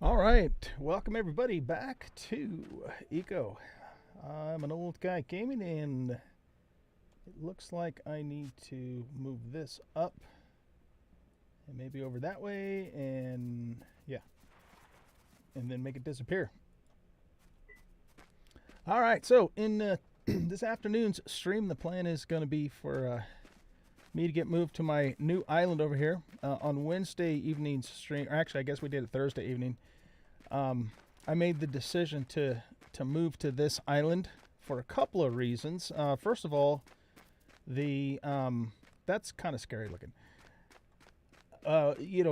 All right, welcome everybody back to Eco. I'm an old guy gaming, and it looks like I need to move this up and maybe over that way, and yeah, and then make it disappear. All right, so in this afternoon's stream, the plan is going to be for me to get moved to my new island over here on Wednesday evening's stream. Or actually, I guess we did it Thursday evening. I made the decision to move to this island for a couple of reasons. First of all, the that's kind of scary looking.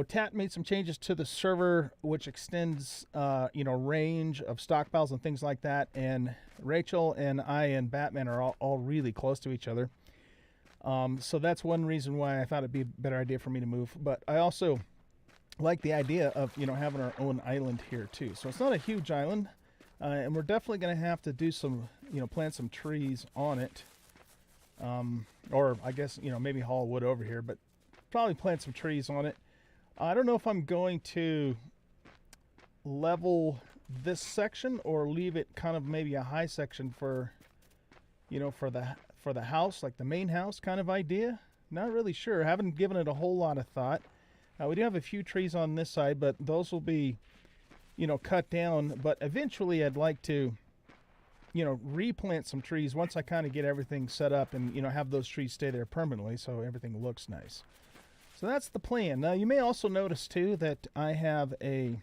Tat made some changes to the server, which extends range of stockpiles and things like that. And Rachel and I and Batman are all really close to each other. So that's one reason why I thought it'd be a better idea for me to move. But I also like the idea of having our own island here too. So it's not a huge island, and we're definitely going to have to do some plant some trees on it, or I guess maybe haul wood over here, but probably plant some trees on it. I don't know if I'm going to level this section or leave it kind of maybe a high section for for the house, like the main house kind of idea. Not really sure. Haven't given it a whole lot of thought. We do have a few trees on this side, but those will be, cut down. But eventually I'd like to, replant some trees once I kind of get everything set up and, have those trees stay there permanently so everything looks nice. So that's the plan. Now, you may also notice, too, that I have a,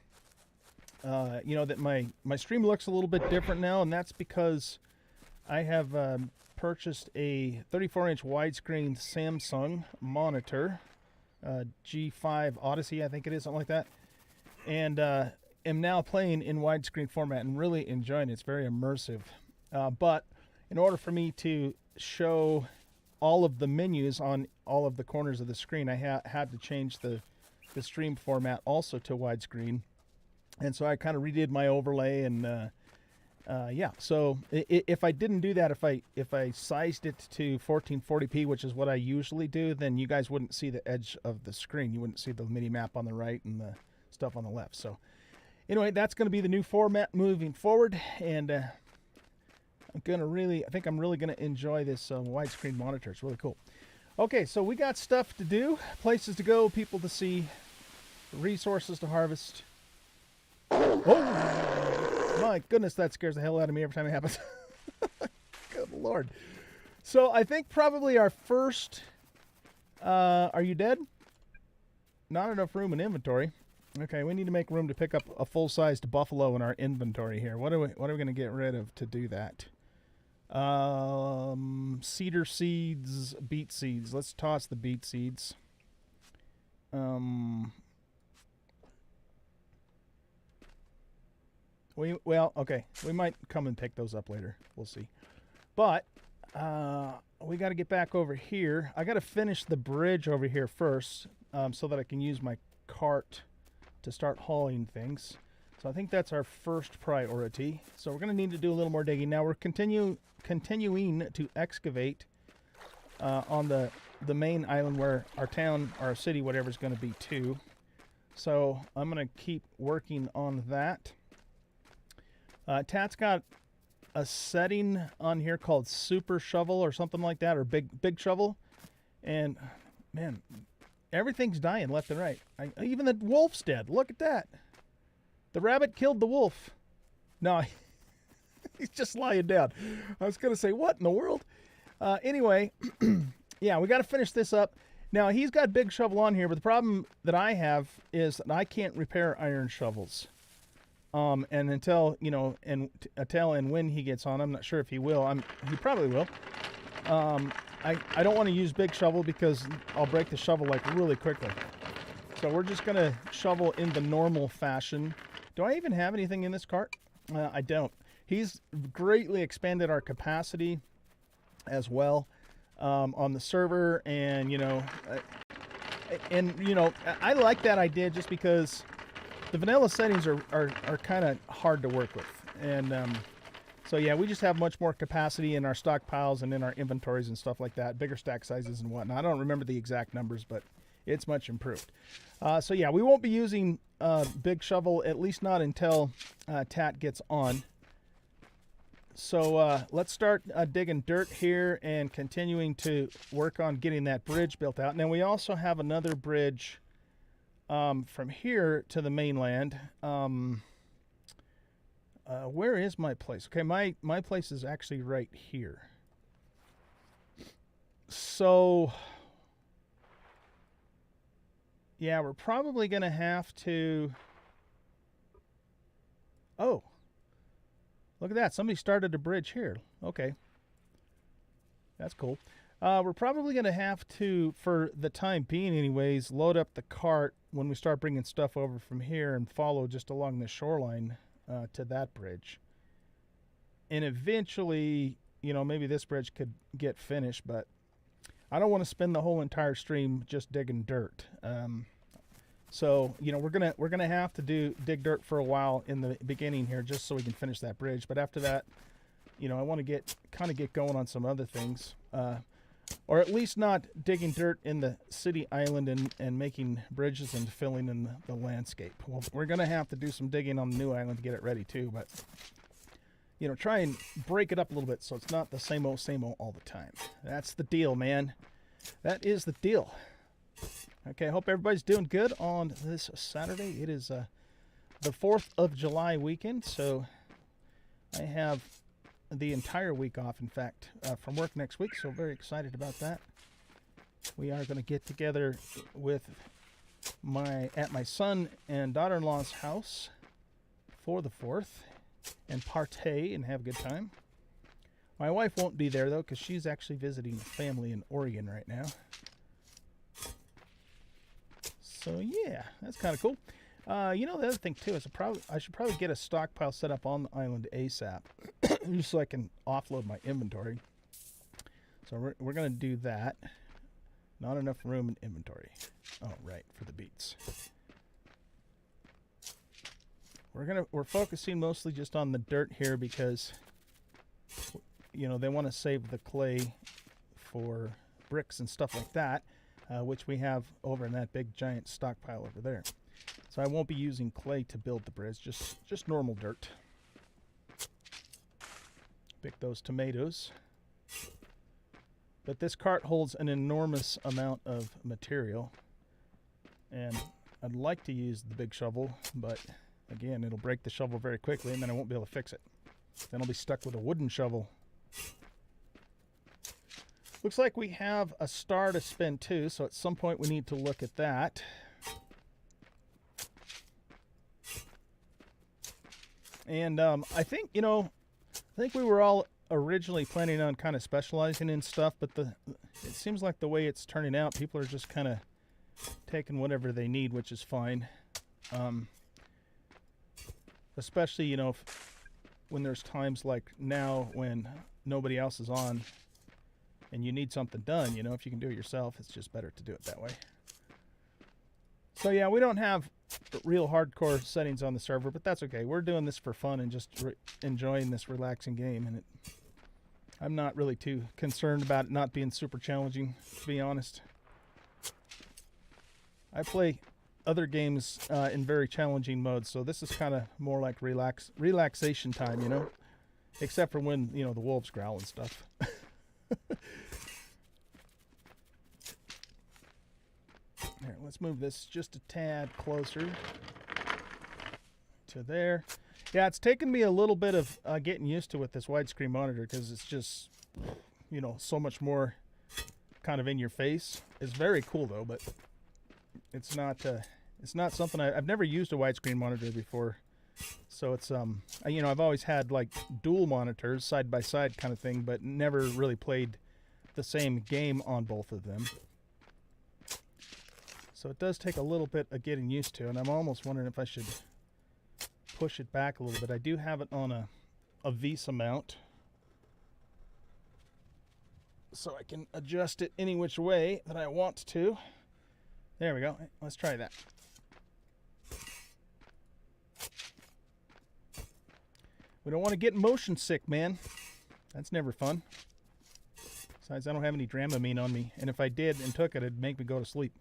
that my stream looks a little bit different now, and that's because I have purchased a 34-inch widescreen Samsung monitor. G5 Odyssey, I think it is, something like that, and am now playing in widescreen format and really enjoying it. It's very immersive. But in order for me to show all of the menus on all of the corners of the screen, I had to change the stream format also to widescreen, and so I kind of redid my overlay and. So if I didn't do that, if I sized it to 1440p, which is what I usually do, then you guys wouldn't see the edge of the screen. You wouldn't see the mini map on the right and the stuff on the left. So anyway, that's going to be the new format moving forward, and I think I'm really gonna enjoy this widescreen monitor. It's really cool. Okay, so we got stuff to do, places to go, people to see, resources to harvest. Oh! My goodness, that scares the hell out of me every time it happens. Good Lord. So I think probably our first... are you dead? Not enough room in inventory. Okay, we need to make room to pick up a full-sized buffalo in our inventory here. What are we going to get rid of to do that? Cedar seeds, beet seeds. Let's toss the beet seeds. Okay. We might come and pick those up later. We'll see. But we got to get back over here. I got to finish the bridge over here first, so that I can use my cart to start hauling things. So I think that's our first priority. So we're going to need to do a little more digging. Now we're continuing to excavate on the main island where our town, our city, whatever is going to be too. So I'm going to keep working on that. Tat's got a setting on here called Super Shovel or something like that, or Big Shovel, and man, everything's dying left and right. Even the wolf's dead. Look at that. The rabbit killed the wolf. No, he's just lying down. I was gonna say, what in the world? Anyway, yeah, we got to finish this up. Now he's got Big Shovel on here, but the problem that I have is that I can't repair iron shovels. And until, and when he gets on, I'm not sure if he will. He probably will. I don't want to use Big Shovel because I'll break the shovel like really quickly. So we're just going to shovel in the normal fashion. Do I even have anything in this cart? I don't. He's greatly expanded our capacity as well on the server, and I like that idea just because the vanilla settings are kind of hard to work with, and so yeah, we just have much more capacity in our stockpiles and in our inventories and stuff like that, bigger stack sizes and whatnot. I don't remember the exact numbers, but it's much improved. So yeah, we won't be using big shovel, at least not until Tat gets on. So let's start digging dirt here and continuing to work on getting that bridge built out. And then we also have another bridge from here to the mainland. Where is my place? Okay, my place is actually right here. So yeah, we're probably going to have to... Oh, look at that. Somebody started a bridge here. Okay. That's cool. We're probably going to have to, for the time being anyways, load up the cart when we start bringing stuff over from here and follow just along the shoreline to that bridge. And eventually, you know, maybe this bridge could get finished, but I don't want to spend the whole entire stream just digging dirt. So, you know, we're gonna have to dig dirt for a while in the beginning here just so we can finish that bridge. But after that, you know, I want to get going on some other things, or at least not digging dirt in the city island and making bridges and filling in the landscape. Well, we're gonna have to do some digging on the new island to get it ready too. But you know, try and break it up a little bit so it's not the same old all the time. That's the deal, man. That is the deal. Okay, I hope everybody's doing good on this Saturday. It is the 4th of July weekend, so I have the entire week off, in fact, from work next week, so very excited about that. We are going to get together at my son and daughter-in-law's house for the 4th and partay and have a good time. My wife won't be there, though, because she's actually visiting family in Oregon right now. So yeah, that's kind of cool. You know, the other thing too is I should probably get a stockpile set up on the island ASAP, just so I can offload my inventory. So we're gonna do that. Not enough room in inventory. Oh right, for the beets. We're focusing mostly just on the dirt here because, you know, they want to save the clay for bricks and stuff like that. Which we have over in that big giant stockpile over there. So I won't be using clay to build the bridge, just normal dirt. Pick those tomatoes. But this cart holds an enormous amount of material, and I'd like to use the big shovel, but again, it'll break the shovel very quickly and then I won't be able to fix it. Then I'll be stuck with a wooden shovel. Looks like we have a star to spend too, so at some point we need to look at that. And I think, you know, we were all originally planning on kind of specializing in stuff, but it seems like the way it's turning out, people are just kind of taking whatever they need, which is fine. Especially, you know, when there's times like now when nobody else is on and you need something done, you know, if you can do it yourself, it's just better to do it that way. So yeah, we don't have real hardcore settings on the server, but that's okay. We're doing this for fun and just enjoying this relaxing game, and I'm not really too concerned about it not being super challenging, to be honest. I play other games in very challenging modes, so this is kind of more like relaxation time, you know, except for when, you know, the wolves growl and stuff. Here, let's move this just a tad closer to there. Yeah, it's taken me a little bit of getting used to with this widescreen monitor, because it's just, you know, so much more kind of in your face. It's very cool though, but it's not something I've never used a widescreen monitor before. So it's you know, I've always had like dual monitors side by side kind of thing, but never really played the same game on both of them. So it does take a little bit of getting used to, and I'm almost wondering if I should push it back a little bit. I do have it on a VESA mount, so I can adjust it any which way that I want to. There we go. Let's try that. We don't want to get motion sick, man. That's never fun. Besides, I don't have any Dramamine on me, and if I did and took it, it'd make me go to sleep.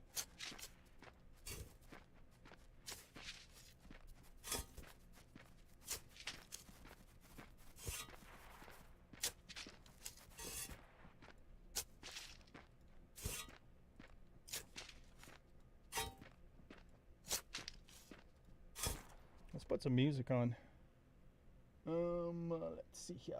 Let's put some music on. Let's see here.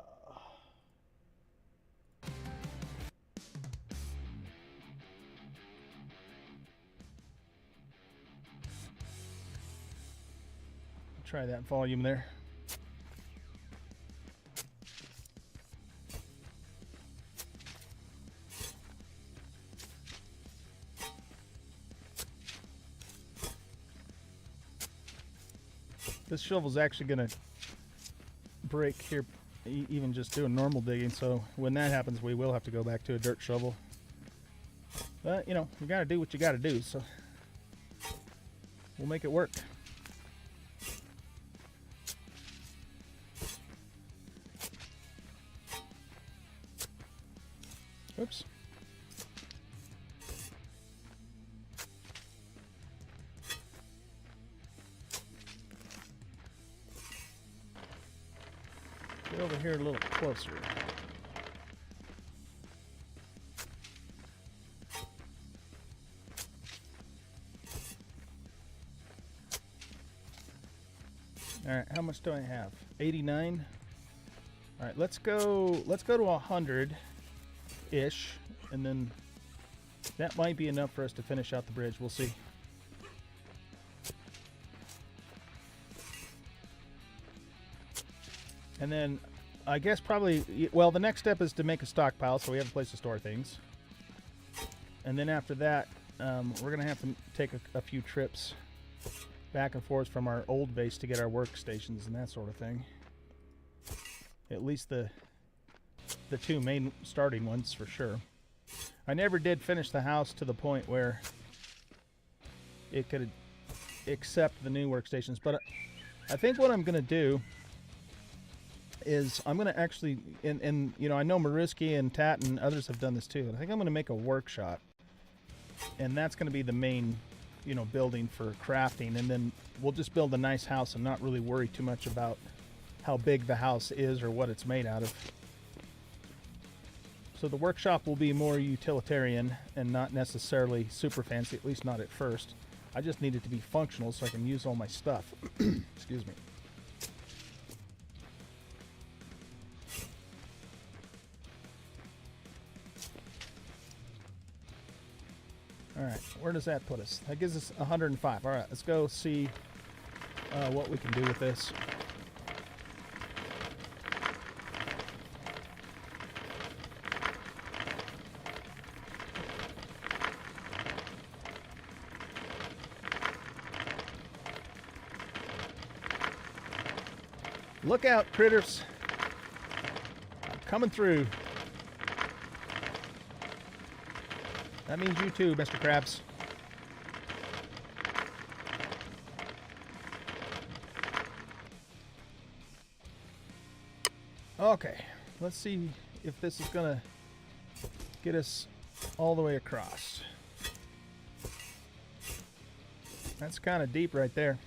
Try that volume there. This shovel's actually going to break here, even just doing normal digging, so when that happens we will have to go back to a dirt shovel. But, you know, you got to do what you got to do, so we'll make it work. Oops. Get over here a little closer. All right, how much do I have? 89. All right, let's go to 100 ish, and then that might be enough for us to finish out the bridge. We'll see. And then I guess probably, well, the next step is to make a stockpile so we have a place to store things. And then after that, we're gonna have to take a few trips back and forth from our old base to get our workstations and that sort of thing. At least the two main starting ones for sure. I never did finish the house to the point where it could accept the new workstations, but I think what I'm going to do is I'm going to actually, and you know, I know Maruski and Tat and others have done this too, but I think I'm going to make a workshop, and that's going to be the main, you know, building for crafting, and then we'll just build a nice house and not really worry too much about how big the house is or what it's made out of. So the workshop will be more utilitarian and not necessarily super fancy, at least not at first. I just need it to be functional so I can use all my stuff. Excuse me. All right, where does that put us? That gives us 105. All right, let's go see what we can do with this. Look out, critters. I'm coming through. That means you too, Mr. Krabs. Okay, let's see if this is gonna get us all the way across. That's kind of deep right there.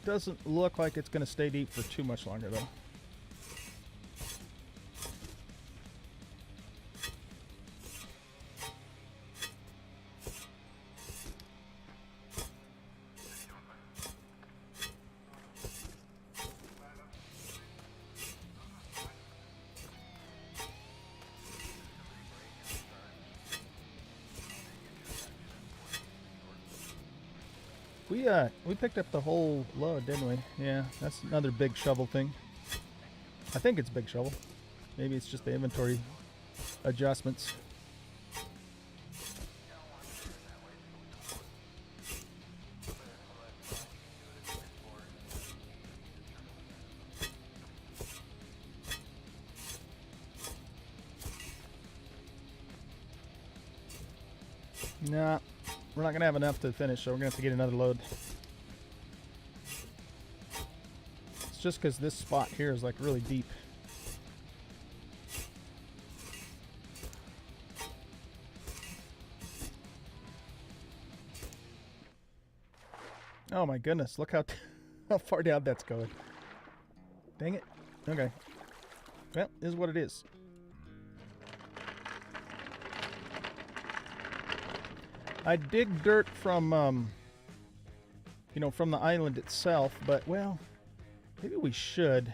Doesn't look like it's going to stay deep for too much longer though. We picked up the whole load, didn't we? Yeah, that's another big shovel thing. I think it's big shovel. Maybe it's just the inventory adjustments. Nah, we're not going to have enough to finish, so we're going to have to get another load. It's just because this spot here is like really deep. Oh my goodness, look how, how far down that's going. Dang it. Okay. Well, this is what it is. I dig dirt from, you know, from the island itself, but, well, maybe we should.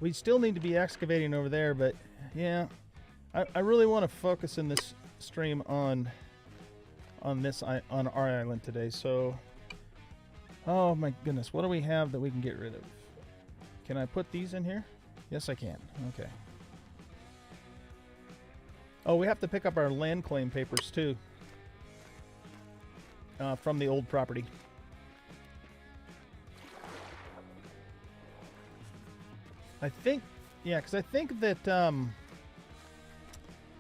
We still need to be excavating over there, but, yeah. I really want to focus in this stream on our island today, so... Oh my goodness, what do we have that we can get rid of? Can I put these in here? Yes, I can. Okay. Oh, we have to pick up our land claim papers too. From the old property. I think, yeah, because I think that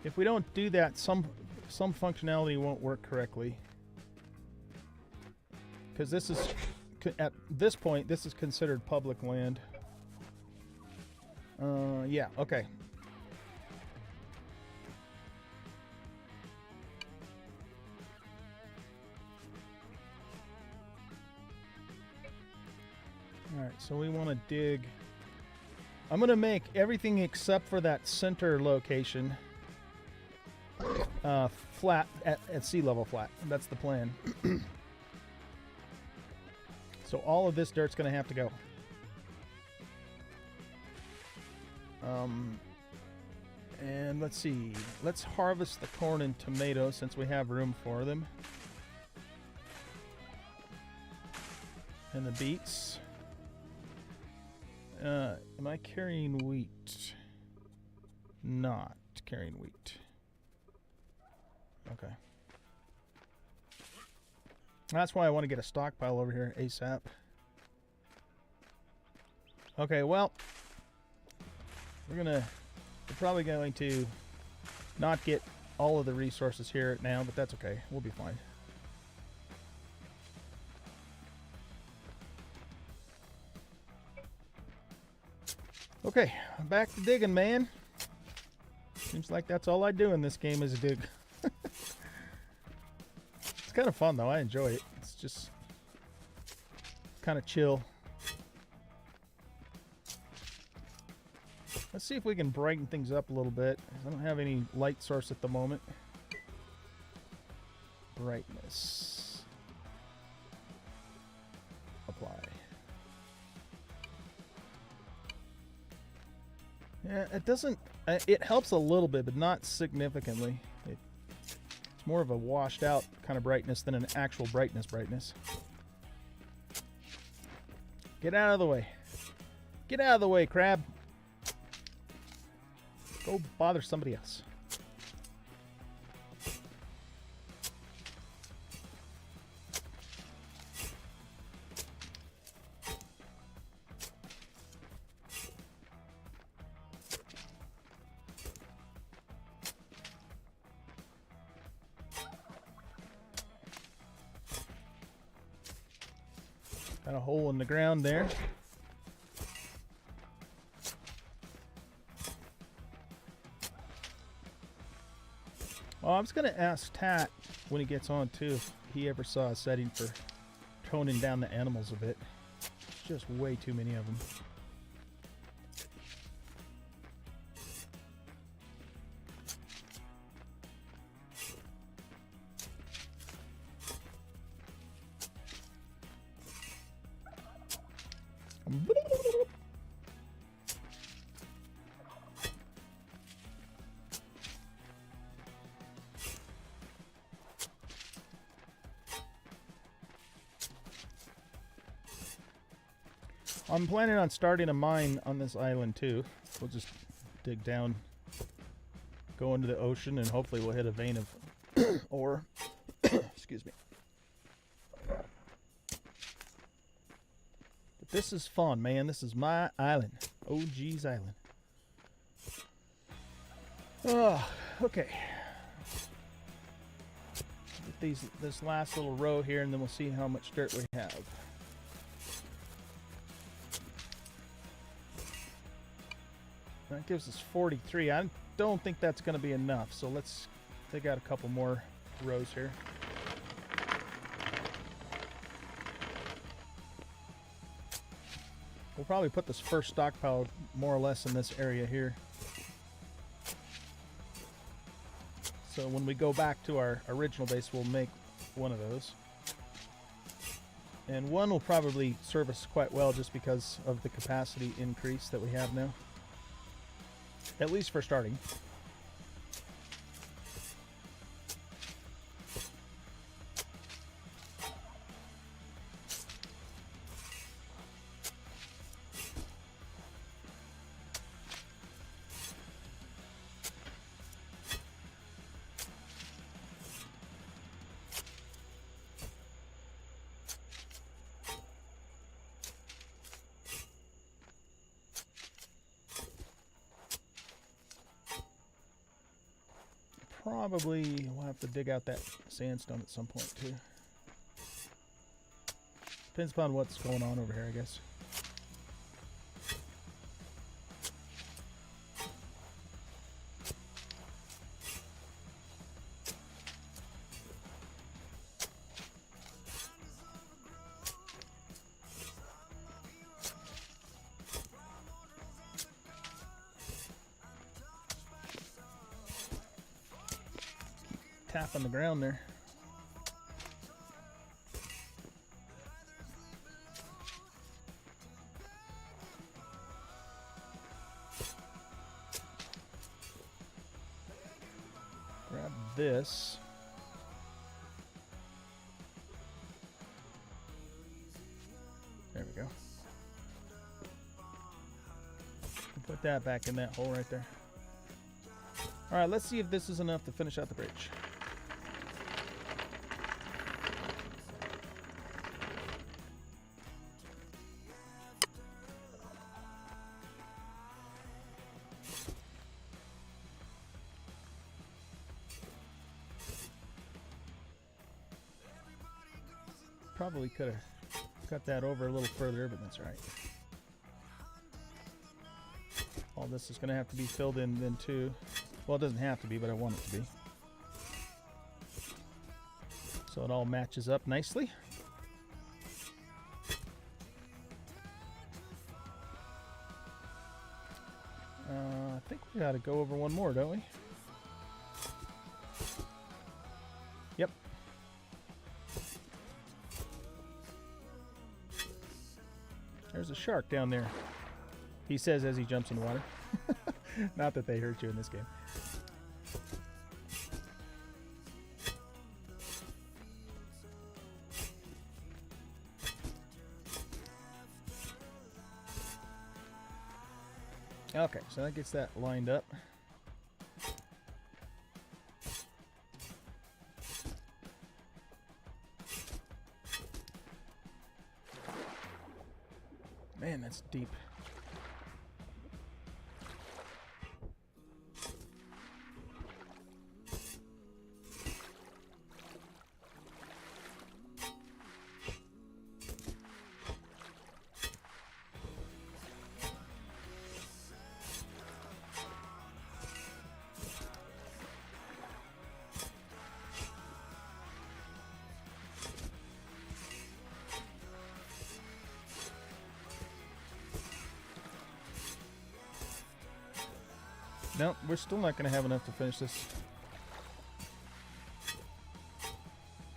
if we don't do that, some functionality won't work correctly. Because this is, at this point, this is considered public land. Yeah, okay. Alright, so we want to dig. I'm going to make everything except for that center location flat, at sea level flat. That's the plan. So all of this dirt's going to have to go. And let's see. Let's harvest the corn and tomatoes since we have room for them. And the beets. Am I carrying wheat? Not carrying wheat. Okay. That's why I want to get a stockpile over here ASAP. Okay, well, we're probably going to not get all of the resources here now, but that's okay. We'll be fine. Okay, I'm back to digging, man. Seems like that's all I do in this game is dig. It's kind of fun, though. I enjoy it. It's just kind of chill. Let's see if we can brighten things up a little bit. I don't have any light source at the moment. Brightness. Apply. Yeah, it doesn't... It helps a little bit, but not significantly. It's more of a washed out kind of brightness than an actual brightness. Get out of the way. Get out of the way, crab. Go bother somebody else. Got a hole in the ground there. Well, I was going to ask Tat when he gets on too if he ever saw a setting for toning down the animals a bit. There's just way too many of them. I'm planning on starting a mine on this island too. We'll just dig down, go into the ocean, and hopefully we'll hit a vein of ore. Excuse me. But this is fun, man. This is my island. OG's island. Oh, okay. this last little row here, and then we'll see how much dirt we have. That gives us 43. I don't think that's going to be enough, so let's dig out a couple more rows here. We'll probably put this first stockpile more or less in this area here. So when we go back to our original base, we'll make one of those. And one will probably serve us quite well just because of the capacity increase that we have now. At least for starting. Probably we'll have to dig out that sandstone at some point too. Depends upon what's going on over here, I guess. Tap on the ground there. Grab this. There we go. Put that back in that hole right there. All right, let's see if this is enough to finish out the bridge. Probably could have cut that over a little further, but that's all right. All this is going to have to be filled in then too. Well, it doesn't have to be, but I want it to be. So it all matches up nicely. I think we got to go over one more, don't we? Yep. There's a shark down there, he says as he jumps in the water. Not that they hurt you in this game. Okay, so that gets that lined up. Man, that's deep. No, we're still not going to have enough to finish this.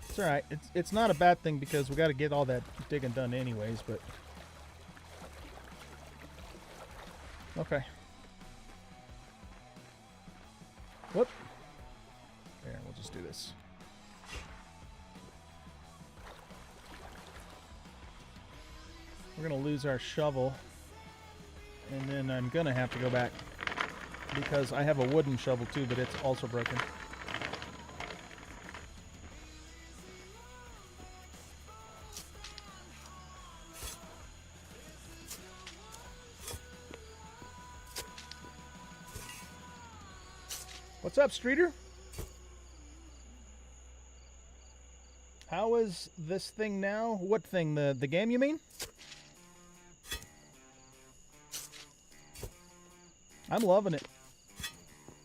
It's all right. It's not a bad thing because we got to get all that digging done anyways, but okay. Whoop. There, we'll just do this. We're going to lose our shovel, and then I'm going to have to go back because I have a wooden shovel too, but it's also broken. What's up, Streeter? How is this thing now? What thing? The game you mean? I'm loving it.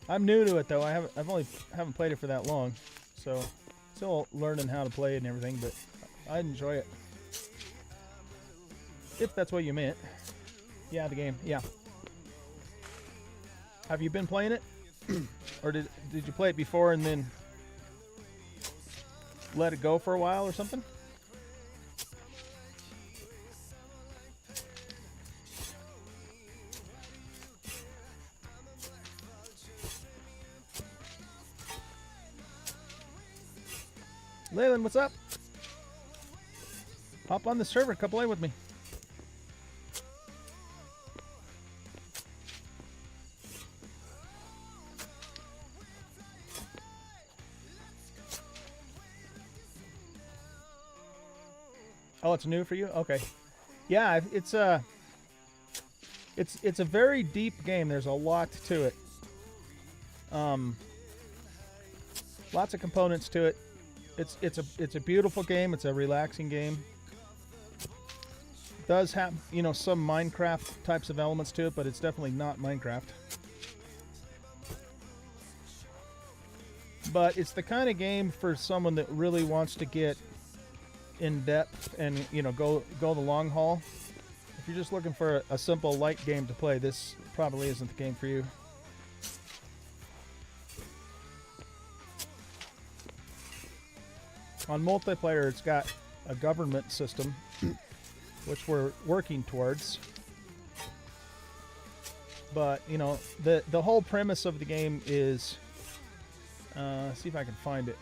I'm new to it though. I've only haven't played it for that long, so still learning how to play it and everything. But I enjoy it. If that's what you meant. Yeah, the game. Yeah. Have you been playing it, or did you play it before and then let it go for a while or something? Leyland, what's up? Hop on the server, come play with me. Oh, it's new for you? Okay. Yeah, it's a very deep game. There's a lot to it. Lots of components to it. It's a beautiful game. It's a relaxing game. It does have, you know, some Minecraft types of elements to it, but it's definitely not Minecraft. But it's the kind of game for someone that really wants to get in depth and, you know, go the long haul. If you're just looking for a simple light game to play, this probably isn't the game for you. On multiplayer, it's got a government system, which we're working towards. But, you know, the whole premise of the game is, see if I can find it.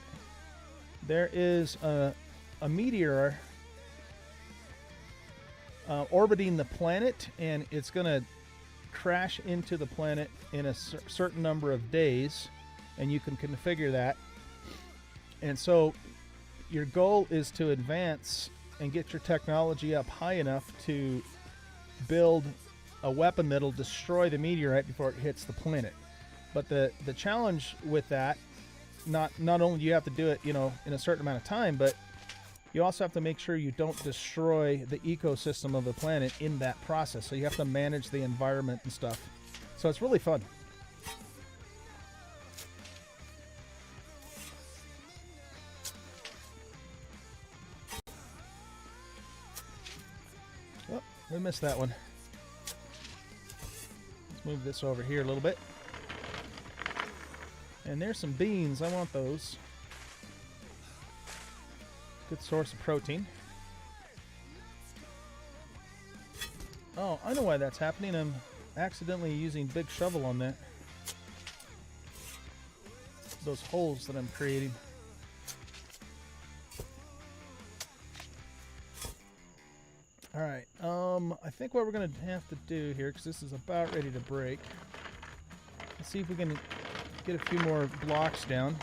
There is a meteor orbiting the planet, and it's going to crash into the planet in a certain number of days, and you can configure that. And so your goal is to advance and get your technology up high enough to build a weapon that'll destroy the meteorite before it hits the planet. But the challenge with that, not only do you have to do it, you know, in a certain amount of time, but you also have to make sure you don't destroy the ecosystem of the planet in that process. So you have to manage the environment and stuff. So it's really fun. Oh, we missed that one. Let's move this over here a little bit. And there's some beans. I want those. Good source of protein. Oh, I know why that's happening. I'm accidentally using big shovel on that. Those holes that I'm creating. Alright, I think what we're going to have to do here, because this is about ready to break, let's see if we can get a few more blocks down.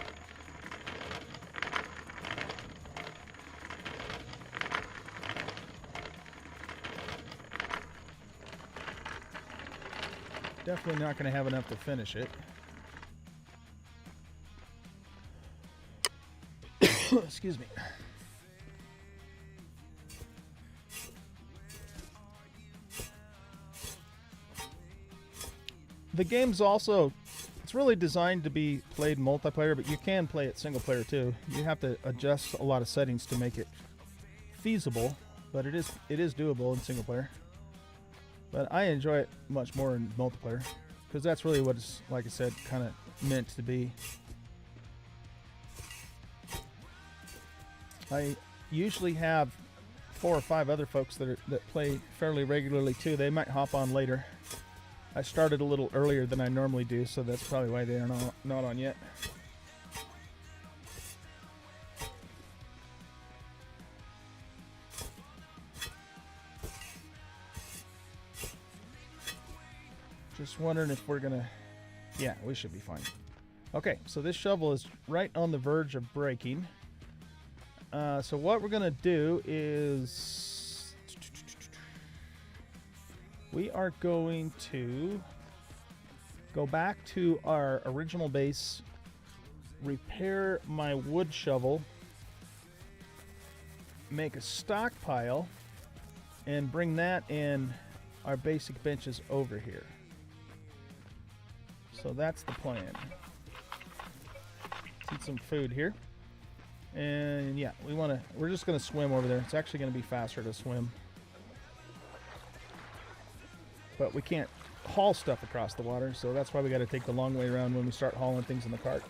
Definitely not going to have enough to finish it. Excuse me. The game's also, it's really designed to be played multiplayer, but you can play it single player too. You have to adjust a lot of settings to make it feasible, but it is doable in single player. But I enjoy it much more in multiplayer, because that's really what it's, like I said, kind of meant to be. I usually have 4 or 5 other folks that play fairly regularly too. They might hop on later. I started a little earlier than I normally do, so that's probably why they are not on yet. Just wondering if we're gonna... Yeah, we should be fine. Okay, so this shovel is right on the verge of breaking. So what we're gonna do is... we are going to go back to our original base, repair my wood shovel, make a stockpile and bring that and our basic benches over here. So that's the plan. Let's eat some food here. And yeah, we're just gonna swim over there. It's actually gonna be faster to swim. But we can't haul stuff across the water, so that's why we gotta take the long way around when we start hauling things in the cart.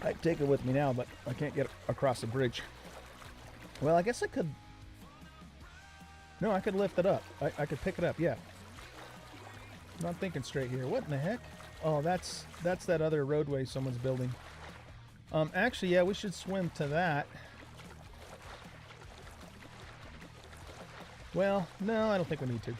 I'd take it with me now, but I can't get across the bridge. Well, I guess I could. No, I could lift it up. I could pick it up, yeah. I'm not thinking straight here. What in the heck? Oh, that's that other roadway someone's building. Actually, yeah, we should swim to that. Well, no, I don't think we need to.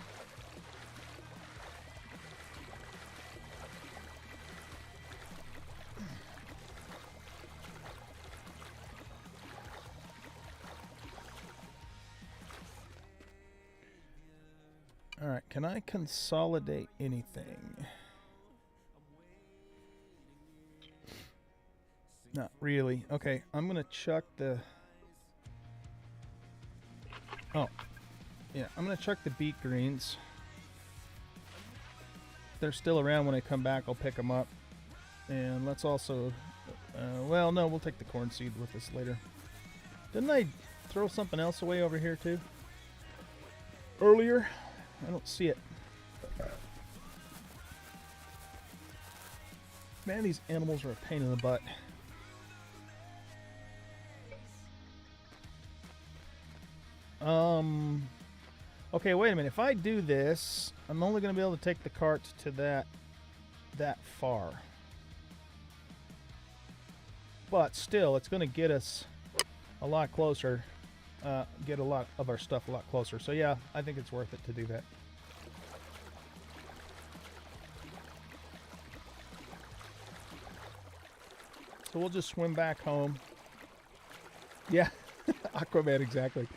All right, can I consolidate anything? Not really. Okay, I'm gonna chuck the... Oh, yeah, I'm gonna chuck the beet greens. If they're still around when I come back, I'll pick them up. And let's also... well, no, we'll take the corn seed with us later. Didn't I throw something else away over here, too? Earlier? I don't see it. Man, these animals are a pain in the butt. Okay, wait a minute. If I do this, I'm only going to be able to take the cart to that far. But still, it's going to get us a lot closer. Get a lot of our stuff a lot closer. So yeah, I think it's worth it to do that. So we'll just swim back home. Yeah, Aquaman, exactly.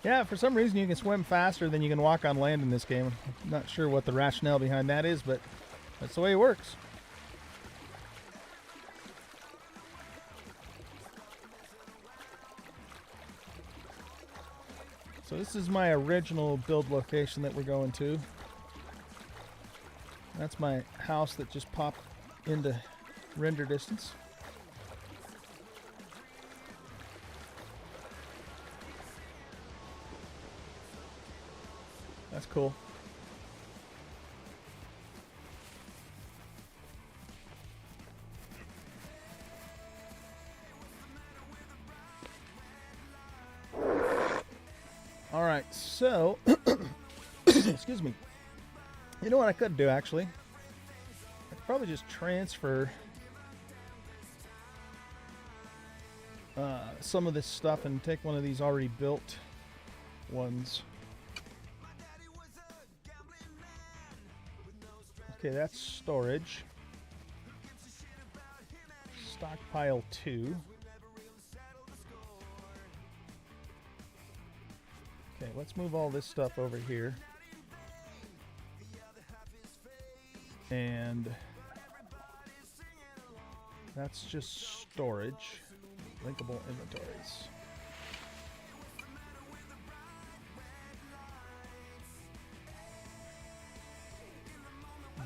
Yeah, for some reason you can swim faster than you can walk on land in this game. I'm not sure what the rationale behind that is, but that's the way it works. So this is my original build location that we're going to. That's my house that just popped into render distance. That's cool. All right, so excuse me. You know what I could do actually? I could probably just transfer some of this stuff and take one of these already built ones. Okay, that's storage. Stockpile 2. Okay, let's move all this stuff over here. And that's just storage. Linkable inventories.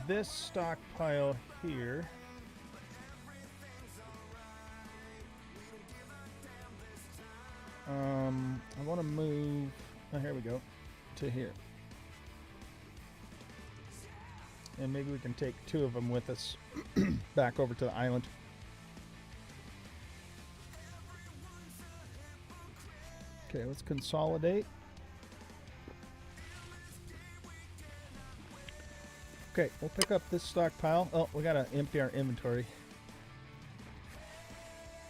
This stockpile here I want to move, oh, here we go, to here. And maybe we can take 2 of them with us back over to the island. Okay, let's consolidate. Okay, we'll pick up this stockpile. Oh, we gotta empty our inventory.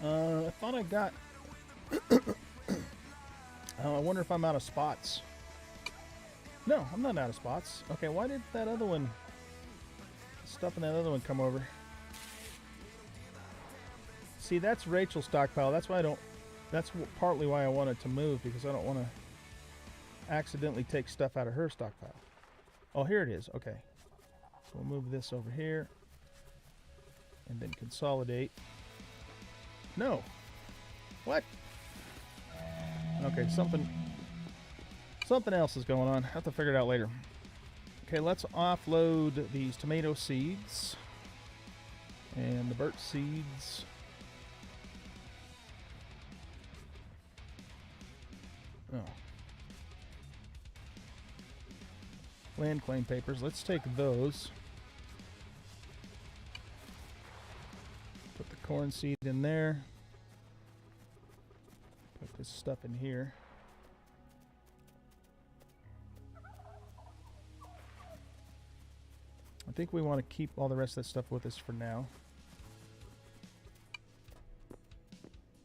I thought I got... I wonder if I'm out of spots. No, I'm not out of spots. Okay, why did that other one... stuff in that other one come over? See, that's Rachel's stockpile. That's why I don't... That's partly why I wanted to move, because I don't want to accidentally take stuff out of her stockpile. Oh, here it is. Okay. So we'll move this over here. And then consolidate. No, What? Okay, something else is going on. I have to figure it out later. Okay, let's offload these tomato seeds and the birch seeds. Oh. Land claim papers. Let's take those. Put the corn seed in there. Put this stuff in here. I think we want to keep all the rest of that stuff with us for now.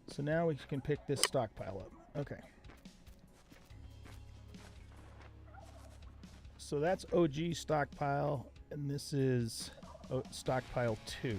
So now we can pick this stockpile up. Okay. So that's OG stockpile, and this is stockpile 2.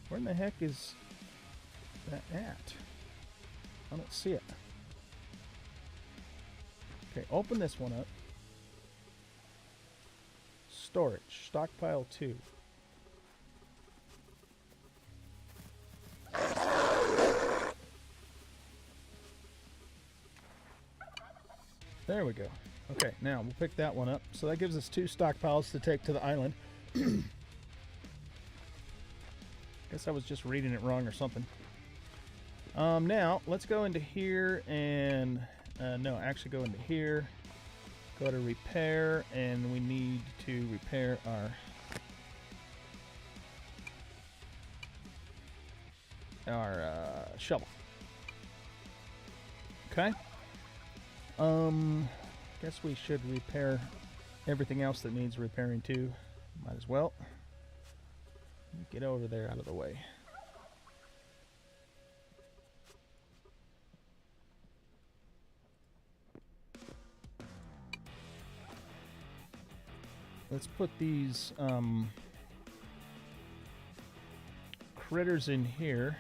Where in the heck is that at? I don't see it. Okay, open this one up. Storage, stockpile 2. There we go. Okay, now we'll pick that one up. So that gives us 2 stockpiles to take to the island. Guess I was just reading it wrong or something. Now, let's go into here and... no, actually go into here. Go to repair, and we need to repair our shovel. Okay. Guess we should repair everything else that needs repairing too. Might as well. Get over there out of the way. Let's put these critters in here.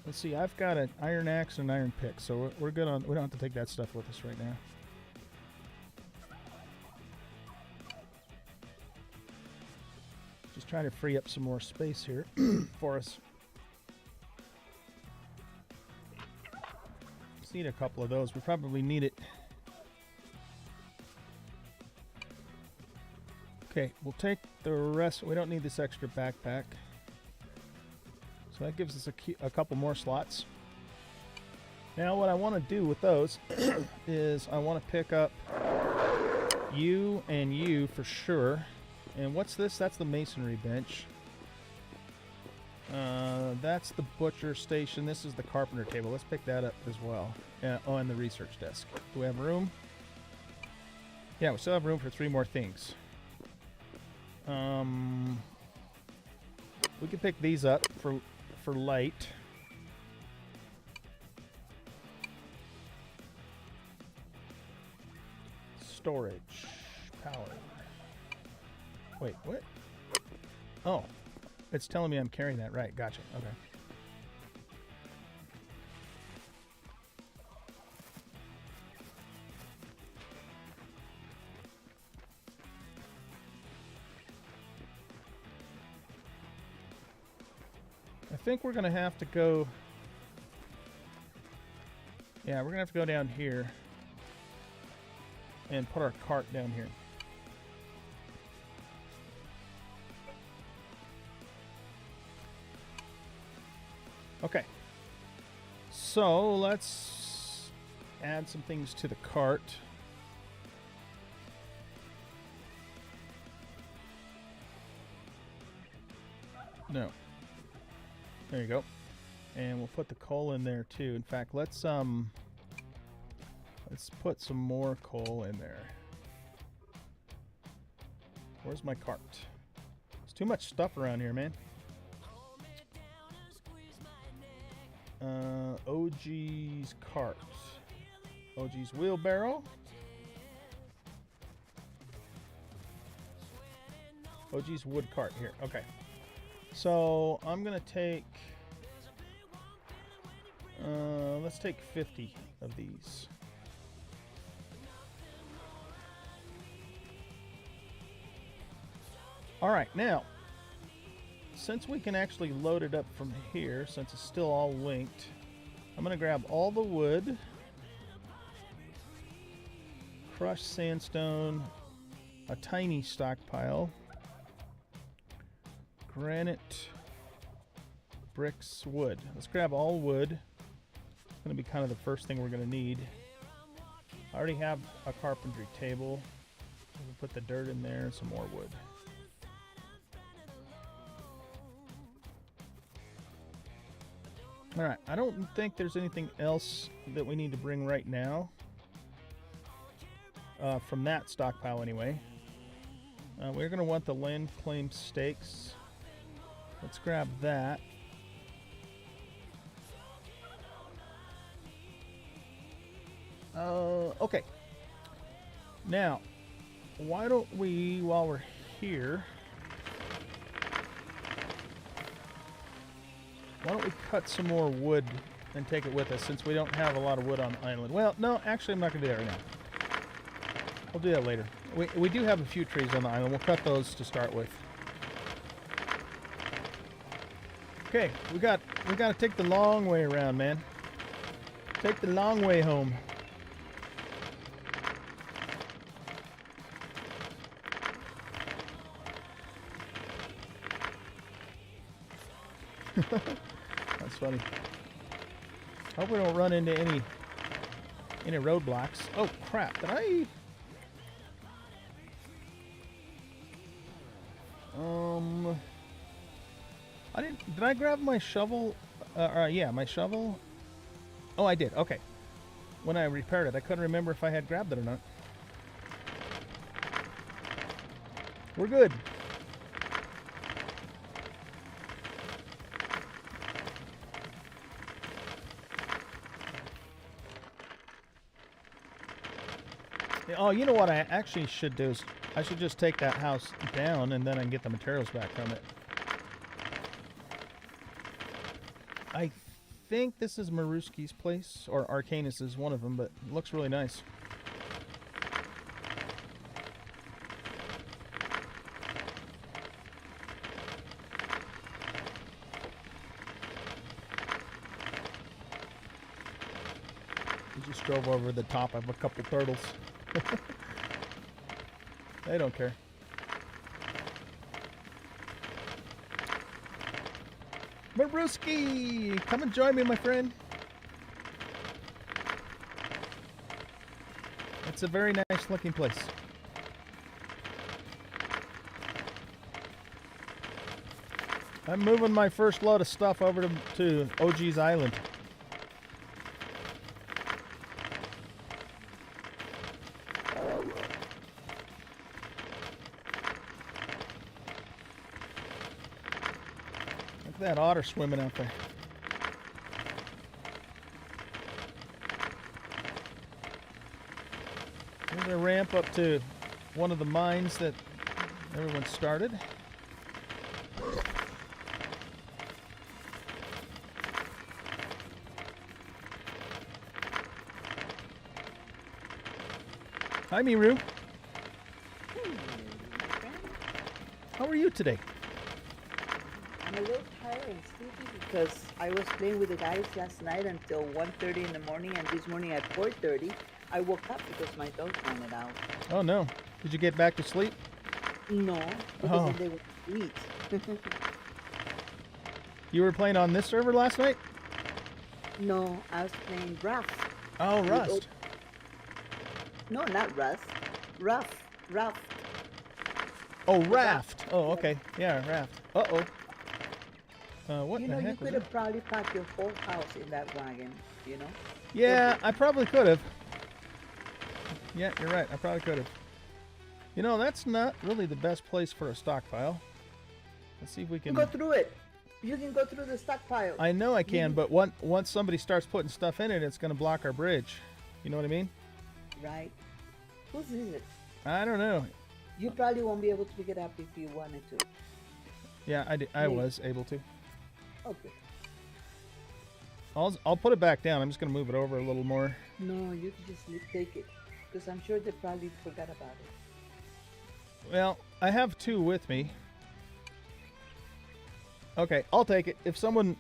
Let's see, I've got an iron axe and an iron pick, so we're good on. We don't have to take that stuff with us right now. Just trying to free up some more space here for us. Just need a couple of those. We probably need it. Okay, we'll take the rest. We don't need this extra backpack. So that gives us a couple more slots. Now what I want to do with those is I want to pick up you and you for sure. And what's this? That's the masonry bench. That's the butcher station. This is the carpenter table. Let's pick that up as well. Oh, and the research desk. Do we have room? Yeah, we still have room for 3 more things. We can pick these up for light. Storage. Power. Wait, what? Oh. It's telling me I'm carrying that. Right, gotcha. Okay. I think we're going to have to go... Yeah, we're going to have to go down here and put our cart down here. Okay. So, let's add some things to the cart. No. There you go. And we'll put the coal in there too. In fact, let's put some more coal in there. Where's my cart? There's too much stuff around here, man. OG's cart. OG's wheelbarrow. OG's wood cart here. Okay. So I'm going to take... let's take 50 of these. Alright, now, since we can actually load it up from here, since it's still all linked, I'm going to grab all the wood, crushed sandstone, a tiny stockpile, granite, bricks, wood. Let's grab all wood. It's going to be kind of the first thing we're going to need. I already have a carpentry table. We'll put the dirt in there and some more wood. Alright, I don't think there's anything else that we need to bring right now. From that stockpile anyway. We're going to want the land claim stakes. Let's grab that. Okay. Now, why don't we, while we're here, why don't we cut some more wood and take it with us, since we don't have a lot of wood on the island. Well, no, actually I'm not going to do that right now. We'll do that later. We do have a few trees on the island. We'll cut those to start with. Okay, we got to take the long way around, man. Take the long way home. That's funny. Hope we don't run into any roadblocks. Oh crap! Did I? I didn't. Did I grab my shovel? Yeah, my shovel. Oh, I did. Okay. When I repaired it, I couldn't remember if I had grabbed it or not. We're good. Oh, you know what I actually should do is I should just take that house down and then I can get the materials back from it. I think this is Maruski's place, or Arcanus is one of them, but it looks really nice. We just drove over the top of a couple turtles. They don't care. Maruski! Come and join me, my friend. It's a very nice looking place. I'm moving my first load of stuff over to OG's Island. That otter swimming out there. There's a ramp up to one of the mines that everyone started. Hi, Miru. How are you today? I'm a little tired and sleepy because I was playing with the guys last night until 1:30 in the morning, and this morning at 4:30 I woke up because my dog wanted out. Oh no. Did you get back to sleep? No, because then they would eat. You were playing on this server last night? No, I was playing Rough. Oh, Rust. No, not Rust. Rough. Oh, Raft. Oh, okay. Yeah, Raft. Uh-oh. What You the know, you heck was could that? have probably packed your whole house in that wagon, you know? Yeah, I probably could have. Yeah, you're right. I probably could have. You know, that's not really the best place for a stockpile. Let's see if we You can... go through it. You can go through the stockpile. I know I can, but once somebody starts putting stuff in it, it's going to block our bridge. You know what I mean? Right. Whose is it? I don't know. You probably won't be able to pick it up if you wanted to. Yeah, I was able to. Okay. I'll put it back down. I'm just gonna move it over a little more. No, you can just take it. Because I'm sure they probably forgot about it. Well, I have 2 with me. Okay, I'll take it. If someone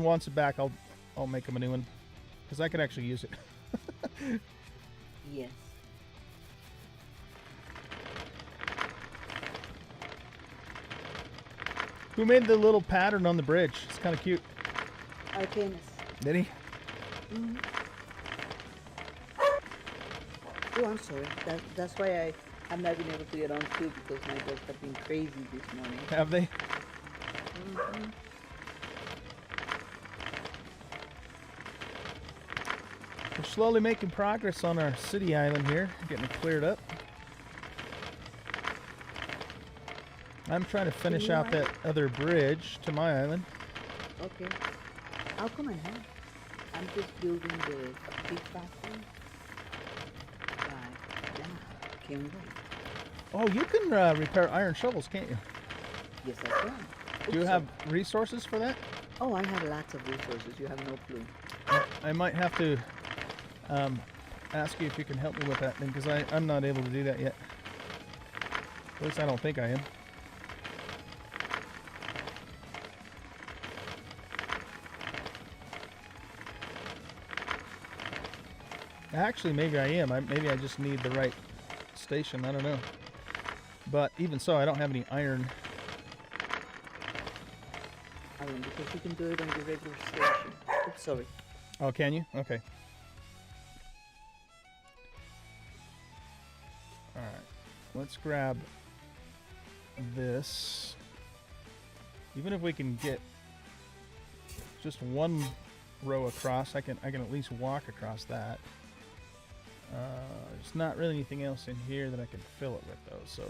wants it back, I'll make them a new one, because I could actually use it. Yes. Who made the little pattern on the bridge? It's kind of cute. Arcanus. Did he? Mm-hmm. Oh, I'm sorry. That's why I'm not been able to get on too, because my dogs have been crazy this morning. Have they? Mm-hmm. We're slowly making progress on our city island here, getting it cleared up. I'm trying to finish out that other bridge to my island. Okay. I'll come and help. I'm just building the big factory. Yeah, can't wait. Oh, you can repair iron shovels, can't you? Yes, I can. Do you have resources for that? Oh, I have lots of resources. You have no clue. I might have to ask you if you can help me with that thing, because I'm not able to do that yet. At least I don't think I am. Actually, maybe I am. Maybe I just need the right station. I don't know. But even so, I don't have any iron. Because you can do it on your regular station. Oops, sorry. Oh, can you? Okay. Alright. Let's grab this. Even if we can get just one row across, I can at least walk across that. There's not really anything else in here that I can fill it with, though, so...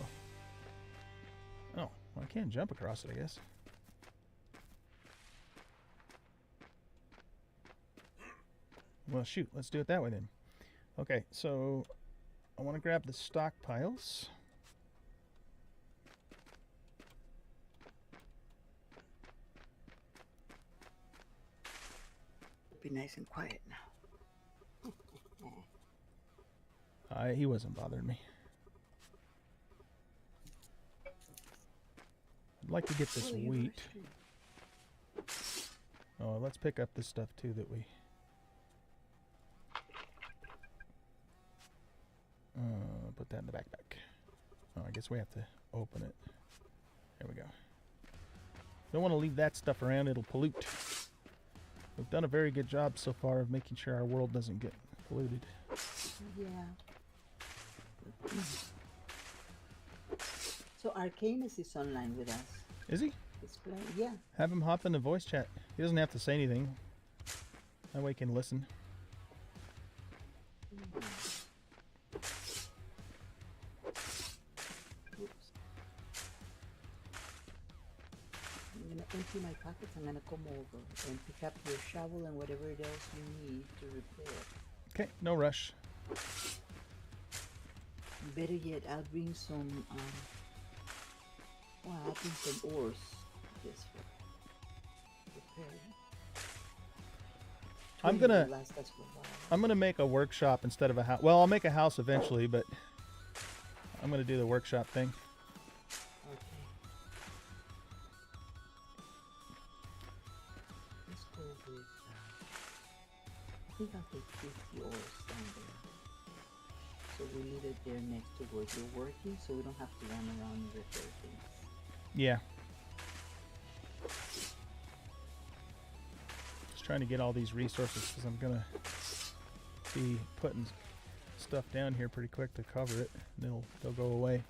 Oh, well, I can jump across it, I guess. Well, shoot, let's do it that way, then. Okay, so... I want to grab the stockpiles. Be nice and quiet now. He wasn't bothering me. I'd like to get this wheat. Oh, let's pick up this stuff too that we... put that in the backpack. Oh, I guess we have to open it. There we go. Don't want to leave that stuff around, it'll pollute. We've done a very good job so far of making sure our world doesn't get polluted. Yeah. So Arcanus is online with us. Is he? He's playing, yeah. Have him hop in the voice chat. He doesn't have to say anything. That way he can listen. Oops. I'm gonna empty my pockets. I'm gonna come over and pick up your shovel and whatever else you need to repair. Okay, no rush. Better yet, I'll bring some. I'll bring some ores. Just for repairing. I'm gonna make a workshop instead of a house. Well, I'll make a house eventually, but I'm gonna do the workshop thing. Okay. Let's go with. I think I'll take 50 ores down there. So we leave it there next to where you're working, so we don't have to run around and repair things. Yeah. Just trying to get all these resources because I'm gonna be putting stuff down here pretty quick to cover it, and they'll go away.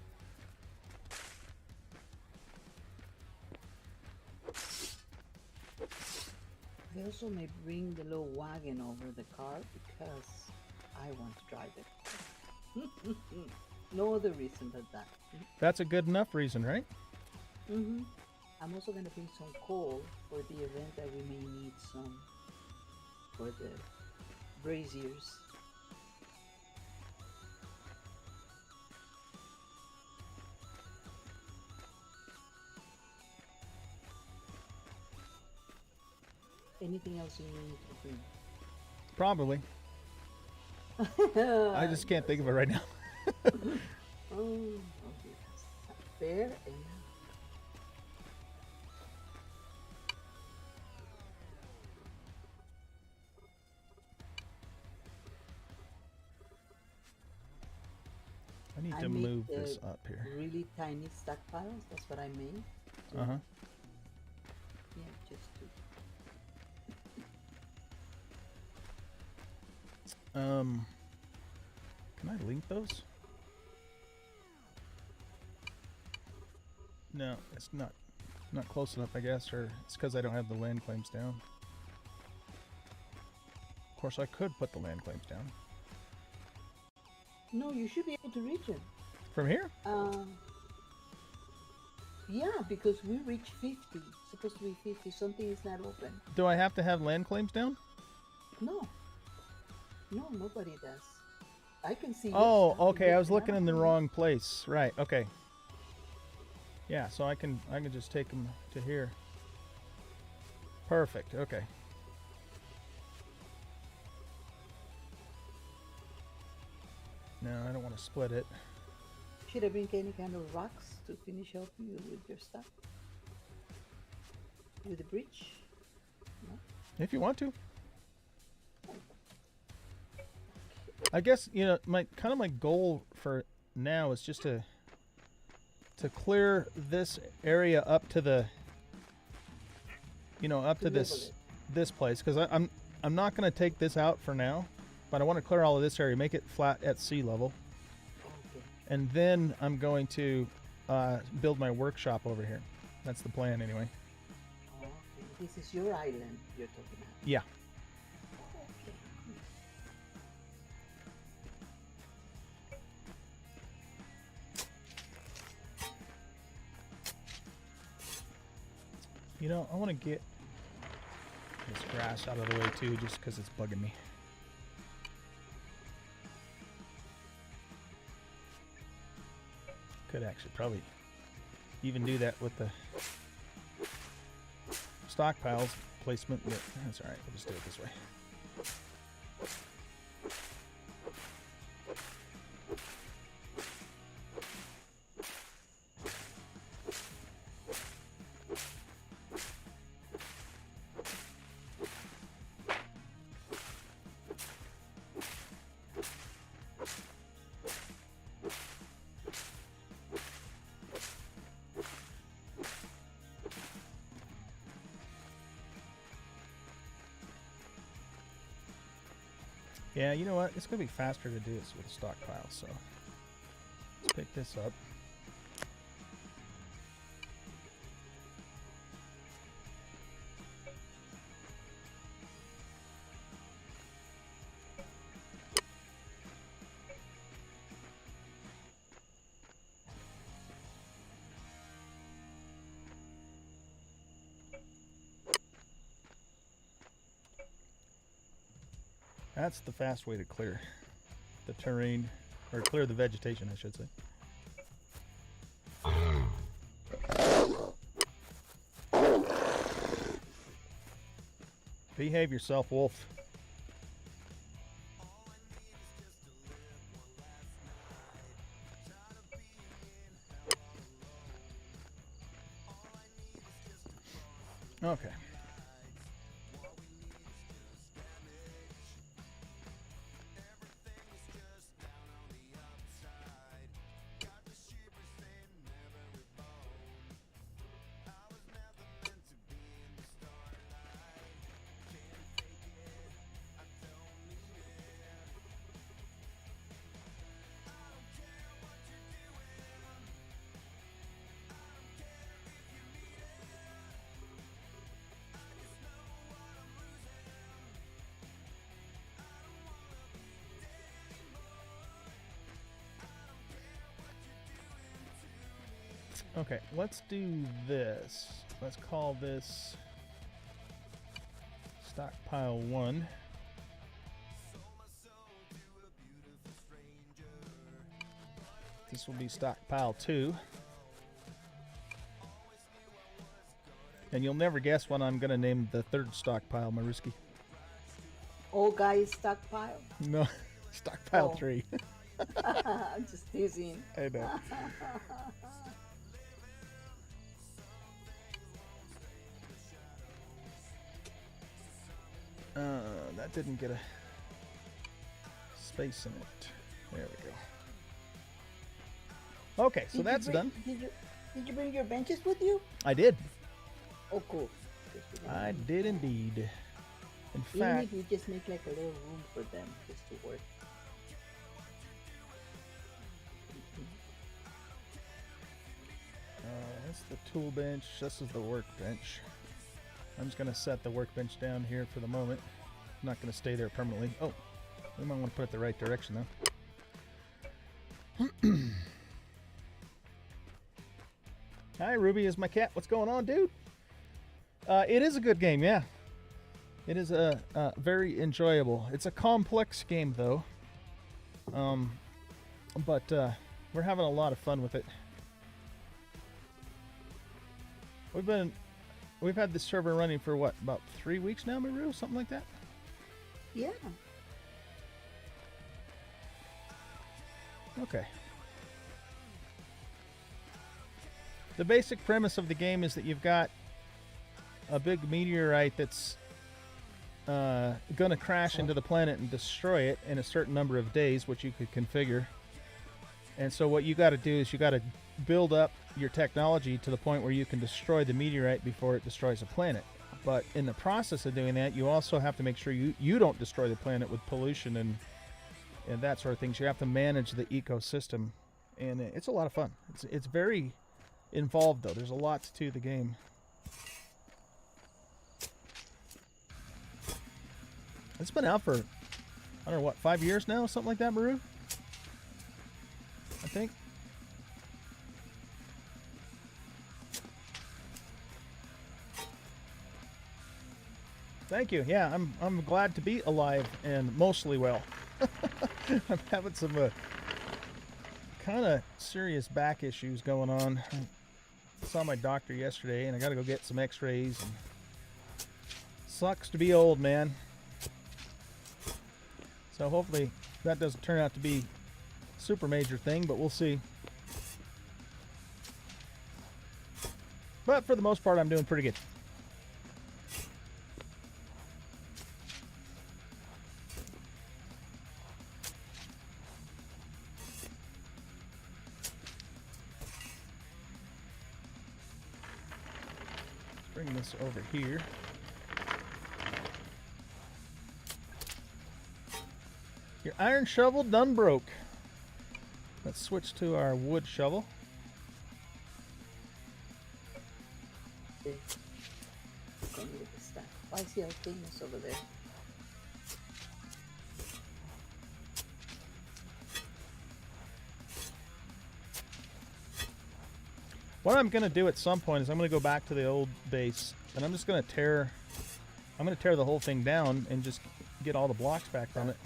I also may bring the little wagon over the car because I want to drive it. No other reason but that. That's a good enough reason, right? Mm-hmm. I'm also going to bring some coal for the event that we may need some for the braziers. anything else you need to Probably. bring? I just can't think of it right now. Oh, okay. Fair enough. I need I to make move this up here. really tiny stockpiles. That's what I made. Uh huh. Yeah, just to. Can I link those? No, it's not close enough, I guess, or it's because I don't have the land claims down. Of course, I could put the land claims down. No, you should be able to reach it. From here? Yeah, because we reached 50. Supposed to be 50. Something is not open. Do I have to have land claims down? No. No, nobody does. I can see. Oh, okay. I was looking in the wrong place. Right. Okay. Yeah, so I can just take them to here. Perfect. Okay. No, I don't want to split it. Should I bring any kind of rocks to finish up you with your stuff? With the bridge? No? If you want to. I guess, you know, my goal for now is just to clear this area up to the, you know, up to this place, because I'm not going to take this out for now, but I want to clear all of this area, make it flat at sea level. Okay. And then I'm going to build my workshop over here. That's the plan anyway. Oh, okay. This is your island you're talking about. Yeah. Okay. You know, I want to get this grass out of the way too, just because it's bugging me. Could actually probably even do that with the stockpiles placement, but that's alright, we'll just do it this way. Yeah, you know what? It's going to be faster to do this with a stockpile, so let's pick this up. That's the fast way to clear the terrain, or clear the vegetation, I should say. Behave yourself, wolf. Okay. Okay, let's do this. Let's call this stockpile 1. This will be stockpile 2. And you'll never guess what I'm gonna name the third stockpile, Maruski. Old guy stockpile. No, stockpile Oh. 3. I'm just teasing. I know. That didn't get a space in it. There we go. Okay, so that's done. Did you bring your benches with you? I did. Oh, cool. I did indeed. In Even fact, if you just make like a little room for them just to work. that's the tool bench. This is the workbench. I'm just going to set the workbench down here for the moment. I'm not going to stay there permanently. Oh, we might want to put it the right direction though. Hi, Ruby is my cat. What's going on, dude? It is a good game, yeah. It is very enjoyable. It's a complex game though. But we're having a lot of fun with it. We've had this server running for what, about 3 weeks now, Maru? Something like that? Yeah. Okay. The basic premise of the game is that you've got a big meteorite that's gonna crash into the planet and destroy it in a certain number of days, which you could configure. And so what you got to do is you got to build up your technology to the point where you can destroy the meteorite before it destroys a planet. But in the process of doing that, you also have to make sure you don't destroy the planet with pollution and that sort of things. You have to manage the ecosystem, and it's a lot of fun. It's very involved though. There's a lot to the game. It's been out for, I don't know, what, 5 years now? Something like that, Maru? I think. Thank you. Yeah, I'm glad to be alive and mostly well. I'm having some kind of serious back issues going on. I saw my doctor yesterday, and I got to go get some X-rays. And sucks to be old, man. So hopefully that doesn't turn out to be a super major thing, but we'll see. But for the most part, I'm doing pretty good. Let's bring this over here. Your iron shovel done broke. Let's switch to our wood shovel. Okay. Going with the stuff. Why is the other things over there? What I'm going to do at some point is I'm going to go back to the old base, and I'm just going to tear the whole thing down and just get all the blocks back from it.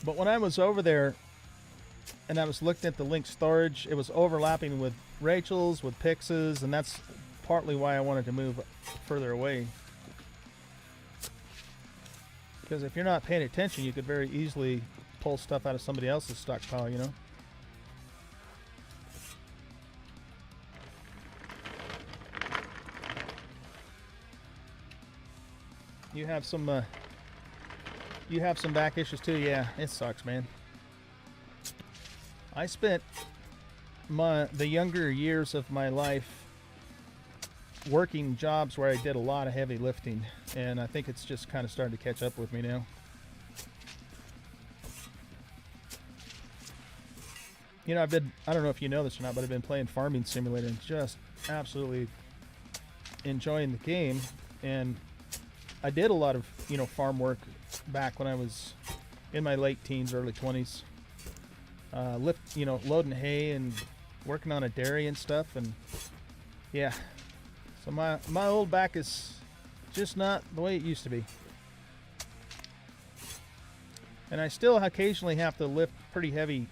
But when I was over there and I was looking at the link storage, it was overlapping with Rachel's, with Pix's, and that's partly why I wanted to move further away. Because if you're not paying attention, you could very easily pull stuff out of somebody else's stockpile, you know? You have some back issues too. Yeah, it sucks, man. I spent the younger years of my life working jobs where I did a lot of heavy lifting, and I think it's just kind of starting to catch up with me now. You know, I don't know if you know this or not, but I've been playing Farming Simulator and just absolutely enjoying the game. And I did a lot of, farm work back when I was in my late teens, early 20s. Loading hay and working on a dairy and stuff. And yeah, so my old back is just not the way it used to be. And I still occasionally have to lift pretty heavy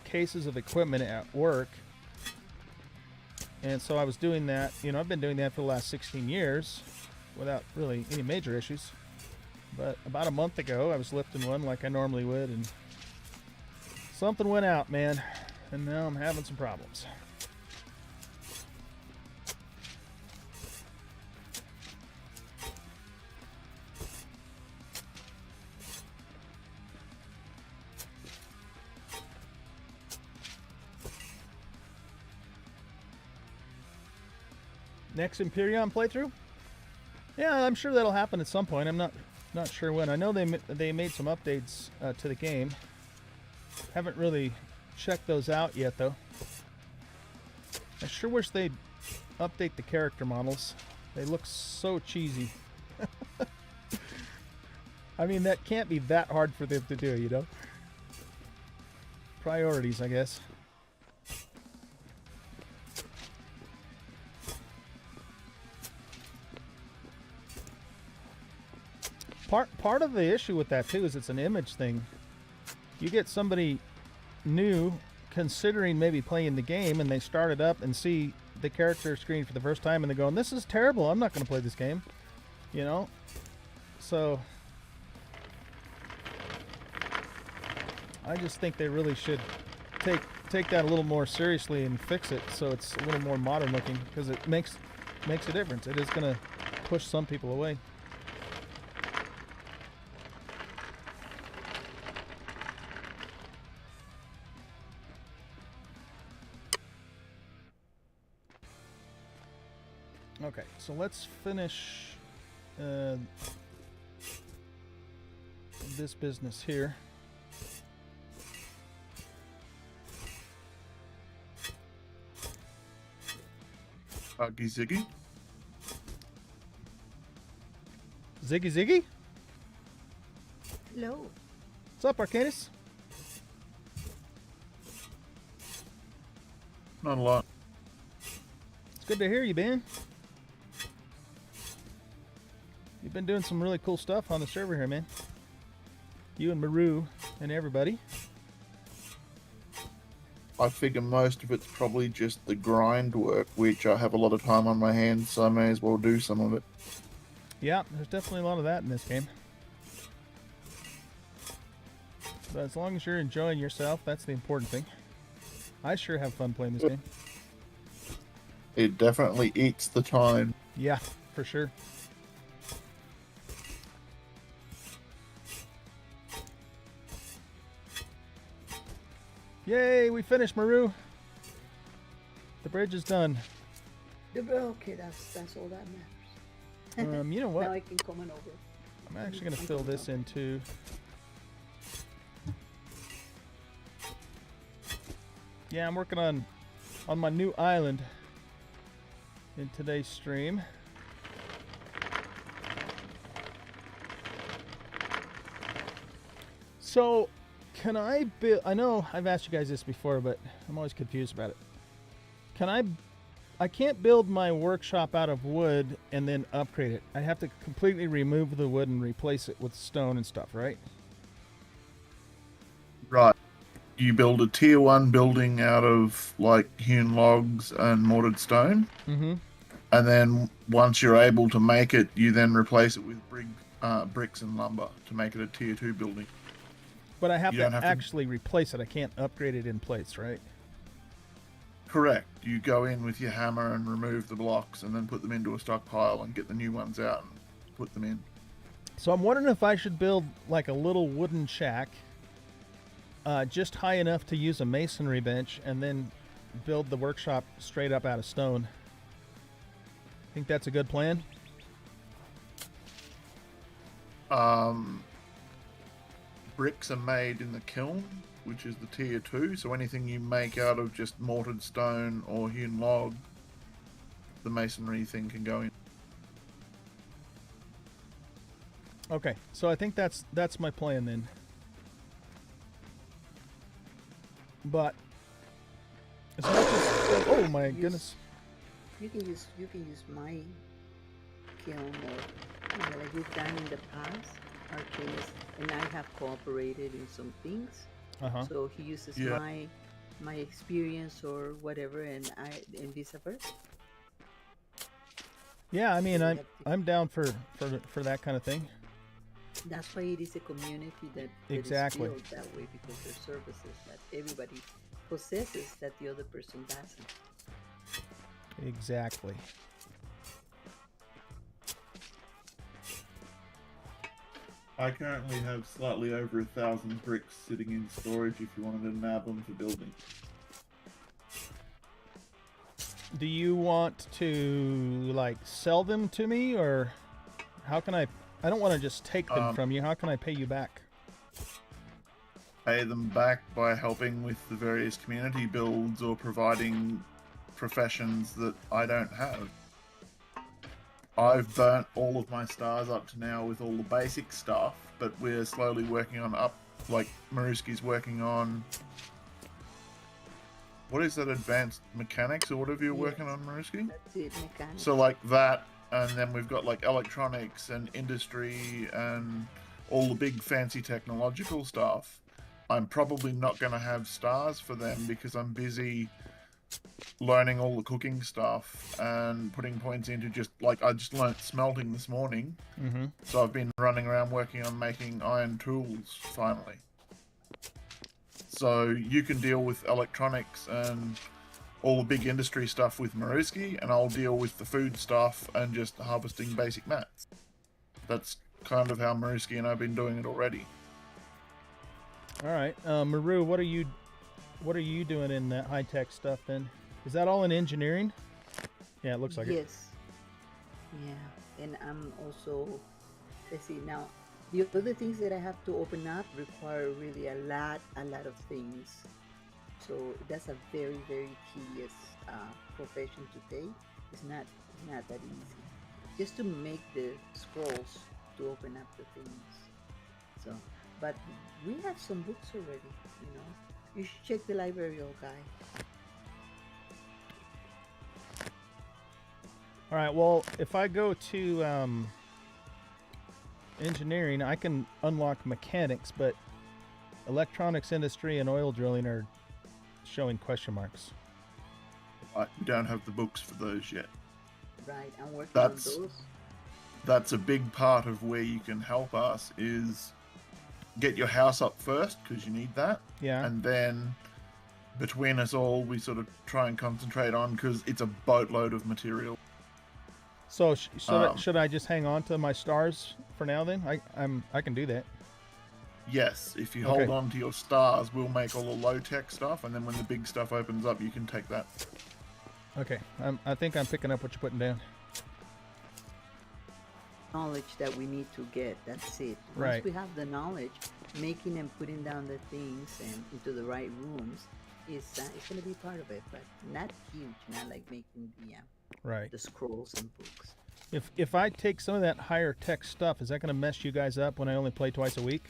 cases of equipment at work. And so I was doing that. You know, I've been doing that for the last 16 years without really any major issues. But about a month ago, I was lifting one like I normally would, and something went out, man. And now I'm having some problems. Next Imperion playthrough? Yeah, I'm sure that'll happen at some point. I'm not sure when. I know they made some updates to the game. Haven't really checked those out yet, though. I sure wish they'd update the character models. They look so cheesy. I mean, that can't be that hard for them to do, you know? Priorities, I guess. Part of the issue with that too is it's an image thing. You get somebody new considering maybe playing the game, and they start it up and see the character screen for the first time, and they're going, "This is terrible. I'm not going to play this game." You know? So I just think they really should take that a little more seriously and fix it so it's a little more modern looking, because it makes a difference. It is going to push some people away. Okay, so let's finish this business here. Ziggy. Ziggy? Hello. What's up, Arcanus? Not a lot. It's good to hear you, Ben. You've been doing some really cool stuff on the server here, man. You and Maru and everybody. I figure most of it's probably just the grind work, which I have a lot of time on my hands, so I may as well do some of it. Yeah, there's definitely a lot of that in this game. But as long as you're enjoying yourself, that's the important thing. I sure have fun playing this game. It definitely eats the time. Yeah, for sure. Yay, we finished, Maru. The bridge is done. Okay, that's all that matters. You know what? Now I can come on over. I'm actually going to fill this in too. Yeah, I'm working on my new island in today's stream. So, can I build... I know I've asked you guys this before, but I'm always confused about it. I can't build my workshop out of wood and then upgrade it. I have to completely remove the wood and replace it with stone and stuff, right? Right. You build a tier 1 building out of like hewn logs and mortared stone. Mm-hmm. And then once you're able to make it, you then replace it with bricks and lumber to make it a tier 2 building. But I have to actually replace it. I can't upgrade it in place, right? Correct. You go in with your hammer and remove the blocks and then put them into a stockpile and get the new ones out and put them in. So I'm wondering if I should build like a little wooden shack, just high enough to use a masonry bench, and then build the workshop straight up out of stone. Think that's a good plan? Bricks are made in the kiln, which is the tier 2, so anything you make out of just mortared stone or hewn log, the masonry thing can go in. Okay, so I think that's my plan then. But as much as, oh my goodness. You can use my kiln, or like you've done in the past. Arcanus and I have cooperated in some things. Uh-huh. So he uses my experience or whatever, and vice versa. Yeah, I mean, So we I'm have to, I'm down for that kind of thing. that's why it is a community that Exactly. is built that way, because there's services that everybody possesses that the other person doesn't. Exactly. I currently have slightly over 1,000 bricks sitting in storage if you wanted to nab them for building. Do you want to like sell them to me, or how can I? I don't want to just take them from you. How can I pay you back? Pay them back by helping with the various community builds or providing professions that I don't have. I've burnt all of my stars up to now with all the basic stuff, but we're slowly working on like Maruski's working on, what is that, advanced mechanics or whatever you're working Yes. on, Maruski? That's it, mechanics. So like that, and then we've got like electronics and industry and all the big fancy technological stuff. I'm probably not going to have stars for them because I'm busy learning all the cooking stuff and putting points into just like I just learnt smelting this morning. Mm-hmm. So I've been running around working on making iron tools finally. So you can deal with electronics and all the big industry stuff with Maruski, and I'll deal with the food stuff and just harvesting basic mats. That's kind of how Maruski and I have been doing it already. All right, Maru, what are you doing in that high tech stuff then? Is that all in engineering? Yeah, it looks like it. Yes. Yeah, and I'm also, let's see now, the other things that I have to open up require really a lot of things. So that's a very, very tedious profession to take. It's not that easy. Just to make the scrolls to open up the things. So, but we have some books already. You know, you should check the library, old guy. All right. Well, if I go to engineering, I can unlock mechanics, but electronics industry and oil drilling are showing question marks. We don't have the books for those yet. Right, I'm working That's- on those. That's a big part of where you can help us is get your house up first because you need that. Yeah. And then between us all, we sort of try and concentrate on because it's a boatload of material. So should I just hang on to my stars for now then? I can do that. Yes, if you Okay. hold on to your stars, we'll make all the low-tech stuff, and then when the big stuff opens up, you can take that. Okay. I think I'm picking up what you're putting down. Knowledge that we need to get. That's it. Once Right. we have the knowledge, making and putting down the things and into the right rooms is it's going to be part of it, but not huge. Not like making Right. the scrolls and books. If I take some of that higher tech stuff, is that going to mess you guys up when I only play twice a week?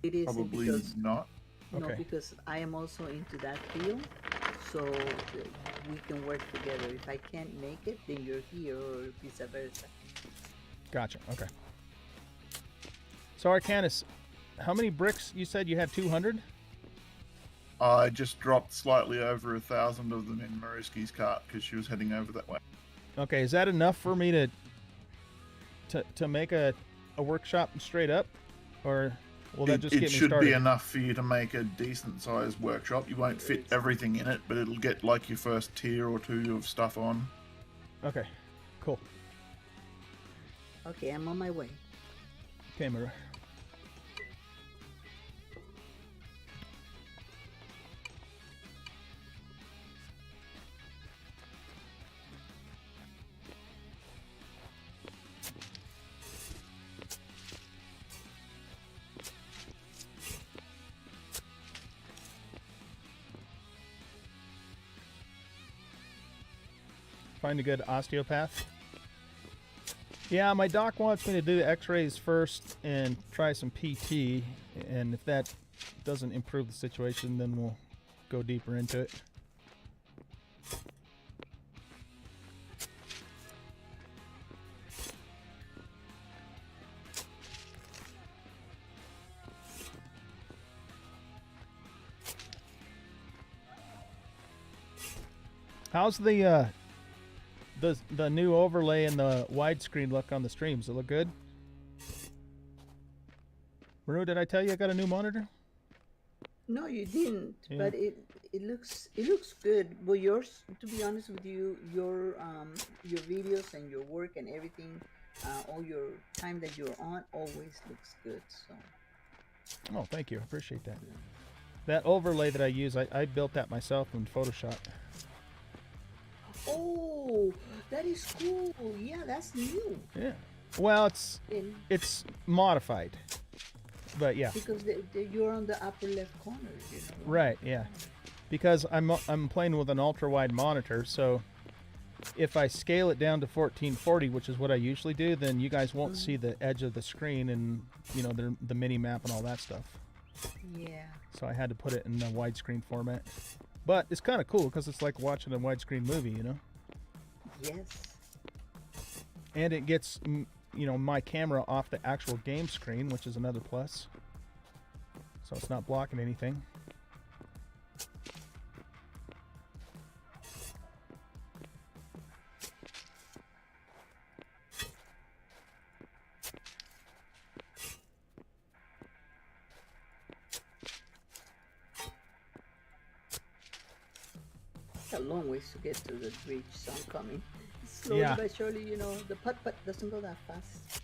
It isn't Probably because not. no, Okay. because I am also into that field, so we can work together. If I can't make it, then you're here, or vice versa. Gotcha. Okay. So Arcanus, how many bricks? You said you had 200? I just dropped slightly over 1,000 of them in Maruski's cart because she was heading over that way. Okay, is that enough for me to make a workshop straight up, or will that just It get me should started? be enough for you to make a decent-sized workshop. You won't fit everything in it, but it'll get like your first tier or two of stuff on. Okay, cool. Okay, I'm on my way. Okay, Maru. Find a good osteopath. Yeah, my doc wants me to do the x-rays first and try some PT, and if that doesn't improve the situation, then we'll go deeper into it. How's the new overlay and the widescreen look on the streams? Does it look good? Maru, did I tell you I got a new monitor? No, you didn't. Yeah. But it looks good. But yours, to be honest with you, your videos and your work and everything, all your time that you're on always looks good. So. Oh, thank you. I appreciate that. That overlay that I use, I built that myself in Photoshop. Oh, that is cool. Yeah, that's new. Yeah. Well, And it's modified, but yeah. because you're on the upper left corner, you know. Right. Yeah. Because I'm playing with an ultra wide monitor, so if I scale it down to 1440, which is what I usually do, then you guys won't see the edge of the screen and the mini map and all that stuff. Yeah. So I had to put it in the widescreen format. But it's kind of cool because it's like watching a widescreen movie, Yes. And it gets my camera off the actual game screen, which is another plus. So it's not blocking anything. It's a long ways to get to the bridge, so I'm coming. Slowly Yeah. but surely, the putt-putt doesn't go that fast.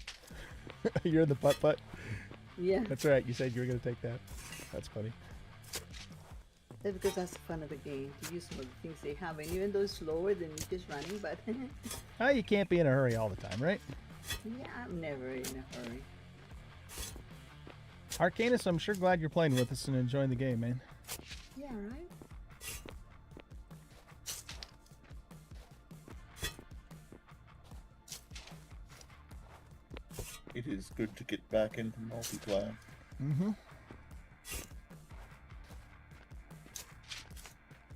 You're in the putt-putt? Yeah. That's right. You said you were going to take that. That's funny. That's because that's the fun of the game, to use some of the things they have. And even though it's slower than just running, but Oh, you can't be in a hurry all the time, right? yeah, I'm never in a hurry. Arcanus, I'm sure glad you're playing with us and enjoying the game, man. Yeah, right? It is good to get back into multiplayer. Mm-hmm.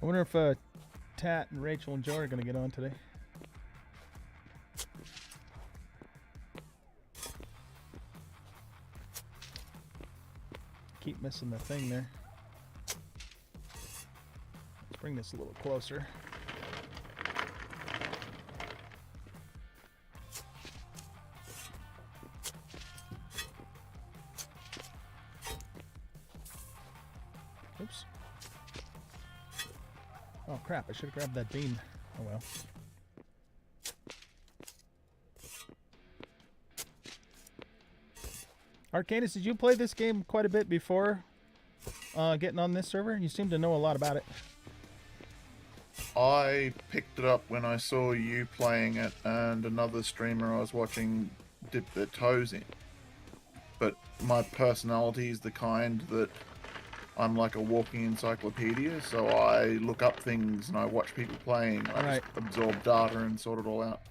I wonder if Tat and Rachel and Joe are going to get on today. Keep missing the thing there. Let's bring this a little closer. Oops. Oh crap, I should have grabbed that beam. Oh well. Arcanus, did you play this game quite a bit before getting on this server? You seem to know a lot about it. I picked it up when I saw you playing it and another streamer I was watching dip their toes in. But my personality is the kind that I'm like a walking encyclopedia, so I look up things and I watch people playing. I just absorb data and sort it all out.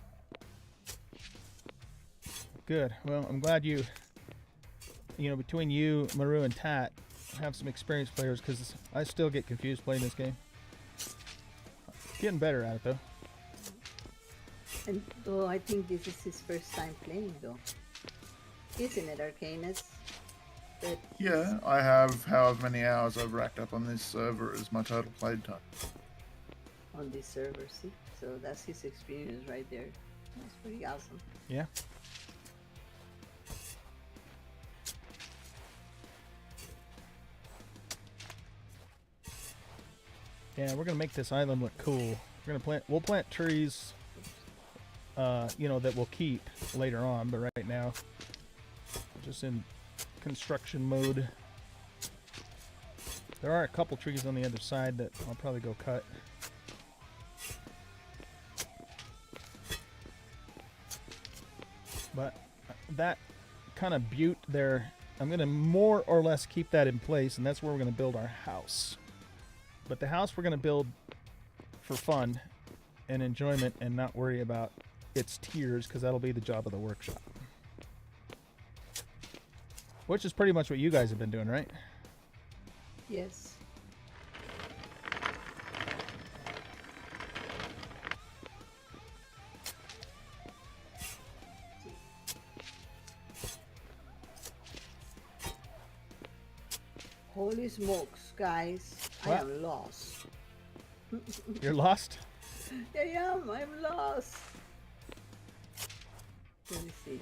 Good. Well, I'm glad between you, Maru, and Tat have some experienced players, because I still get confused playing this game. Getting better at it, though. And though I think this is his first time playing, though. Isn't it, Arcanus? But Yeah, I have however many hours I've racked up on this server as my total played time. on this server, see? So that's his experience right there. That's pretty awesome. Yeah. Yeah, we're gonna make this island look cool. We'll plant trees, that we'll keep later on, but right now, we're just in construction mode. There are a couple trees on the other side that I'll probably go cut. But that kind of butte there, I'm gonna more or less keep that in place, and that's where we're gonna build our house. But the house we're going to build for fun and enjoyment and not worry about its tiers, because that'll be the job of the workshop. Which is pretty much what you guys have been doing, right? Yes. Holy smokes, guys. What? I am lost. You're lost? I am. I'm lost. Let me see.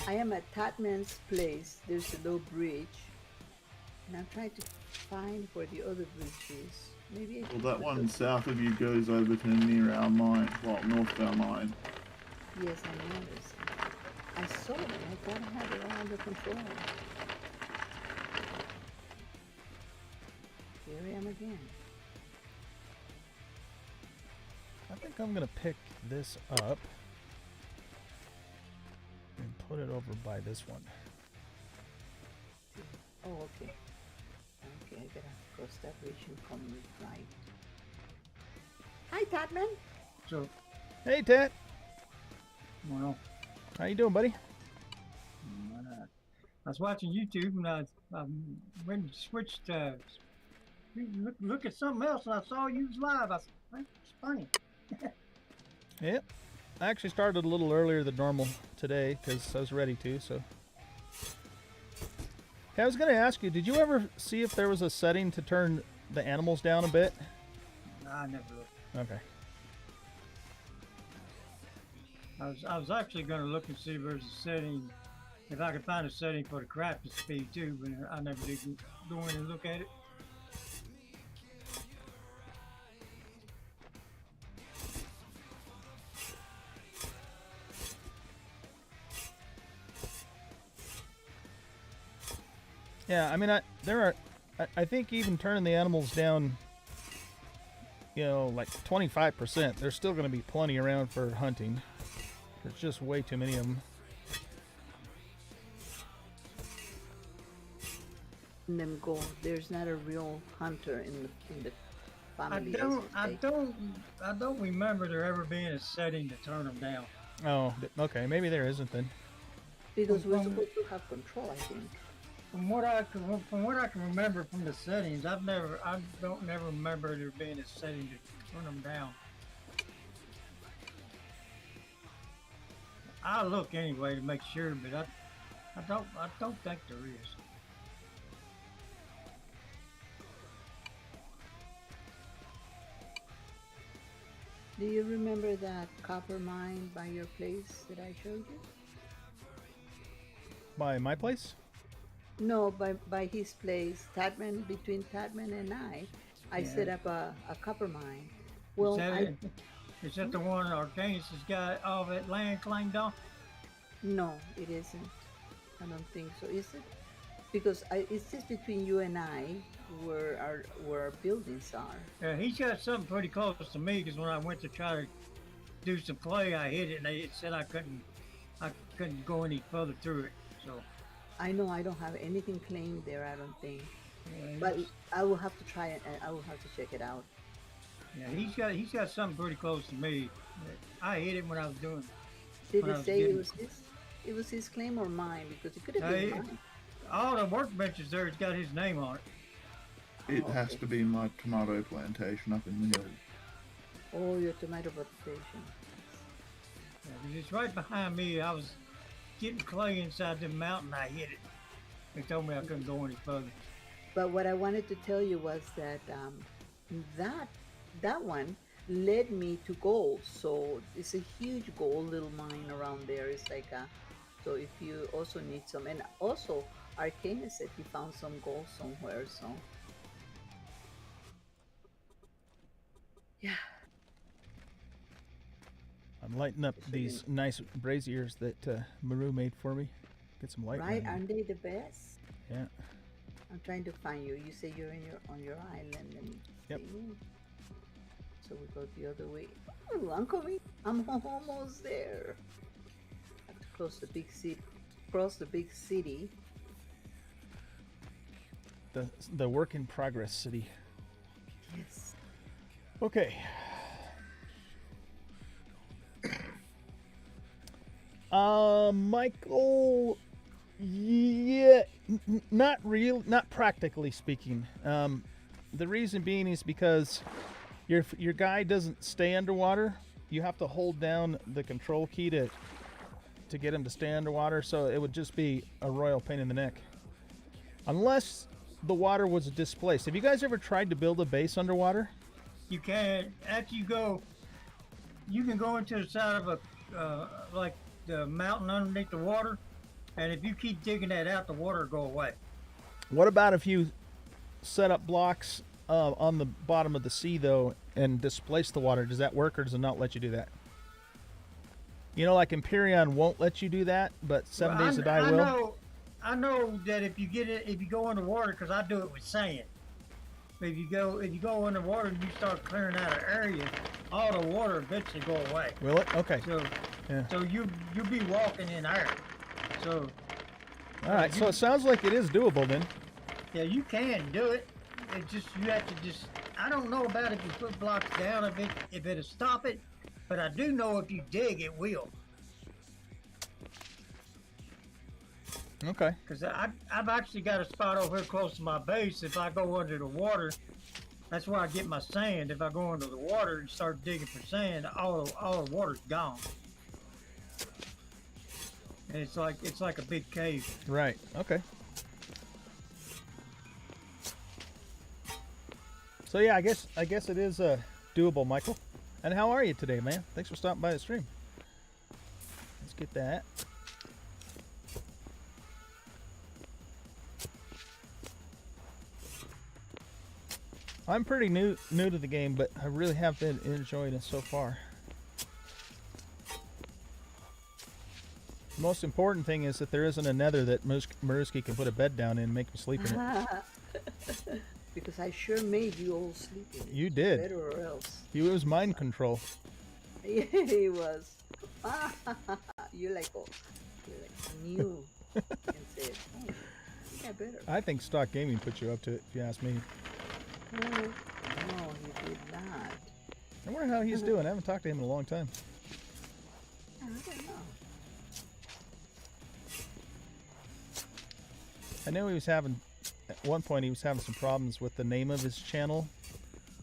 I am at Tatman's place. There's a low bridge. And I'm trying to find where the other bridge is. Maybe I Well, can that put one south of you goes over to near our mine, well, north of our mine. Yes, I noticed. I saw it. I gotta have it all under control. Here I am again. I think I'm gonna pick this up and put it over by this one. Oh, okay. Okay, I gotta cross that bridge and come right. Hi, Tatman. So, Hey, Tat. well, How you doing, buddy? I was watching YouTube and I went and switched, look at something else and I saw you was live. I said, it's funny. Yep. I actually started a little earlier than normal today because I was ready to. So, hey, I was gonna ask you, did you ever see if there was a setting to turn the animals down a bit? I never looked. Okay. I was actually going to look and see if there's a setting, if I could find a setting for the crafting speed too, but I never did go in and look at it. Yeah, I mean, I think even turning the animals down, like 25%, there's still going to be plenty around for hunting. There's just way too many of them. And them go. There's not a real hunter in the family. I don't remember there ever being a setting to turn them down. Oh, okay, maybe there isn't then. Because we're supposed to have control, I think. From what I can remember from the settings, I don't never remember there being a setting to turn them down. I'll look anyway to make sure, but I don't think there is. Do you remember that copper mine by your place that I showed you? By my place? No, by his place, Tatman, between Tatman and I Yeah. set up a copper mine. Well, Is that the one Arcanus has got all that land claimed on? no, it isn't. I don't think so. Is it? Because it's just between you and I where our buildings are. Yeah, he's got something pretty close to me because when I went to try to do some play, I hit it and it said I couldn't go any further through it. So I know I don't have anything claimed there. I don't think. yeah, But I will have to try it, and I will have to check it out. yeah, he's got something pretty close to me. I hit it when I was doing it. Did When I it was say getting- it was his? It was his claim or mine? Because it could have Hey. been mine. All the workbenches there has got his name on it. It Oh, has okay. to be my tomato plantation up in the hills. Oh, your tomato plantation. Yeah, 'cause it's right behind me. I was getting clay inside the mountain. I hit it. They told me I couldn't go any further. But what I wanted to tell you was that that one led me to gold. So it's a huge gold little mine around there. It's like a, so if you also need some, and also Arcana said he found some gold somewhere. So yeah, I'm lighting up these nice braziers that Maru made for me. Get some light. right? behind Aren't they the best? me. Yeah. I'm trying to find you. You say you're on your island, and Yep. so we go the other way. Oh, I'm coming. I'm almost there. I have to cross the big city. Cross the big city. The work in progress city. Yes. Okay. Michael, yeah, not practically speaking. The reason being is because your guy doesn't stay underwater. You have to hold down the control key to get him to stay underwater, so it would just be a royal pain in the neck. Unless the water was displaced. Have you guys ever tried to build a base underwater? you can after you go. You can go into the side of a like the mountain underneath the water, and if you keep digging that out, the water will go away. What about if you set up blocks on the bottom of the sea though and displace the water? Does that work or does it not let you do that? You know, like Empyrean won't let you do that, but Seven Days to Die will. I know that if you get it, if you go underwater, because I do it with sand. But if you go underwater and you start clearing out an area, all the water eventually go away. Will it? Okay. So, Yeah. so you'll be walking in air. So, All right. So it sounds like it is doable then. yeah, you can do it. It just you have to just. I don't know about if you put blocks down if it'll stop it, but I do know if you dig, it will. Okay. Because I've actually got a spot over here close to my base. If I go under the water, that's where I get my sand. If I go under the water and start digging for sand, all the water's gone. And it's like a big cave. Right. Okay. So yeah, I guess it is doable, Michael. And how are you today, man? Thanks for stopping by the stream. Let's get that. I'm pretty new to the game, but I really have been enjoying it so far. The most important thing is that there isn't a nether that Maruski can put a bed down in and make me sleep in it. Because I sure made you all sleep in it. You did. Better or else. It was mind control. Yeah, he was. You're like new. And said, oh, I think I better. I think Stock Gaming put you up to it, if you ask me. No, he did not. I wonder how he's doing. I haven't talked to him in a long time. I don't know. I know he was having, at one point he was having some problems with the name of his channel.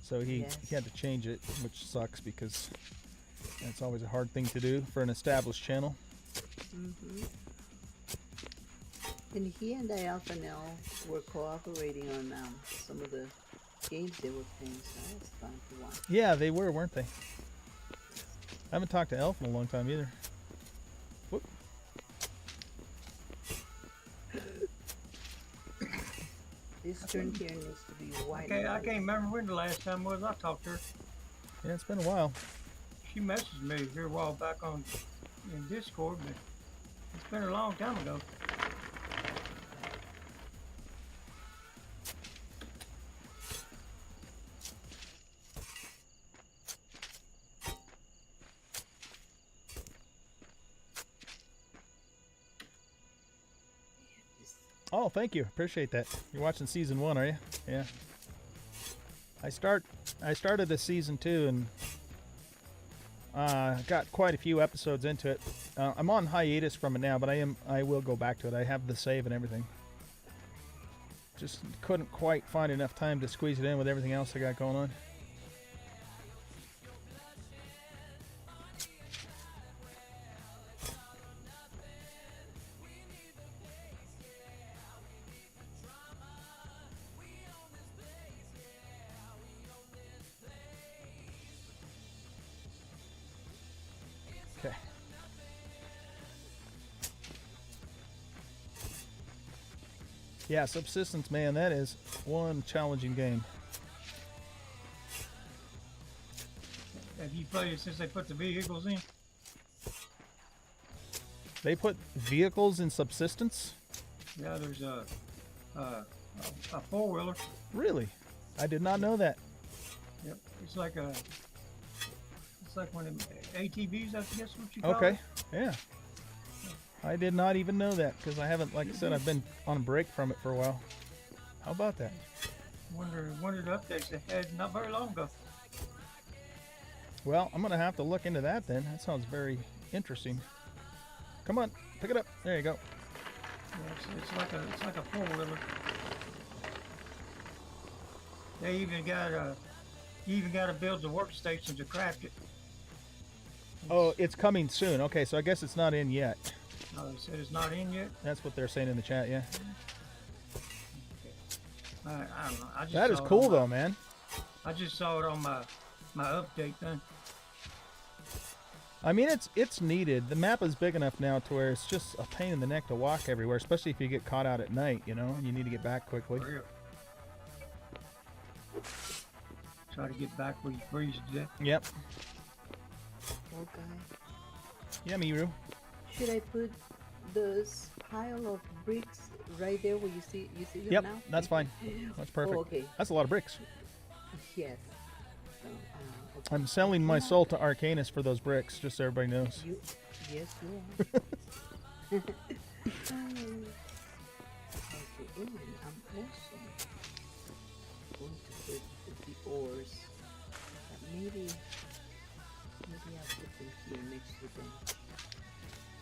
So he had to change it, which sucks because that's always a hard thing to do for an established channel. Mm-hmm. And he and Dialphanel were cooperating on some of the games they were playing, so that was fun to watch. Yeah, they were, weren't they? I haven't talked to Elf in a long time either. Whoop. This turn here needs to be wide. Okay, I can't remember when the last time was I talked to her. Yeah, it's been a while. She messaged me here a while back in Discord, but it's been a long time ago. Oh, thank you. Appreciate that. You're watching season 1, are you? Yeah. I started the season 2 and got quite a few episodes into it. I'm on hiatus from it now, but I will go back to it. I have the save and everything. Just couldn't quite find enough time to squeeze it in with everything else I got going on. Okay. Yeah, Subsistence, man, that is one challenging game. Have you played it since they put the vehicles in? They put vehicles in Subsistence? Yeah, there's a four-wheeler. Really? I did not know that. Yep, it's like one of them ATVs, I guess what you call Okay, it. yeah. I did not even know that because I haven't, like I said, I've been on a break from it for a while. How about that? One of the updates they had not very long ago. Well, I'm going to have to look into that then. That sounds very interesting. Come on, pick it up. There you go. Yeah, it's like a four-wheeler. They even got you even got to build the workstation to craft it. Oh, it's coming soon. Okay, so I guess it's not in yet. Oh, they said it's not in yet. That's what they're saying in the chat, yeah. I don't know. I just That is saw it cool on my- though, man. I just saw it on my update thing. I mean, it's needed. The map is big enough now to where it's just a pain in the neck to walk everywhere, especially if you get caught out at night, you know, and you need to get back quickly. For real. Try to get back where you freeze to death. Yep. Okay. Yeah, Miru. Should I put this pile of bricks right there where you see them Yep, now? that's fine. That's perfect. Oh, okay. That's a lot of bricks. Yes. So, okay. I'm selling my soul to Arcanus for those bricks, just so everybody knows. Yes, you are. Okay, and I'm also going to put the ores. Maybe I'll put them here next to them.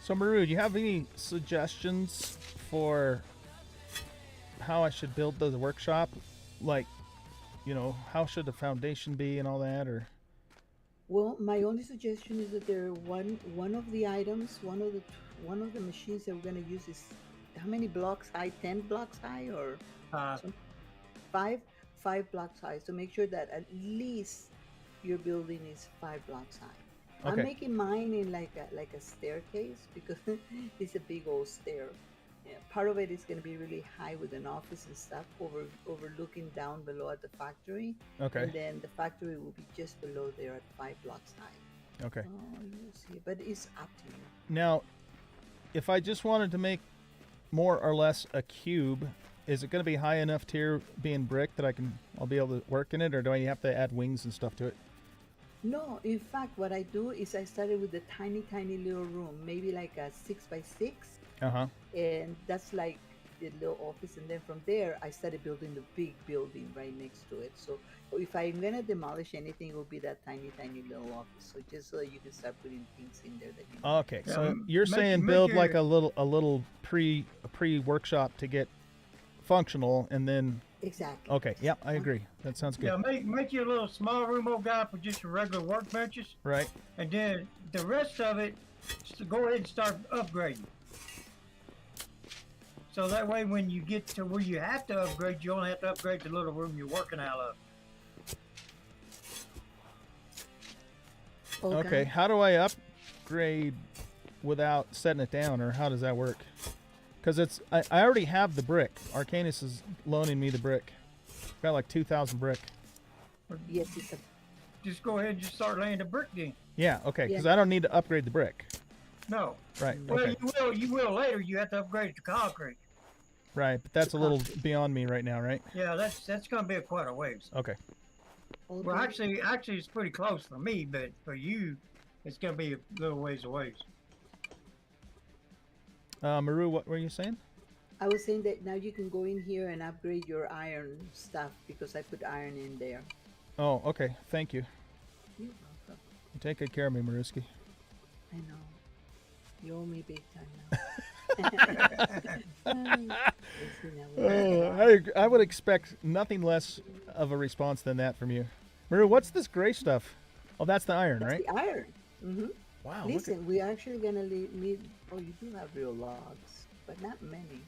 So, Maru, do you have any suggestions for how I should build the workshop? Like, you know, how should the foundation be and all that, or? Well, my only suggestion is that one of the items, one of the machines that we're gonna use is how many blocks high? 10 blocks high or some, five blocks high. So make sure that at least your building is 5 blocks high. Okay. I'm making mine in like a staircase because it's a big old stair. Yeah, part of it is going to be really high with an office and stuff overlooking down below at the factory. Okay. And then the factory will be just below there at 5 blocks high. Okay. Oh, you'll see. But it's up to you. Now, if I just wanted to make more or less a cube, is it going to be high enough tier being brick that I'll be able to work in it, or do I have to add wings and stuff to it? No, in fact, what I do is I started with a tiny little room, maybe like a 6x6. Uh-huh. And that's like the little office, and then from there I started building the big building right next to it. So if I'm gonna demolish anything, it will be that tiny little office. So just so that you can start putting things in there that you need. Okay, so Yeah, you're make- saying make build your- like a little pre workshop to get functional, and then Exactly. okay, yeah, I agree. That sounds good. Yeah, make you a little small room, old guy, for just your regular workbenches, Right. and then the rest of it, just go ahead and start upgrading. So that way, when you get to where you have to upgrade, you only have to upgrade the little room you're working out of. Okay, how do I upgrade without setting it down, or how does that work? Because I already have the brick. Arcanus is loaning me the brick. Got like 2,000 brick. Yes, it's a Just go ahead and just start laying the brick in. Yeah, okay, because Yeah. I don't need to upgrade the brick. No. Right, Well, okay. you will later. You have to upgrade it to concrete. Right, but that's a little beyond me right now, right? Yeah, that's gonna be quite a ways. Okay. Well, actually, it's pretty close for me, but for you, it's gonna be a little ways away. Maru, what were you saying? I was saying that now you can go in here and upgrade your iron stuff because I put iron in there. Oh, okay. Thank you. You're welcome. You take good care of me, Maruski. I know. You owe me big time now. I would expect nothing less of a response than that from you. Maru, what's this gray stuff? Oh, that's the iron, That's right? the iron. Mm-hmm. Wow. look Listen, we're actually gonna need. Oh, you do have real logs, but not many. Okay.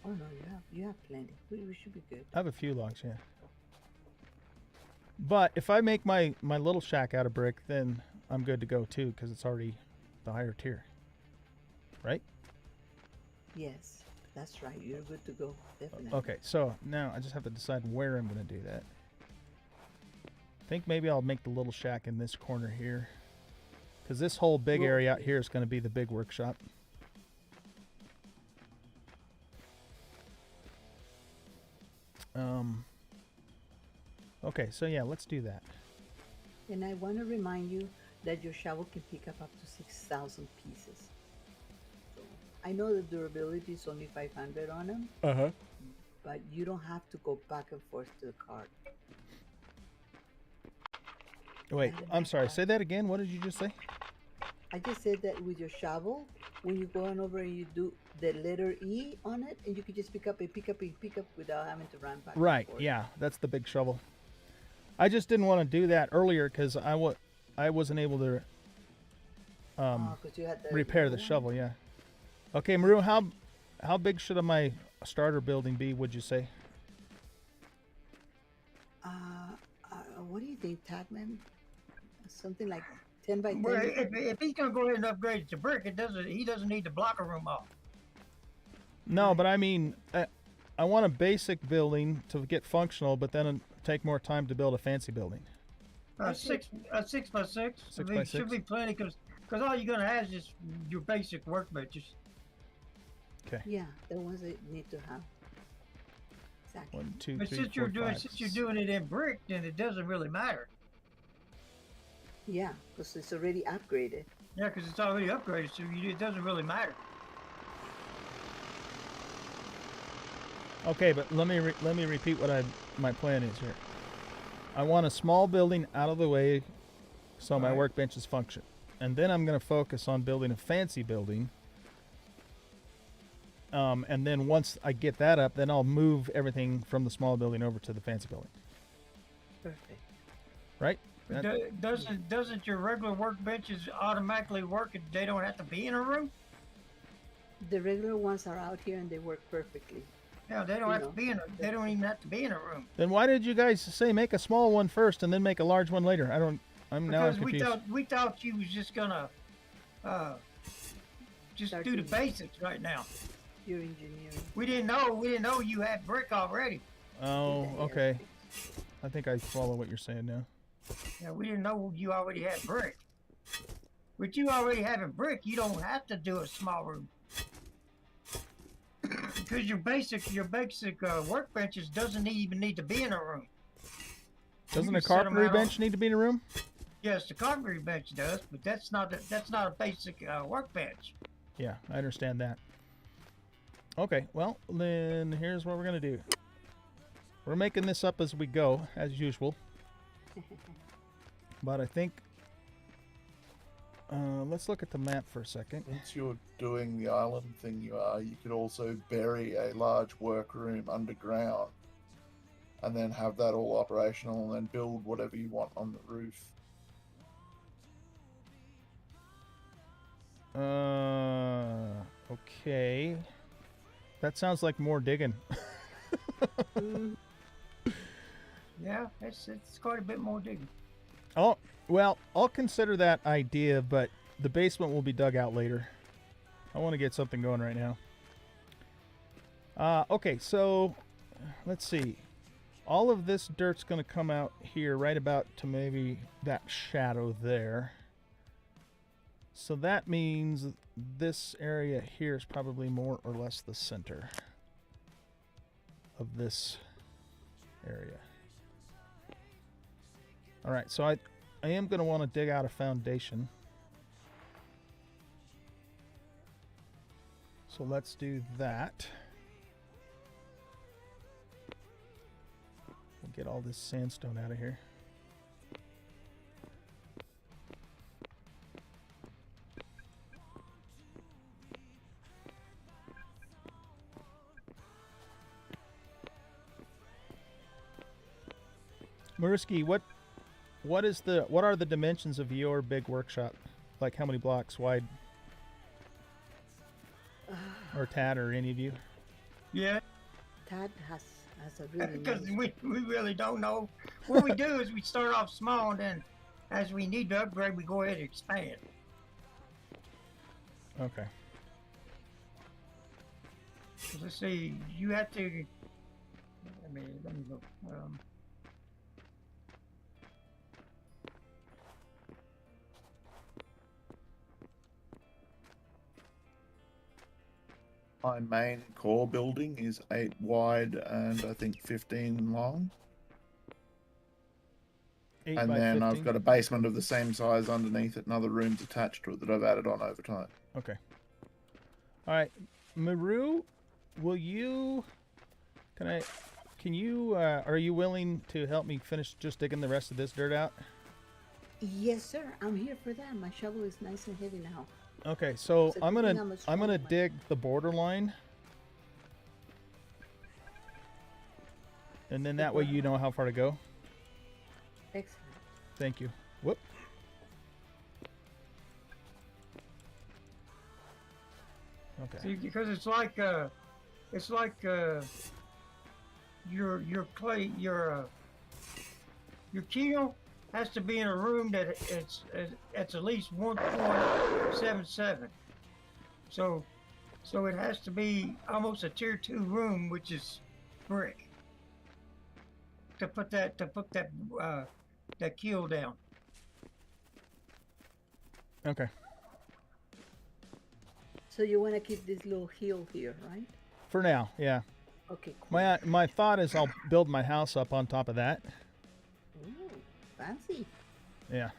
Oh no, you have plenty. We should be good. I have a few logs, yeah. But if I make my little shack out of brick, then I'm good to go too, because it's already the higher tier. Right? Yes, that's right. You're good to go. Definitely. Okay, so now I just have to decide where I'm going to do that. I think maybe I'll make the little shack in this corner here, because this whole big area out here is going to be the big workshop. Okay, so yeah, let's do that. And I want to remind you that your shovel can pick up to 6,000 pieces. So I know the durability is only 500 on them, but you don't have to go back and forth to the cart. Wait, I'm sorry. Say that again. What did you just say? I just said that with your shovel, when you go on over and you do the letter E on it, and you can just pick up without having to run back. Right. And forth. Yeah, that's the big shovel. I just didn't want to do that earlier because I wasn't able to 'Cause you had repair the other one. shovel. Yeah. Okay, Maru, how how big should my starter building be, would you say? What do you think, Tadman? Something like 10 by 10? Well, if he's gonna go ahead and upgrade it to brick, he doesn't need the blocker room off. No, but I mean, I want a basic building to get functional, but then take more time to build a fancy building. Six by six. Six by Should six? be plenty because all you're gonna have is just your basic workbenches. Okay. Yeah, the ones that you need to have. Exactly. 1, 2, But 3, since 4, you're 5, since you're doing it in brick, then it doesn't really matter. Yeah, because it's already upgraded. Yeah, because it's already upgraded, so it doesn't really matter. Okay, but let me repeat what my plan is here. I want a small building out of the way so my Right. workbenches function. And then I'm going to focus on building a fancy building. And then once I get that up, then I'll move everything from the small building over to the fancy building. Perfect. Right? But doesn't your regular workbenches automatically work if they don't have to be in a room? The regular ones are out here and they work perfectly. Yeah, they don't You have to know, be in. They don't even have to be in a room. Then why did you guys say make a small one first and then make a large one later? I'm Because confused. we thought you was just gonna just Start do the doing- basics right now. Your engineering. We didn't know you had brick already. Oh, Yeah, okay. I think I follow what you're saying now. Yeah, we didn't know you already had brick. But you already having brick, you don't have to do a small room. Because your basic workbenches doesn't even need to be in a room. Doesn't You a can set 'em carpentry out bench need to be in a room? Yes, the carpentry bench does, but that's not a basic workbench. Yeah, I understand that. Okay, well, then here's what we're going to do. We're making this up as we go, as usual. But I think... let's look at the map for a second. Since you're doing the island thing you could also bury a large workroom underground and then have that all operational and then build whatever you want on the roof. Okay. That sounds like more digging. Mm, Yeah, it's quite a bit more digging. Oh, well, I'll consider that idea, but the basement will be dug out later. I want to get something going right now. Okay, so let's see. All of this dirt's going to come out here right about to maybe that shadow there. So that means this area here is probably more or less the center of this area. All right, so I am going to want to dig out a foundation. So let's do that. We'll get all this sandstone out of here. Mariski, what are the dimensions of your big workshop? Like how many blocks wide? Or Tad or any of you? Yeah, Tad has a really because nice. we really don't know. What we do is we start off small, and then as we need to upgrade, we go ahead and expand. Okay. Let's see, you have to. Let me look. My main core building is 8 wide and I think 15 long. 8 And by then 15. I've got a basement of the same size underneath it and other rooms attached to it that I've added on over time. Okay. All right, Maru, will you? Are you willing to help me finish just digging the rest of this dirt out? Yes, sir. I'm here for that. My shovel is nice and heavy now. Okay, so It's a I'm good thing gonna I'm a I'm strong gonna one. dig the border line, and then that way you know how far to go. Excellent. Thank you. Whoop. Okay. See, because it's like your clay your keel has to be in a room that it's at least 1.77. So it has to be almost a tier 2 room, which is brick, to put that that keel down. Okay. So you want to keep this little hill here, right? For now, yeah. Okay, cool. My thought is I'll build my house up on top of that. Ooh, fancy. Yeah.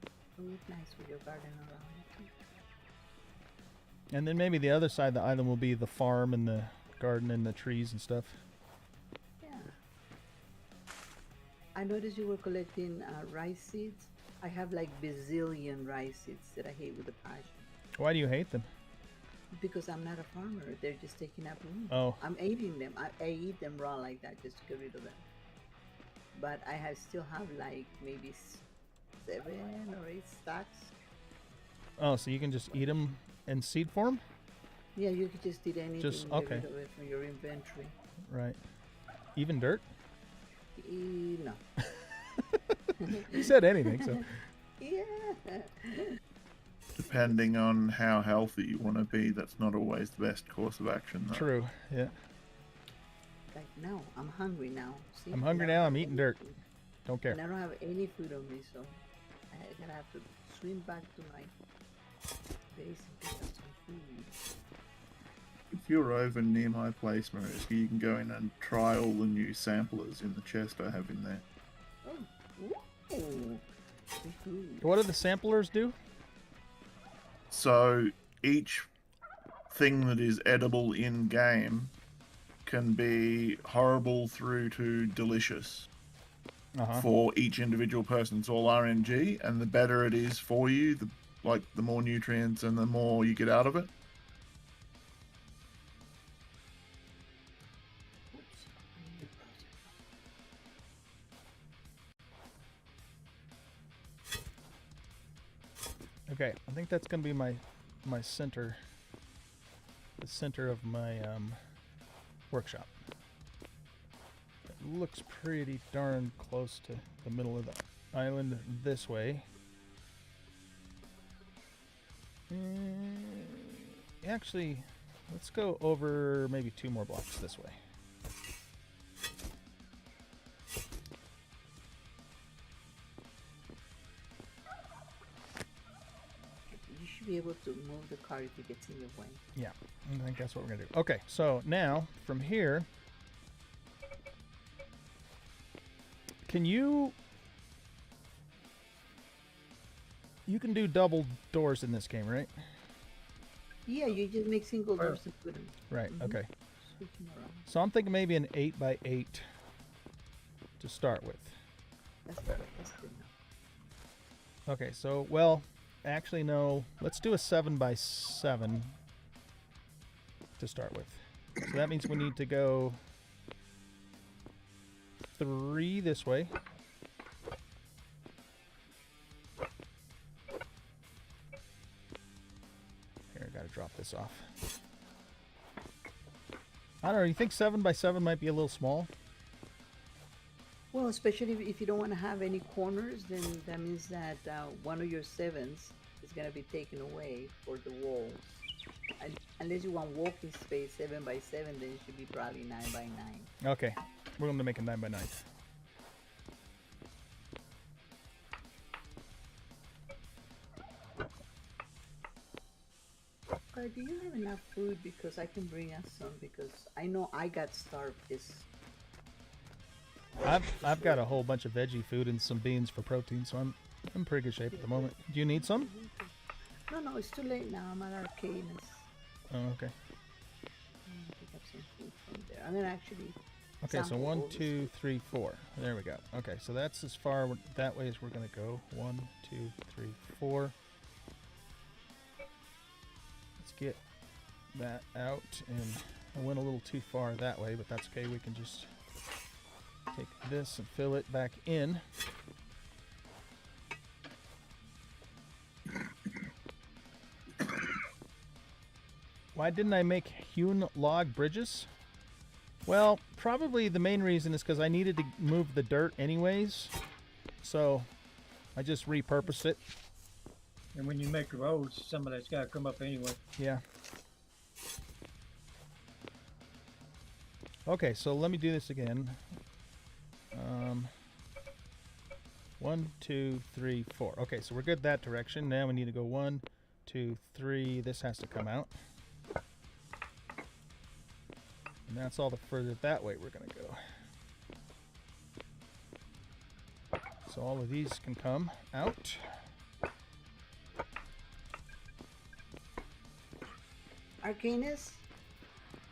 It look nice with your garden around it. And then maybe the other side of the island will be the farm and the garden and the trees and stuff. Yeah. I noticed you were collecting rice seeds. I have like bazillion rice seeds that I hate with a passion. Why do you hate them? Because I'm not a farmer. They're just taking up room. Oh. I'm eating them. I eat them raw like that just to get rid of them. But I still have like maybe 7 or 8 stacks. Oh, so you can just eat them in seed form? Yeah, you could just eat anything. Just- and okay. Get rid of it from your inventory. Right. Even dirt? No. You said anything, so. Yeah. Depending on how healthy you want to be, that's not always the best course of action, though. True, yeah. Like now, I'm hungry now. See? I'm hungry And I now, don't I'm have eating any dirt. food. Don't care. And I don't have any food on me, so I'm gonna have to swim back to my base and pick up some food. If you're over near my place, Mariska, you can go in and try all the new samplers in the chest I have in there. Oh, ooh, free food. What do the samplers do? So each thing that is edible in game can be horrible through to delicious Uh-huh. for each individual person. It's all RNG, and the better it is for you, the more nutrients and the more you get out of it. Oops, I need a browser. Okay, I think that's gonna be my center. The center of my workshop. It looks pretty darn close to the middle of the island this way. Actually, let's go over maybe 2 more blocks this way. You should be able to move the car if it gets in your way. Yeah, I think that's what we're gonna do. Okay, so now from here, can you can do double doors in this game, right? Yeah, you just make single doors and put them. Right. Mhm. Okay. Switch them around. So I'm thinking maybe an 8x8 to start with. That's good. That's good enough. Okay, so well, actually no. Let's do a 7x7 to start with. So that means we need to go 3 this way. Here, I gotta drop this off. I don't know. You think 7x7 might be a little small? Well, especially if you don't want to have any corners, then that means that one of your 7s is going to be taken away for the walls. And unless you want walking space 7x7, then it should be probably 9x9. Okay, we're going to make a 9x9. Do you have enough food? Because I can bring us some, because I know I got starved this. I've got a whole bunch of veggie food and some beans for protein, so I'm in pretty good shape at the moment. Do you need some? No, it's too late now. I'm at arcade. Oh, okay. I'm gonna pick up some food from there. I'm gonna actually. Okay, so sample 1, all this 2, food. 3, 4. There we go. Okay, so that's as far that way as we're gonna go. 1, 2, 3, 4. Let's get that out, and I went a little too far that way, but that's okay. We can just take this and fill it back in. Why didn't I make hewn log bridges? Well, probably the main reason is because I needed to move the dirt anyways. So I just repurposed it. And when you make roads, some of that's got to come up anyway. Yeah. Okay, so let me do this again. 1, 2, 3, 4. Okay, so we're good that direction. Now we need to go 1, 2, 3. This has to come out. And that's all the further that way we're going to go. So all of these can come out. Arcanus,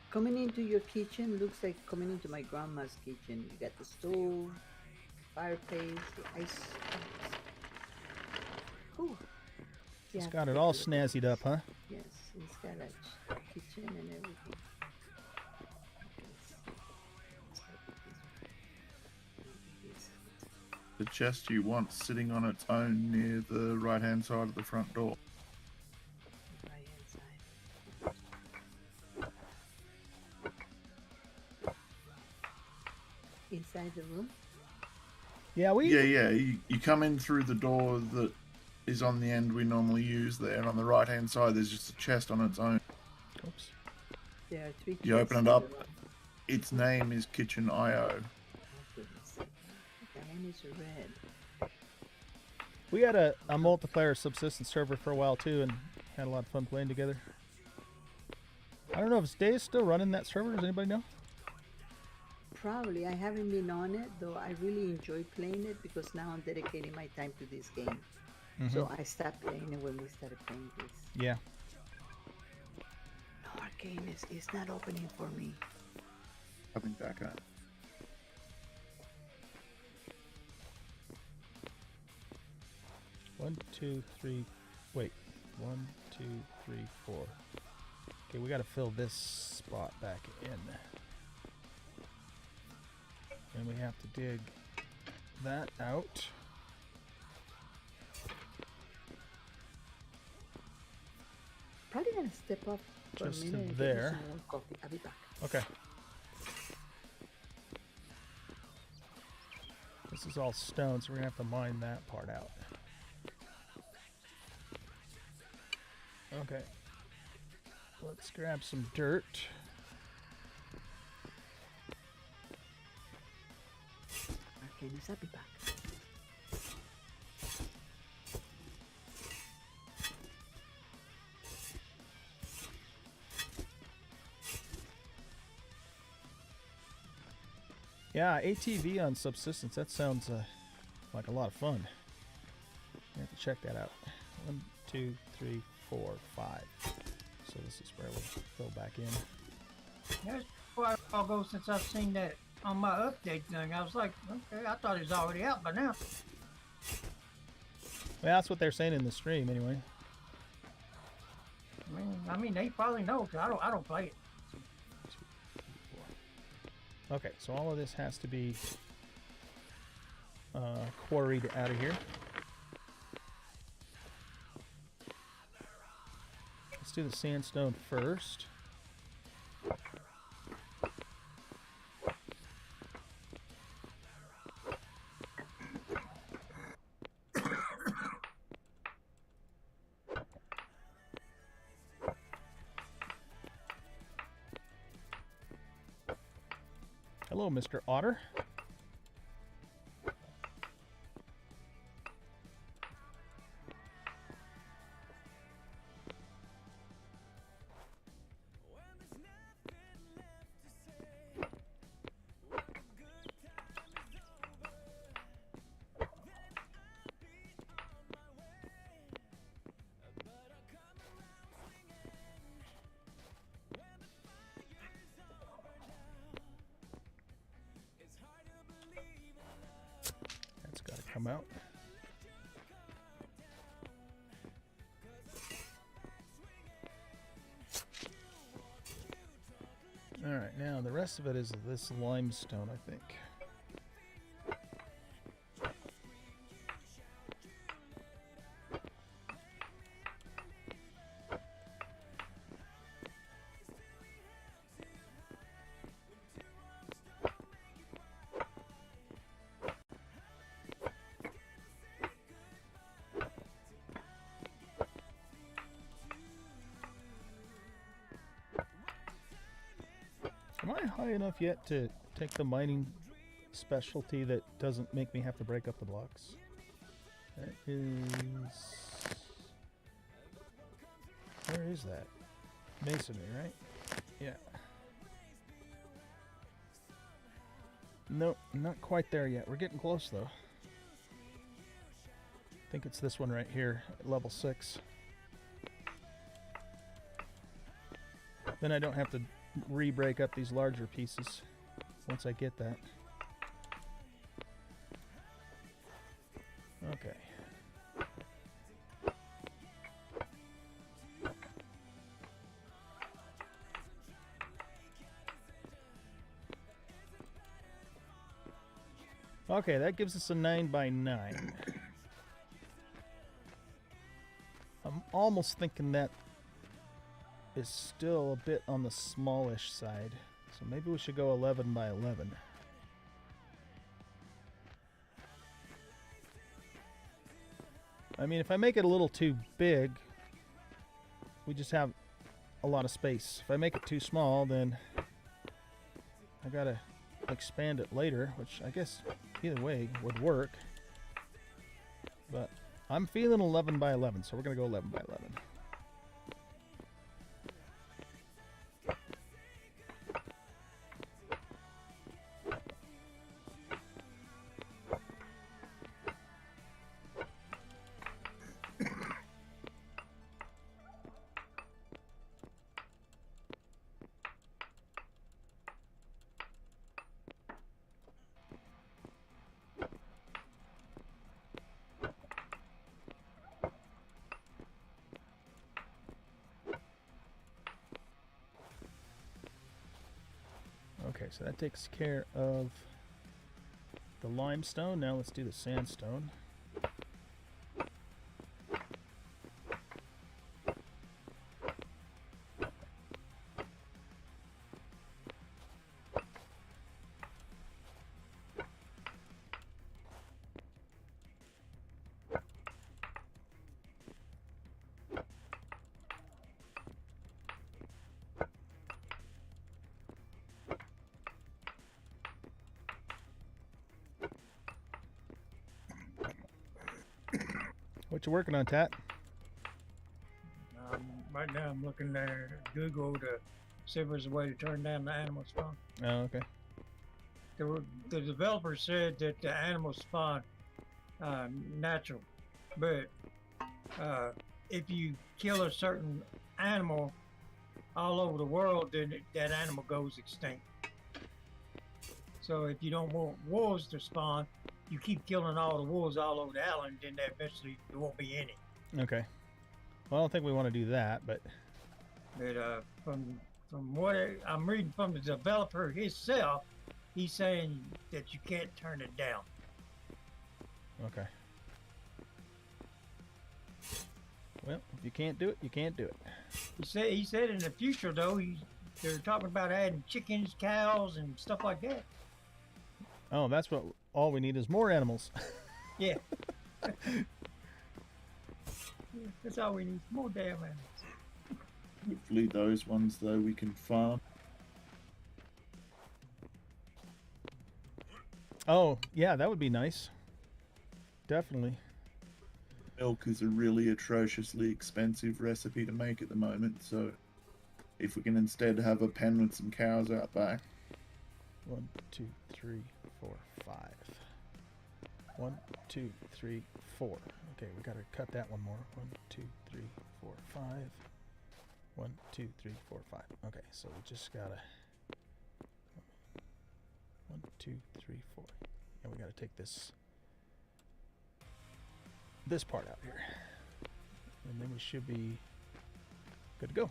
coming into your kitchen looks like coming into my grandma's kitchen. You got the stove, fireplace, the ice. Ooh. It's Yeah, got it all snazzied up, huh? Yes, it's got a kitchen and everything. The chest you want sitting on its own near the right-hand side of the front door. Right hand side. Inside the room? Yeah, Yeah. You come in through the door that is on the end we normally use there, and on the right-hand side there's just a chest on its own. Oops. There are 3 You open chests it up. in the room. Its name is Kitchen IO. Oh, goodness sake. Diane is red. We had a multiplayer subsistence server for a while too, and had a lot of fun playing together. I don't know if Dave's still running that server. Does anybody know? Probably. I haven't been on it, though I really enjoy playing it because now I'm dedicating my time to this game. So I stopped playing it when we started playing this. Yeah. No, Arcane is not opening for me. Coming back up. One, two, three. Wait. 1, 2, 3, 4. Okay, we got to fill this spot back in. And we have to dig that out. Probably gonna step up for Just a to minute and get me there. some more coffee. I'll be back. Okay. This is all stone, so we're going to have to mine that part out. Okay. Let's grab some dirt. Arcane, I'll be back. Yeah, ATV on subsistence. That sounds like a lot of fun. You have to check that out. 1, 2, 3, 4, 5. So this is where we'll go back in. That's quite a while ago since I've seen that on my update thing. I was like, okay, I thought it was already out by now. Well, that's what they're saying in the stream, anyway. I mean, they probably know because I don't play it. Okay, so all of this has to be quarried out of here. Let's do the sandstone first. Hello, Mr. Otter. That's got to come out. All right, now the rest of it is this limestone, I think. Am I high enough yet to take the mining specialty that doesn't make me have to break up the blocks? That is... Where is that? Masonry, right? Yeah. Nope, not quite there yet. We're getting close, though. I think it's this one right here, at level 6. Then I don't have to re-break up these larger pieces once I get that. Okay. Okay, that gives us a 9 by 9. I'm almost thinking that is still a bit on the smallish side. So maybe we should go 11 by 11. I mean, if I make it a little too big, we just have a lot of space. If I make it too small, then I gotta expand it later, which I guess either way would work. But I'm feeling 11 by 11, so we're gonna go 11 by 11. Okay, so that takes care of the limestone. Now let's do the sandstone. What you working on, Tat? Right now I'm looking there at Google to see if there's a way to turn down the animal spawn. Oh, okay. The developer said that the animal spawn natural, but if you kill a certain animal all over the world, then that animal goes extinct. So if you don't want wolves to spawn, you keep killing all the wolves all over the island, then eventually there won't be any. Okay. Well, I don't think we want to do that, but But from what I'm reading from the developer himself, he's saying that you can't turn it down. okay. Well, if you can't do it, you can't do it. He said in the future though, they're talking about adding chickens, cows, and stuff like that. Oh, that's what all we need is more animals. Yeah. That's all we need. More damn animals. Hopefully those ones, though, we can farm. Oh, yeah, that would be nice. Definitely. Milk is a really atrociously expensive recipe to make at the moment, so if we can instead have a pen with some cows out back. 1, 2, 3, 4, 5. 1, 2, 3, 4. Okay, we gotta cut that one more. 1, 2, 3, 4, 5. 1, 2, 3, 4, 5. Okay, so we just gotta 1, 2, 3, 4. And we gotta take this part out here. And then we should be good to go.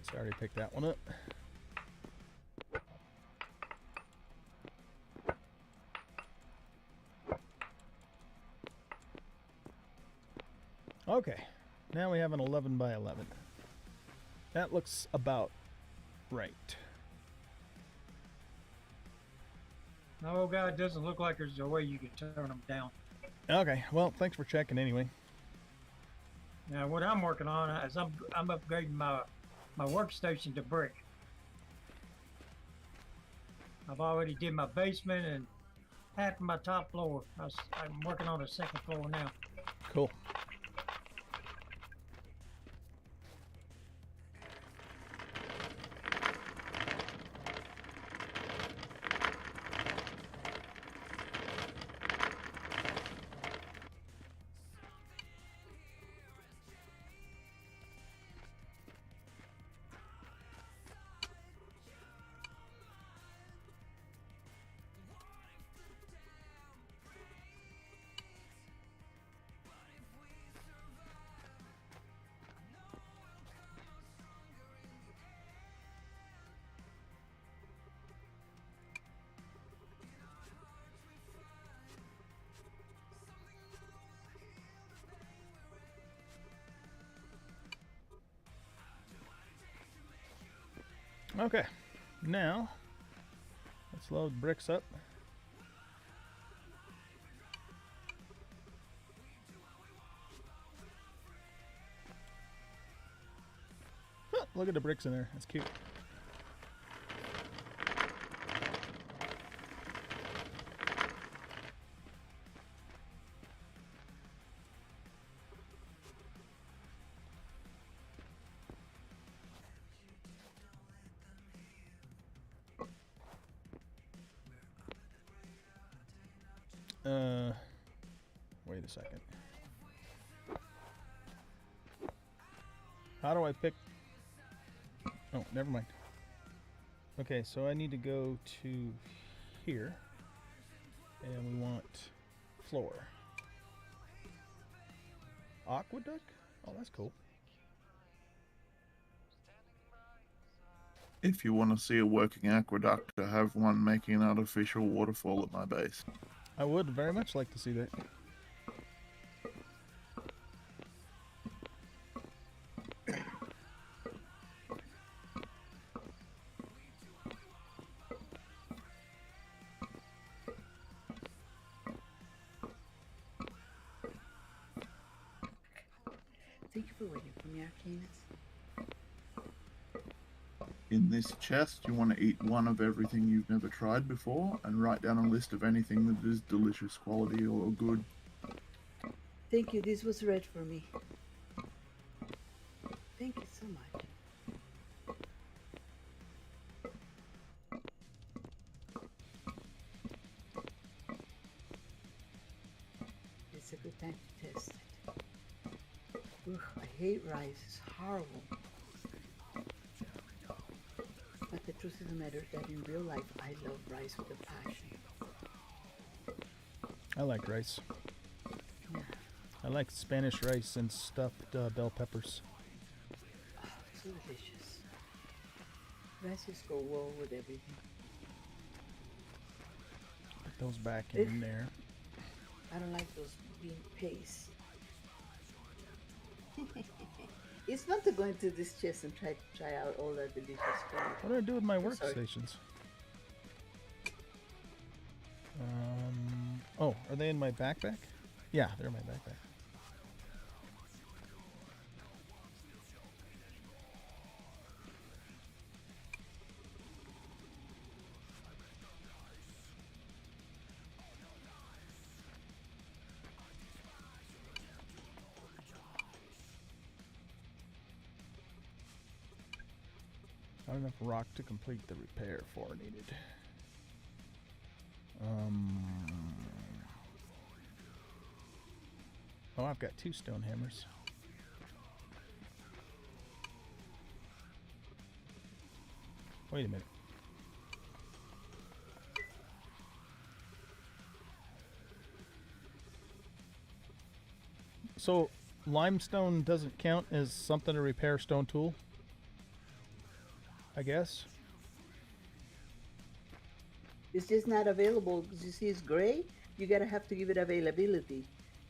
guess I already picked that one up. Okay, now we have an 11 by 11. That looks about right. Oh God, it doesn't look like there's a way you can turn them down. Okay, well, thanks for checking anyway. Now, what I'm working on is I'm upgrading my workstation to brick. I've already did my basement and half of my top floor. I'm working on the second floor now. Cool. Okay, now let's load bricks up. Huh, look at the bricks in there. That's cute. Wait a second. How do I pick? Oh, never mind. Okay, so I need to go to here, and we want floor. Aqueduct? Oh, that's cool. If you want to see a working aqueduct, I have one making an artificial waterfall at my base. I would very much like to see that. Thank you for waiting for me, Arcanus. In this chest, you want to eat one of everything you've never tried before and write down a list of anything that is delicious quality or good. Thank you. This was read for me. Thank you so much. It's a good time to test it. Ugh, I hate rice. It's horrible. But the truth of the matter is that in real life, I love rice with a passion. I like rice. Yeah. I like Spanish rice and stuffed bell peppers. Oh, so delicious. Rices go well with everything. Put those back in there. I don't like those bean pastes. It's fun to go into this chest and try out all the delicious food. What do I do with my Oh, sorry. workstations? Oh, are they in my backpack? Yeah, they're in my backpack. Not enough rock to complete the repair for needed. Oh, I've got 2 stone hammers. Wait a minute. So limestone doesn't count as something to repair stone tool? I guess. It's just not available because you see it's gray. You gotta have to give it availability,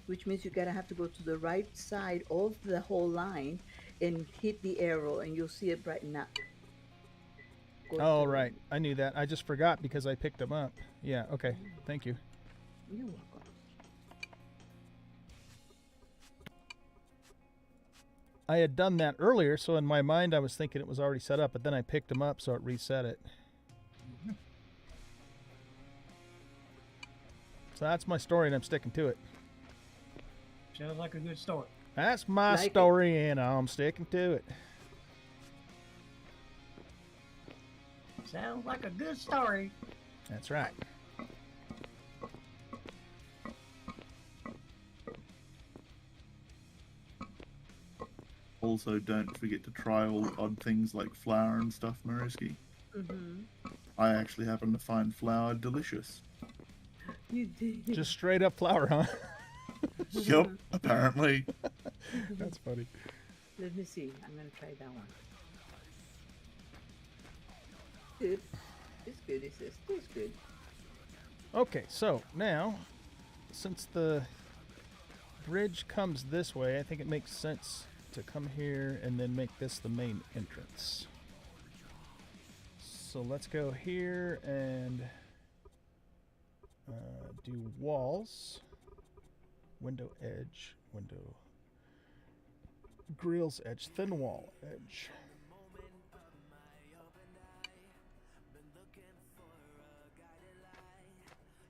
which means you gotta have to go to the right side of the whole line and hit the arrow, and you'll see it brighten up. Go Oh, to right. I knew that. I just forgot because I picked them up. Yeah, okay. Thank you. You're welcome. I had done that earlier, so in my mind I was thinking it was already set up, but then I picked them up, so it reset it. So that's my story, and I'm sticking to it. Sounds like a good story. That's my Like it. story, and I'm sticking to it. Sounds like a good story. That's right. Also, don't forget to try all odd things like flour and stuff, Mariski. Mm-hmm. I actually happen to find flour delicious. You did. Just straight up flour, huh? Yup, apparently. That's funny. Let me see. I'm gonna try that one. Good. It's good. It says it's good. Okay, so now, since the bridge comes this way, I think it makes sense to come here and then make this the main entrance. So let's go here and do walls, window edge, window grills edge, thin wall edge.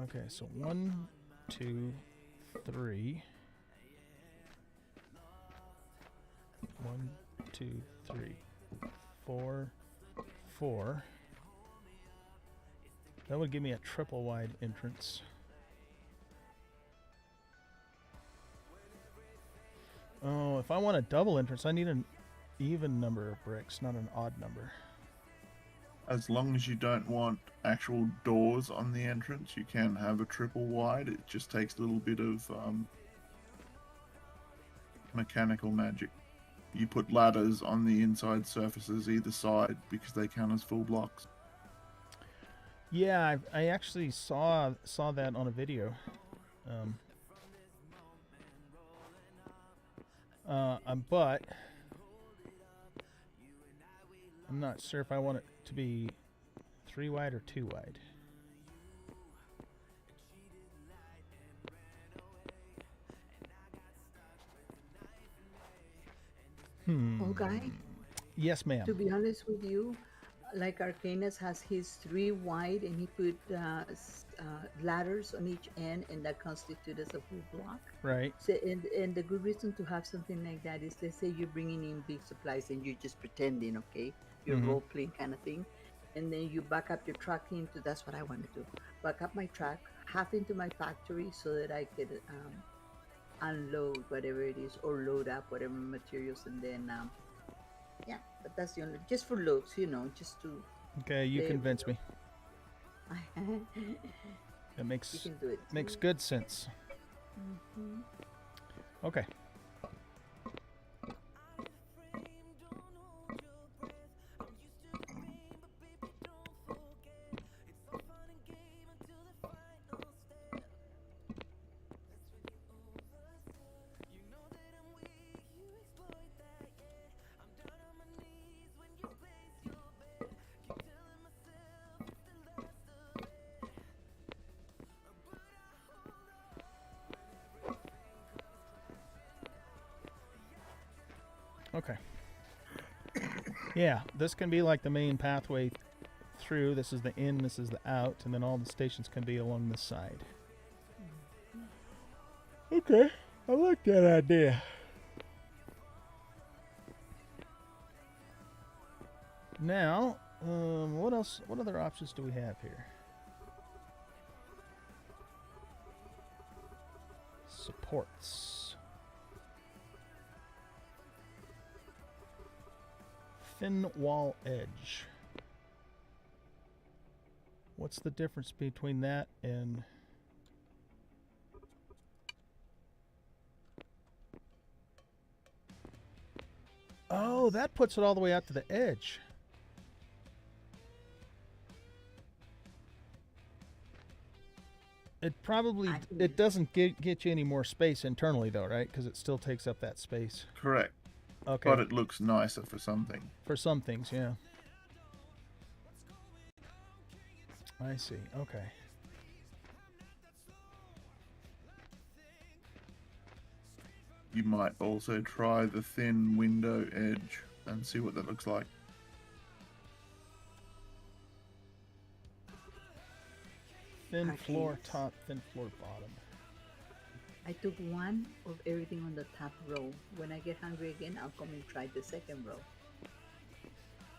Okay, so 1, 2, 3. 1, 2, 3, 4, 4. That would give me a triple wide entrance. Oh, if I want a double entrance, I need an even number of bricks, not an odd number. As long as you don't want actual doors on the entrance, you can have a triple wide. It just takes a little bit of mechanical magic. You put ladders on the inside surfaces either side because they count as full blocks. Yeah, I actually saw that on a video. But I'm not sure if I want it to be 3 wide or 2 wide. Oh, guy. Yes, ma'am. To be honest with you, like Arcanus has his 3 wide, and he put ladders on each end, and that constitutes as a full block. Right. So, and the good reason to have something like that is, let's say you're bringing in big supplies and you're just pretending, okay, you're Mhm. role playing kind of thing, and then you back up your truck into. That's what I want to do. Back up my truck half into my factory so that I could unload whatever it is or load up whatever materials, and then yeah. But that's the only, just for looks, just to. Okay, you There we convinced go. me. You It makes can do it. makes good sense. Mhm. Okay. Okay. Yeah, this can be like the main pathway through. This is the in, this is the out, and then all the stations can be along this side. Okay, I like that idea. Now, what else? What other options do we have here? Supports. Thin wall edge. What's the difference between that and... Oh, that puts it all the way out to the edge. It probably I can it doesn't get you any more space internally though, right? Because it still takes up that space. Correct. Okay. But it looks nicer for something. For some things, yeah. I see. Okay. You might also try the thin window edge and see what that looks like. Thin I floor can't. top, thin floor bottom. I took one of everything on the top row. When I get hungry again, I'll come and try the second row.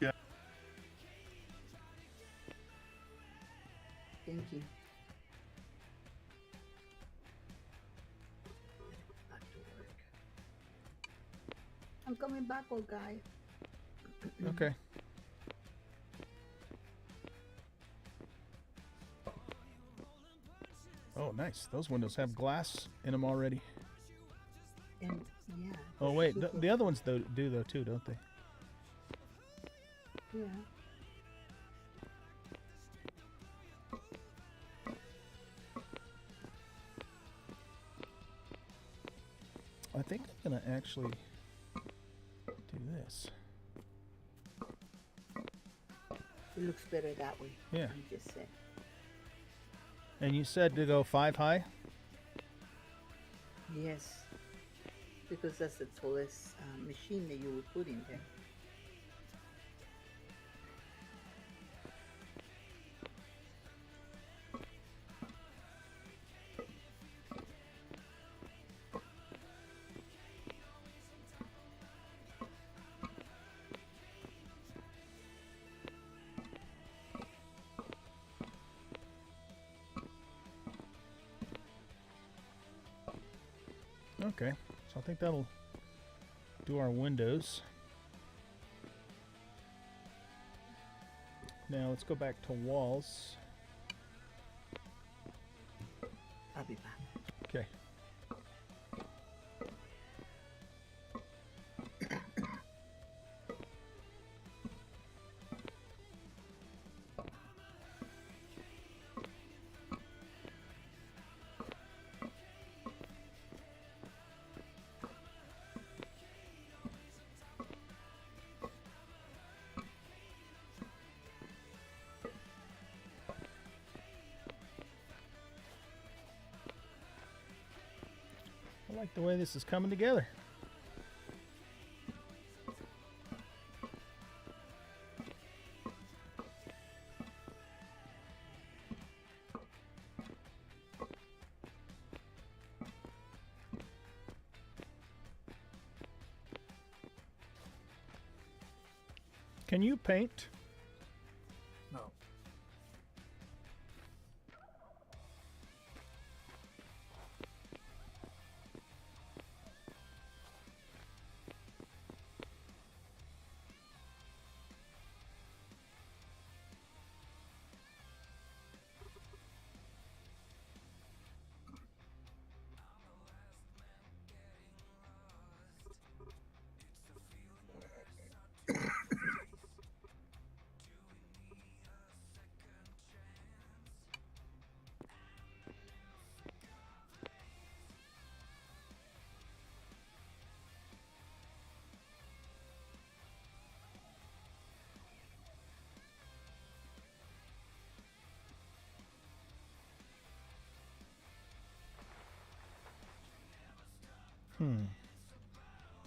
Yeah. Thank you. Back to work. I'm coming back, old guy. Okay. Oh, nice. Those windows have glass in them already. And yeah. Oh, they're wait. super- The other ones do though too, don't they? Yeah. I think I'm gonna actually do this. It looks better that way. Yeah. I'm just saying. And you said to go 5 high? Yes. Because that's the tallest machine that you would put in there. Okay. So I think that'll do our windows. Now let's go back to walls. I'll be back. Okay. I like the way this is coming together. Can you paint? No.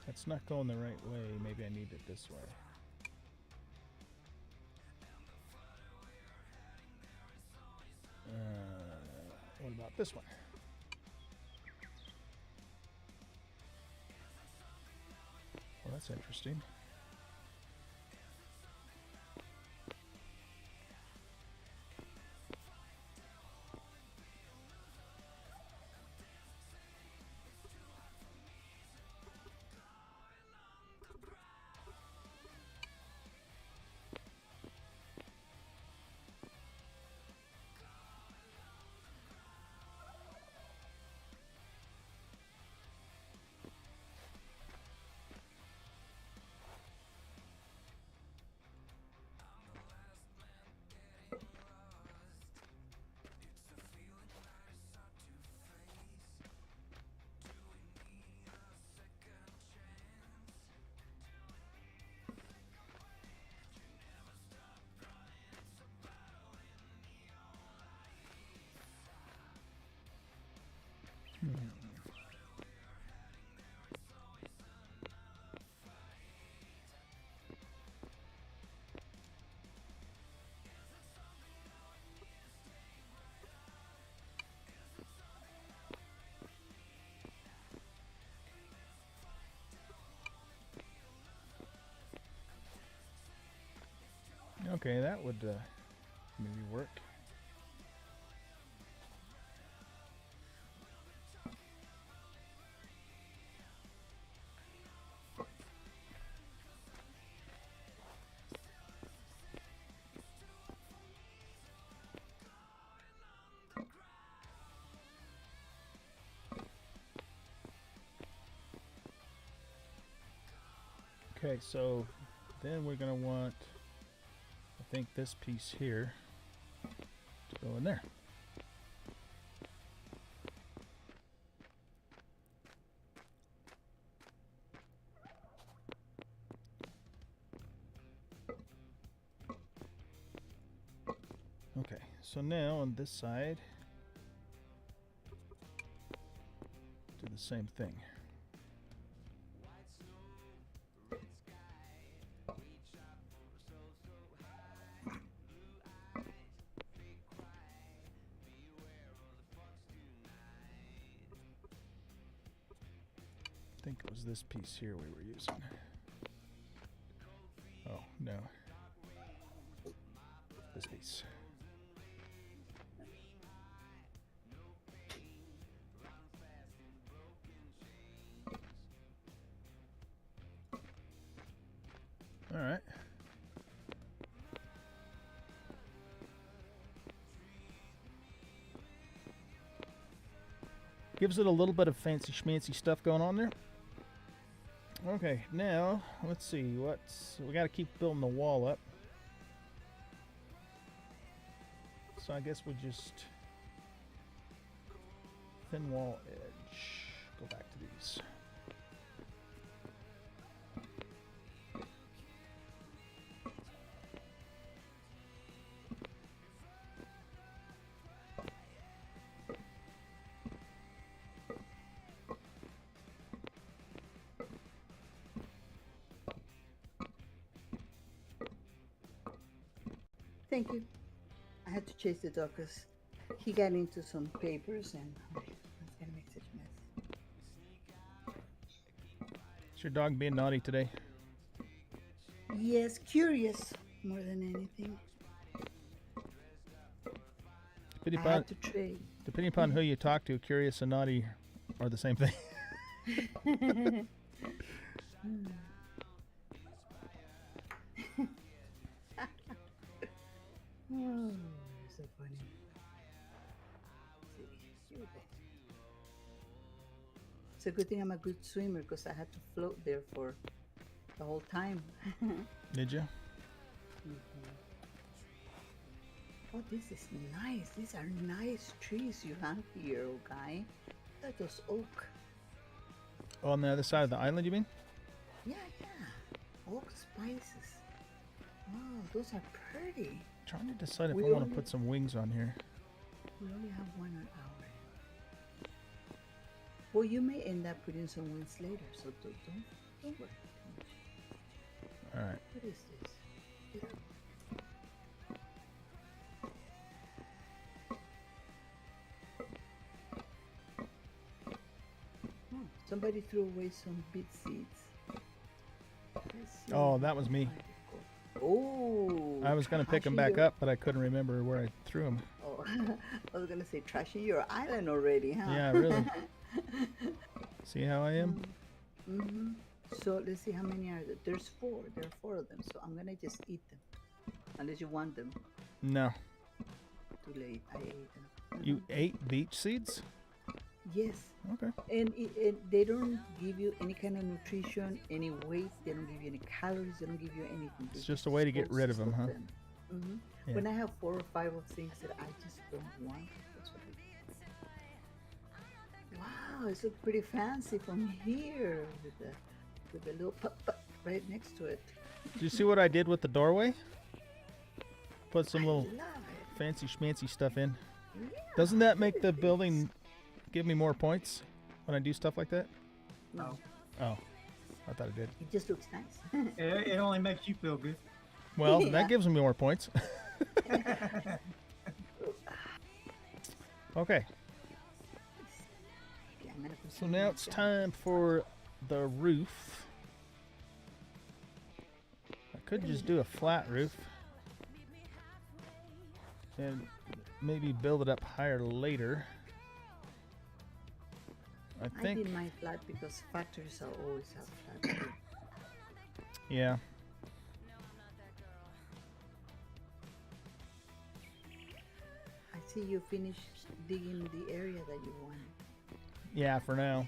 That's not going the right way. Maybe I need it this way. What about this one? Well, that's interesting. Okay, that would maybe work. Okay, so then we're going to want, I think, this piece here to go in there. Okay, so now on this side, do the same thing. I think it was this piece here we were using. Oh, no. This piece. All right. Gives it a little bit of fancy schmancy stuff going on there. Okay, now let's see we got to keep building the wall up. So I guess we'll just thin wall edge. Go back to these. Thank you. I had to chase the dog because he got into some papers and it's gonna make such a mess. Is your dog being naughty today? Yes, curious more than anything. Depending I upon, had to trade. depending upon who you talk to, curious and naughty are the same thing. Oh, so funny. It's a good thing I'm a good swimmer because I had to float there for the whole time. Did you? Oh, this is nice. These are nice trees you have here, oh guy. Look at those oak. Oh, on the other side of the island, you mean? Yeah, yeah. Oak spices. Oh, those are pretty. Trying to decide if We I want only- to put some wings on here. We only have 1 hour. Well, you may end up putting some wings later, so don't worry too much. All right. What is this? Yeah. Oh, somebody threw away some beet seeds. Let's see Oh, if that we was can me. find it. Oh, I was going to pick them back trashing your- up, but I couldn't remember where I threw them. Oh, I was gonna say trashing your island already, huh? Yeah, really. See how I am? Mm-hmm. So let's see how many are there. There's 4. There are 4 of them. So I'm gonna just eat them, unless you want them. No. Too late. I ate them. You ate beach seeds? Yes. Okay. And they don't give you any kind of nutrition, any weight. They don't give you any calories. They don't give you anything. It's just a way to get rid of them, huh? Mm-hmm. Yeah. When I have 4 or 5 of things that I just don't want, that's what I do. Wow, it looks pretty fancy from here with the little pup right next to it. Did you see what I did with the doorway? Put some I little love it. fancy schmancy stuff in. Yeah. Doesn't that make the building give me more points when I do stuff like that? No, Oh, I thought it did. it just looks nice. It only makes you feel good. Well, Yeah. that gives me more points. Okay, Okay, I'm gonna put so some now more it's down. time for the roof. I could just do a flat roof. and maybe build it up higher later. I I think, did my flat because factories are always have flat too. yeah. I see you finished digging the area that you wanted. Yeah, for now.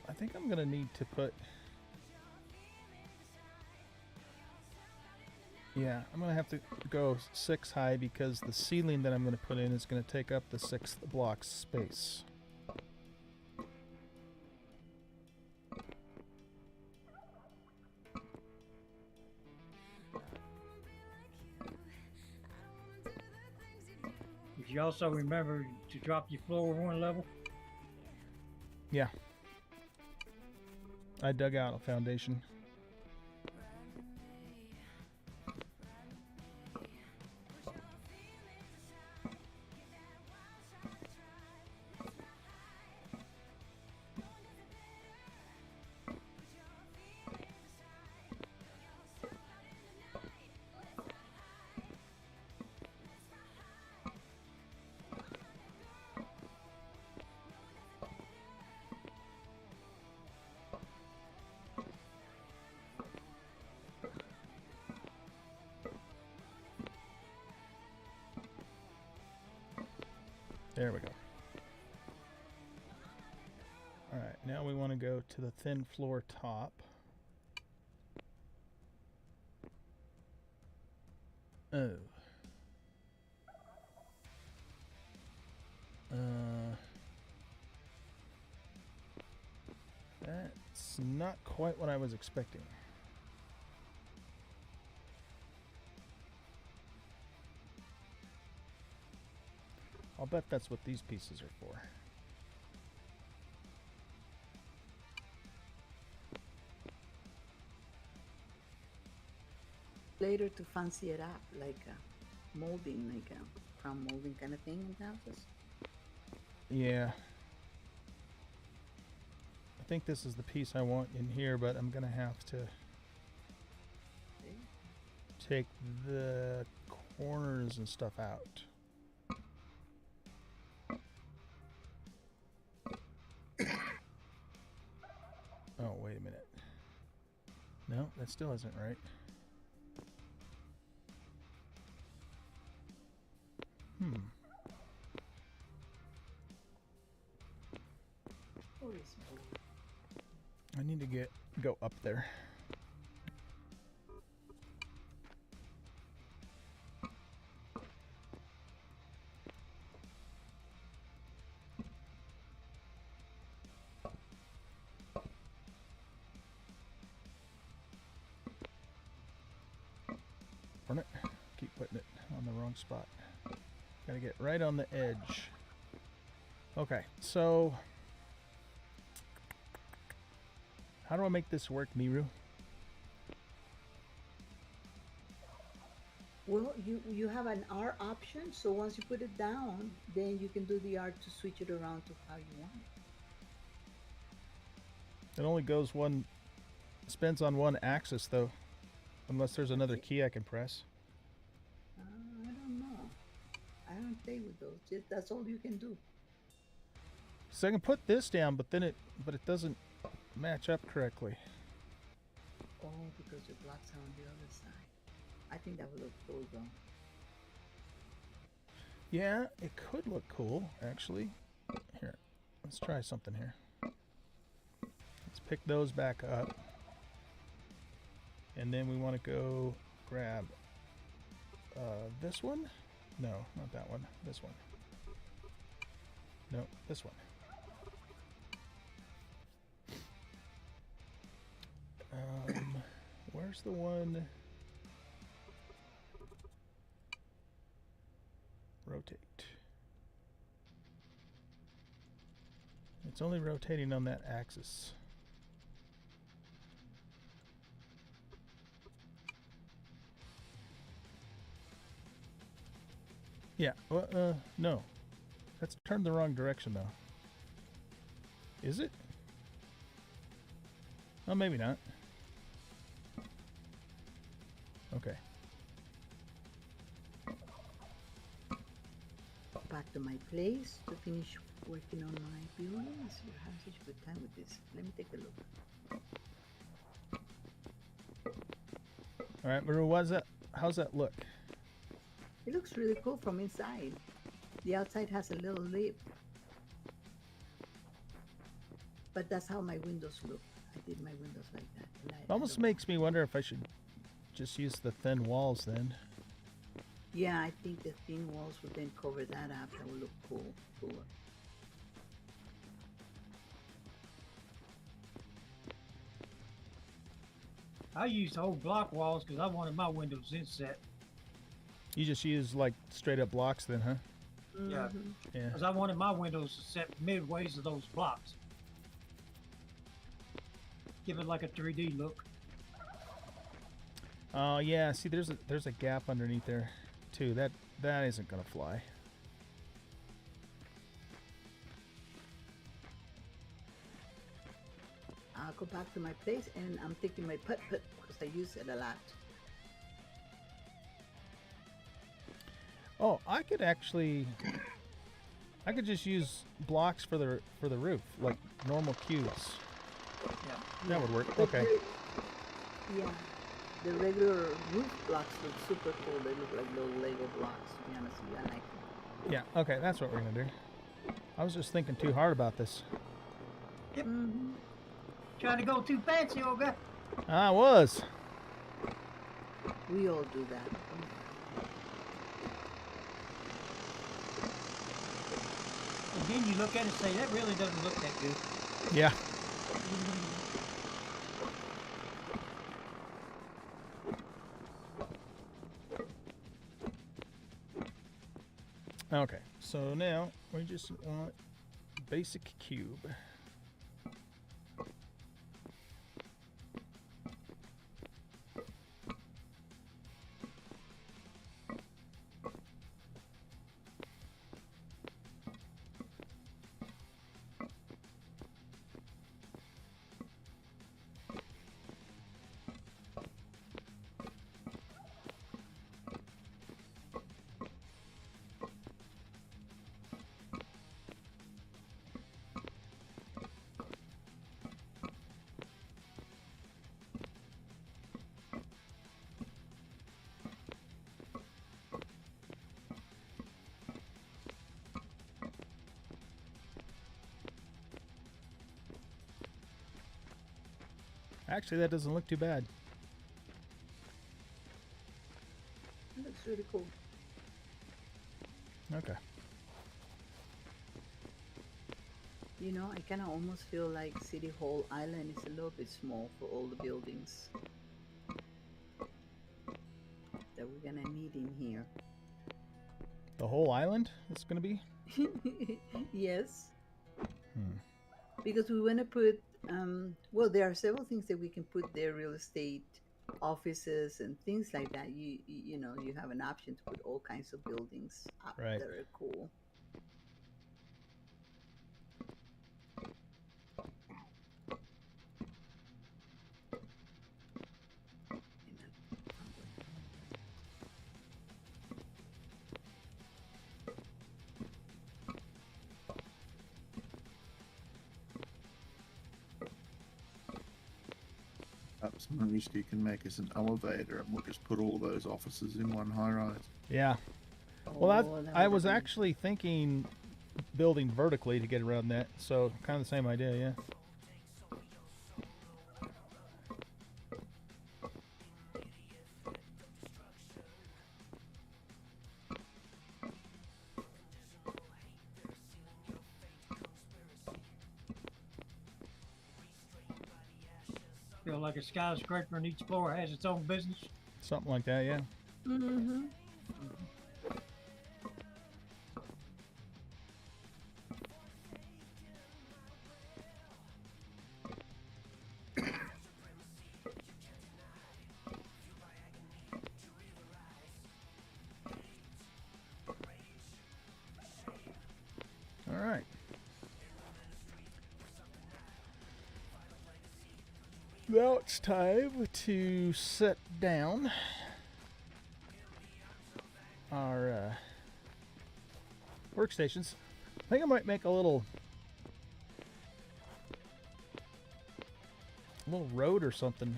I think I'm gonna need to put. Yeah, I'm gonna have to go 6 high because the ceiling that I'm gonna put in is gonna take up the 6th block space. If you also remember to drop your floor 1 level. Yeah. I dug out a foundation. There we go. Alright, now we want to go to the thin floor top. Oh. That's not quite what I was expecting. I'll bet that's what these pieces are for. Later to fancy it up, like a molding, like a crown molding kind of thing in houses. Yeah. I think this is the piece I want in here, but I'm gonna have to take the corners and stuff out. Oh, wait a minute. No, that still isn't right. Or is bold. I need to go up there. Darn it. Keep putting it on the wrong spot. Gotta get right on the edge. Okay, so how do I make this work, Miru? Well, you have an R option, so once you put it down, then you can do the R to switch it around to how you want it. It only goes one, spins on one axis though, unless there's another key I can press. I don't know. I don't play with those. That's all you can do. So I can put this down, but it doesn't match up correctly. Oh, because your blocks are on the other side. I think that would look cool though. Yeah, it could look cool, actually. Here, let's try something here. Let's pick those back up. And then we want to go grab this one. No, not that one. This one. No, this one. Where's the one? Rotate. It's only rotating on that axis. Yeah, no. That's turned the wrong direction though. Is it? Oh, maybe not. Okay. Back to my place to finish working on my buildings. You're having such a good time with this. Let me take a look. All right, Maru, what's that? How's that look? It looks really cool from inside. The outside has a little lip. But that's how my windows look. I did my windows like that. It almost makes me wonder if I should just use the thin walls then. Yeah, I think the thin walls would then cover that up. That would look cooler. I used whole block walls because I wanted my windows inset. You just use like straight up blocks then, huh? Yeah. Mhm. Yeah. Because I wanted my windows set midways of those blocks. Give it like a 3D look. Oh yeah. See, there's a gap underneath there, too. That isn't gonna fly. I'll go back to my place and I'm taking my putt-putt because I use it a lot. Oh, I could just use blocks for the roof, like normal cubes. Yeah. That would work. But Okay. Yeah. The regular roof blocks look super cool. They look like little Lego blocks, to be honest with you. I like them. Yeah. Okay, that's what we're gonna do. I was just thinking too hard about this. Mm-hmm. Trying to go too fancy, old guy. I was. We all do that. And then you look at it and say, that really doesn't look that good. Yeah. Okay. So now we just want basic cube. Actually, that doesn't look too bad. It looks really cool. Okay. You know, I kind of almost feel like City Hall Island is a little bit small for all the buildings that we're gonna need in here. The whole island is gonna be. Yes, Hmm. because we want to put, well, there are several things that we can put there, real estate, offices, and things like that. You know, you have an option to put all kinds of buildings up Right. that are cool. Perhaps Maruski can make us an elevator and we'll just put all those offices in one high rise. Yeah. Well, Oh, that I would was be- actually thinking building vertically to get around that. So kind of the same idea, yeah. Feel like a skyscraper and each floor has its own business. Something like that, yeah. Mm-hmm. All right. Now it's time to set down our workstations. I think I might make a little road or something,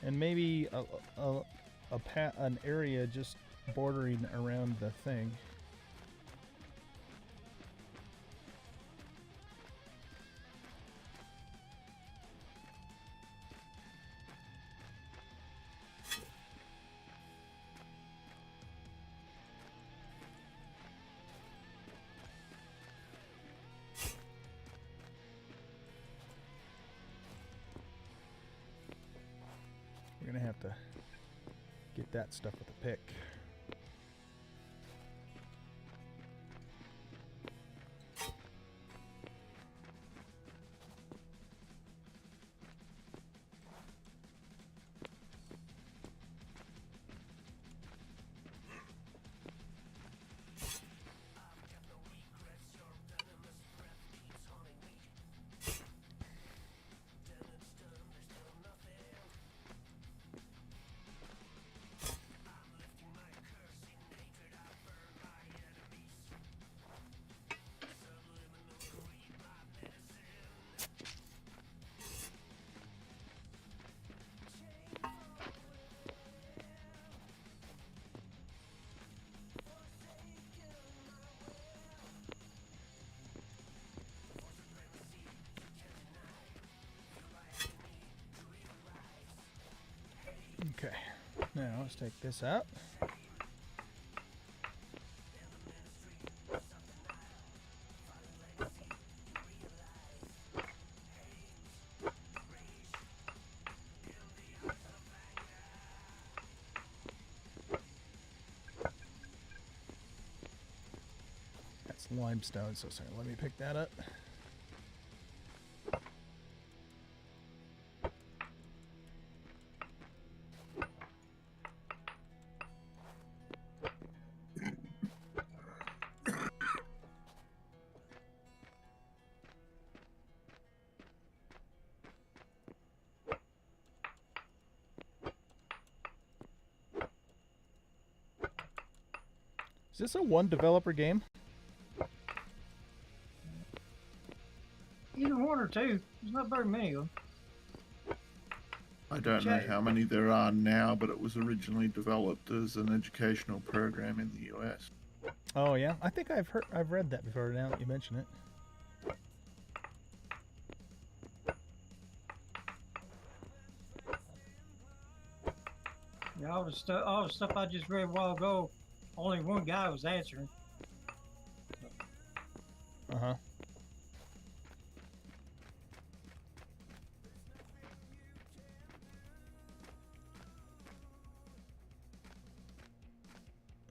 and maybe an area just bordering around the thing. We're gonna have to get that stuff with a pick. Okay, now let's take this out. That's limestone, so sorry, let me pick that up. Is this a one developer game? Either one or two. There's not very many of them. I don't know how many there are now, but it was originally developed as an educational program in the US. Oh yeah, I think I've read that before. Now that you mention it. Yeah, all the stuff I just read a while ago, only one guy was answering. Uh-huh.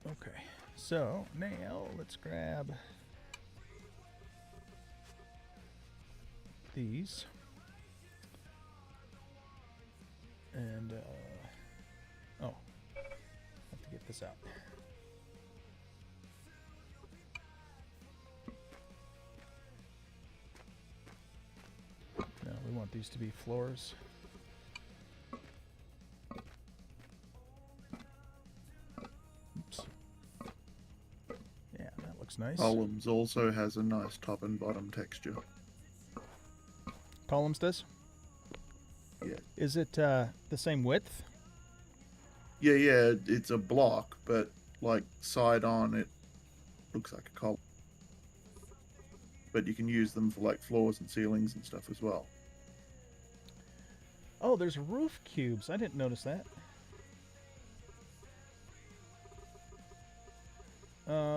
Okay, so now let's grab these. And, oh, have to get this out. No, we want these to be floors. Oops. Yeah, that looks nice. Columns also has a nice top and bottom texture. Columns does? Yeah. Is it the same width? Yeah, it's a block, but like side on it looks like a column. But you can use them for like floors and ceilings and stuff as well. Oh, there's roof cubes. I didn't notice that.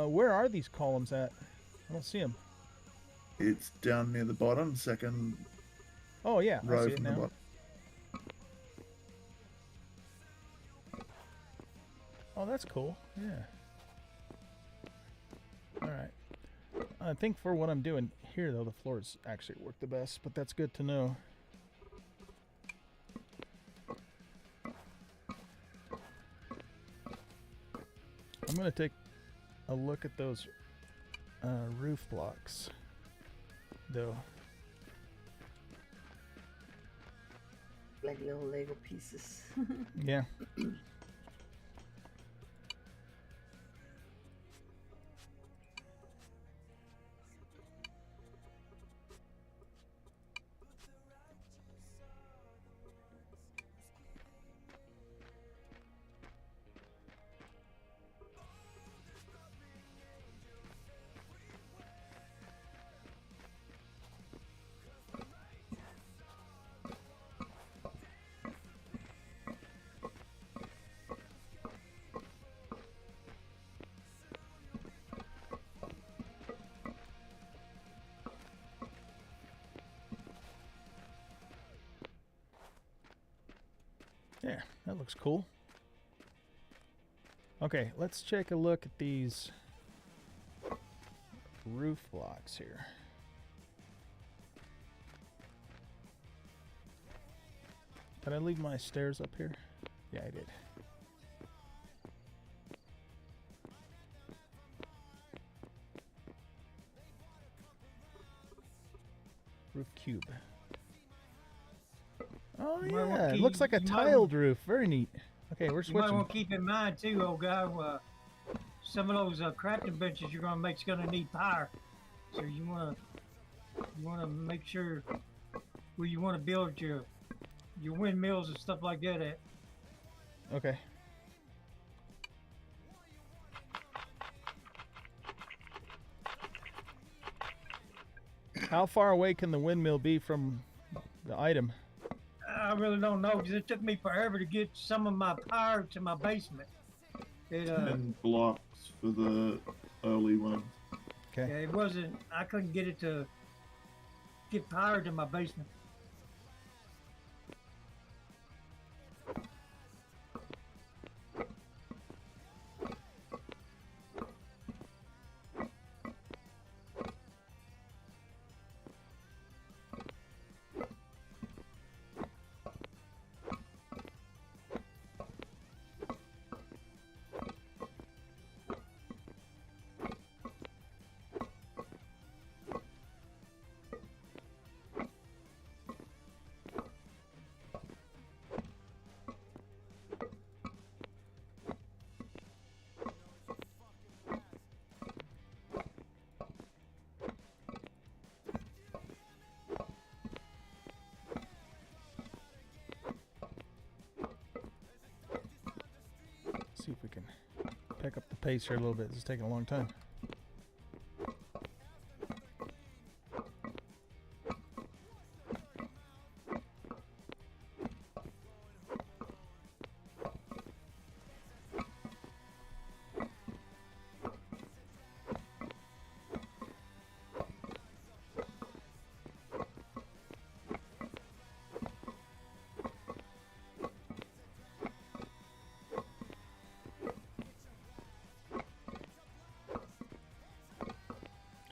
Where are these columns at? I don't see them. It's down near the bottom, second Oh yeah, I row see it from the now. bottom. Oh, that's cool. Yeah. All right. I think for what I'm doing here, though, the floors actually work the best, but that's good to know. I'm going to take a look at those roof blocks, though. like little Lego pieces. Yeah. There, that looks cool. Okay, let's take a look at these roof blocks here. Did I leave my stairs up here? Yeah, I did. Roof cube. Oh You might wanna yeah, it keep- looks like a you might tiled roof. Very neat. Okay, we're You might switching. want to keep in mind too, old guy. Some of those crafting benches you're gonna make's gonna need power, so you wanna make sure where you want to build your windmills and stuff like that at. Okay. How far away can the windmill be from the item? I really don't know because it took me forever to get some of my power to my basement. It 10 blocks for the early one. Okay. yeah, it wasn't. I couldn't get it to get power to my basement. See if we can pick up the pace here a little bit. This is taking a long time.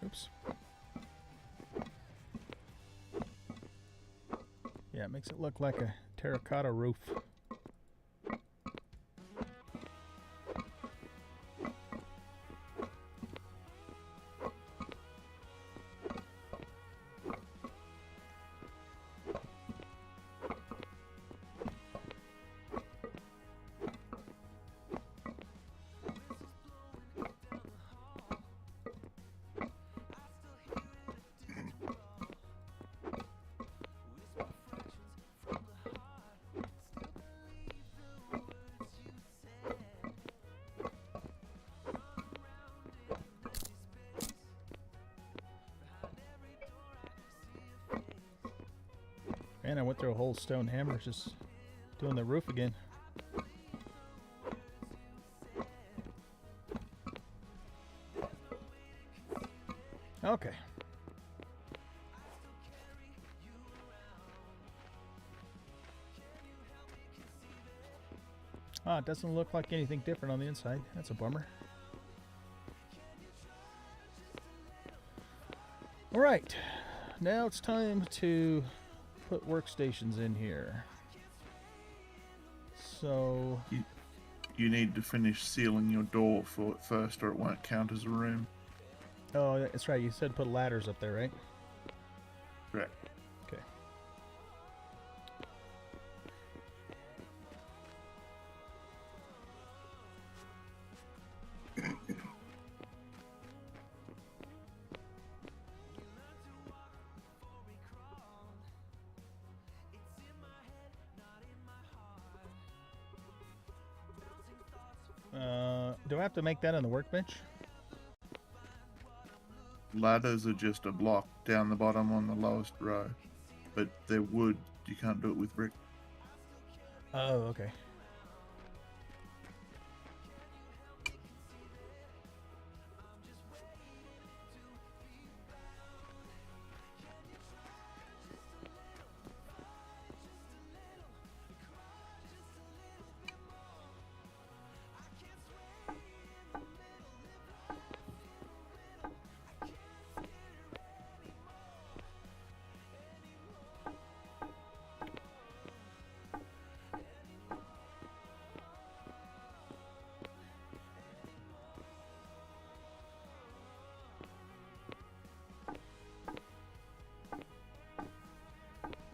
Oops. Yeah, it makes it look like a terracotta roof. Man, I went through a whole stone hammer just doing the roof again. Okay. Ah, it doesn't look like anything different on the inside. That's a bummer. All right, now it's time to put workstations in here. So, You need to finish sealing your door for first, or it won't count as a room. oh, that's right. You said put ladders up there, right? Correct. Okay. Do I have to make that on the workbench? Ladders are just a block down the bottom on the lowest row, but they're wood. You can't do it with brick. Oh, okay.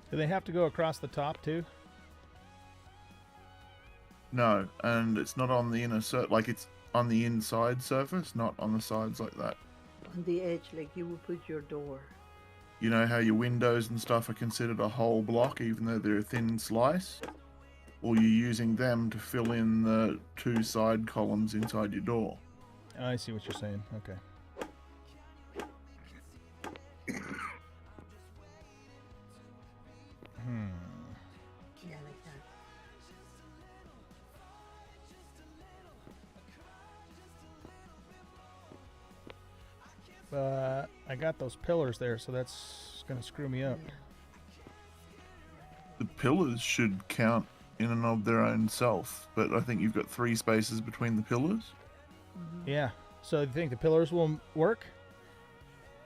Do they have to go across the top too? No, and it's not on the inner like it's on the inside surface, not on the sides like that. On the edge, like you would put your door. You know how your windows and stuff are considered a whole block, even though they're a thin slice? Or you're using them to fill in the 2 side columns inside your door. Oh, I see what you're saying. Okay. Yeah, like that. I got those pillars there, so that's gonna screw me up. Yeah. The pillars should count in and of their own self, but I think you've got 3 spaces between the pillars. Yeah. So you think the pillars will work?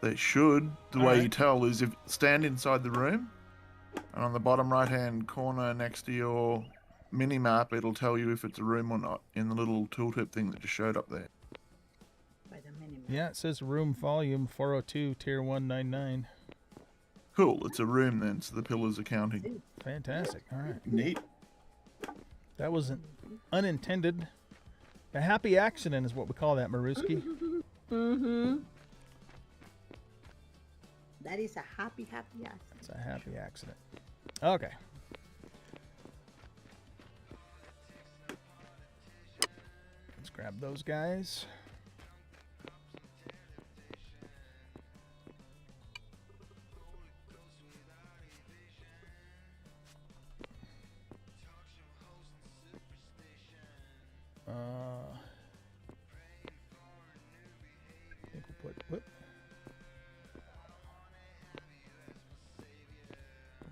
They should. The All way right. you tell is if stand inside the room, and on the bottom right-hand corner next to your mini-map, it'll tell you if it's a room or not in the little tooltip thing that just showed up there. By the minimum. Yeah, it says room volume 402, tier 199. Cool, it's a room then, so the pillars are counting. Fantastic. All right. Neat. That was an unintended. A happy accident is what we call that, Maruski. Mm-hmm. That is a happy accident. It's a happy accident. Okay. Let's grab those guys. I think we'll put, whoop.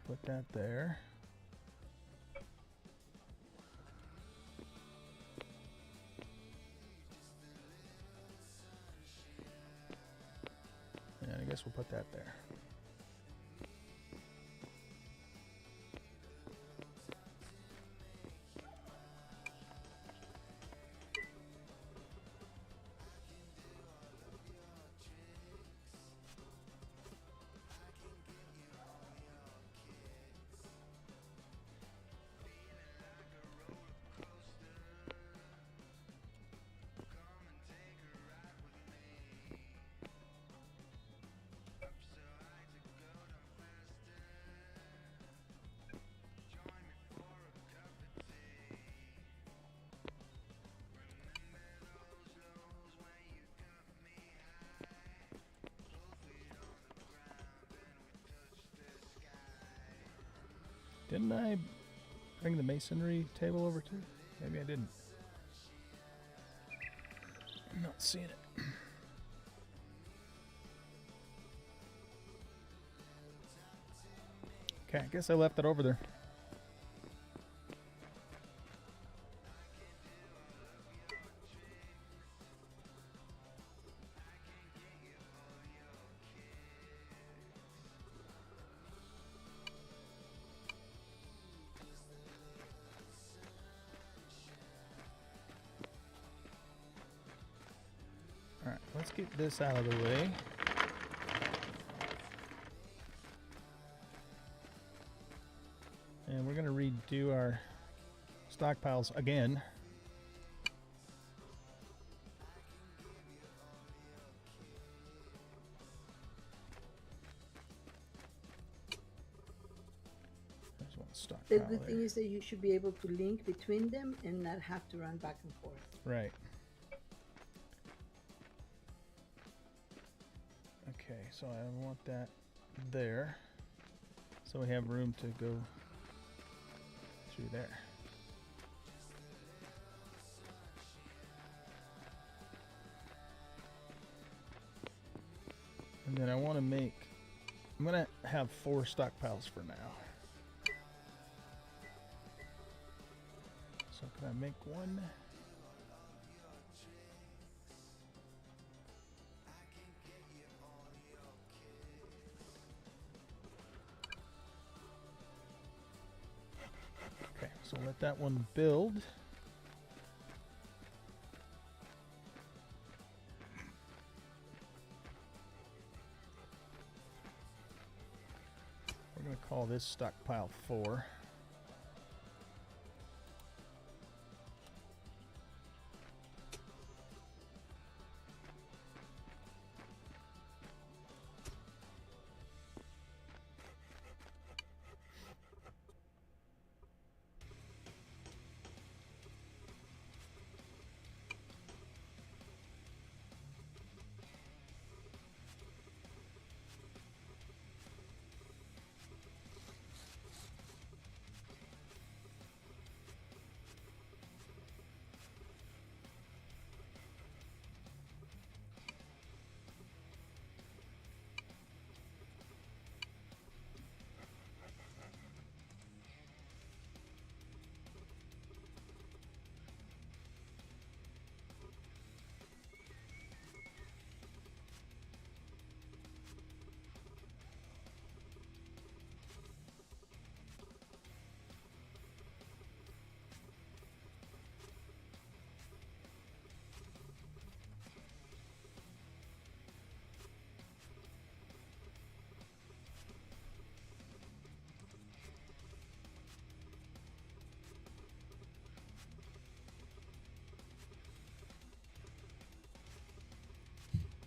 We'll put that there. And I guess we'll put that there. Didn't I bring the masonry table over too? Maybe I didn't. I'm not seeing it. Okay, I guess I left it over there. Alright, let's get this out of the way. And we're going to redo our stockpiles again. There's one The stockpile good thing there. is that you should be able to link between them and not have to run back and forth. Right. so I want that there. So we have room to go through there. And then I want to make, I'm going to have 4 stockpiles for now. So can I make one? Okay, so let that one build. We're going to call this stockpile 4.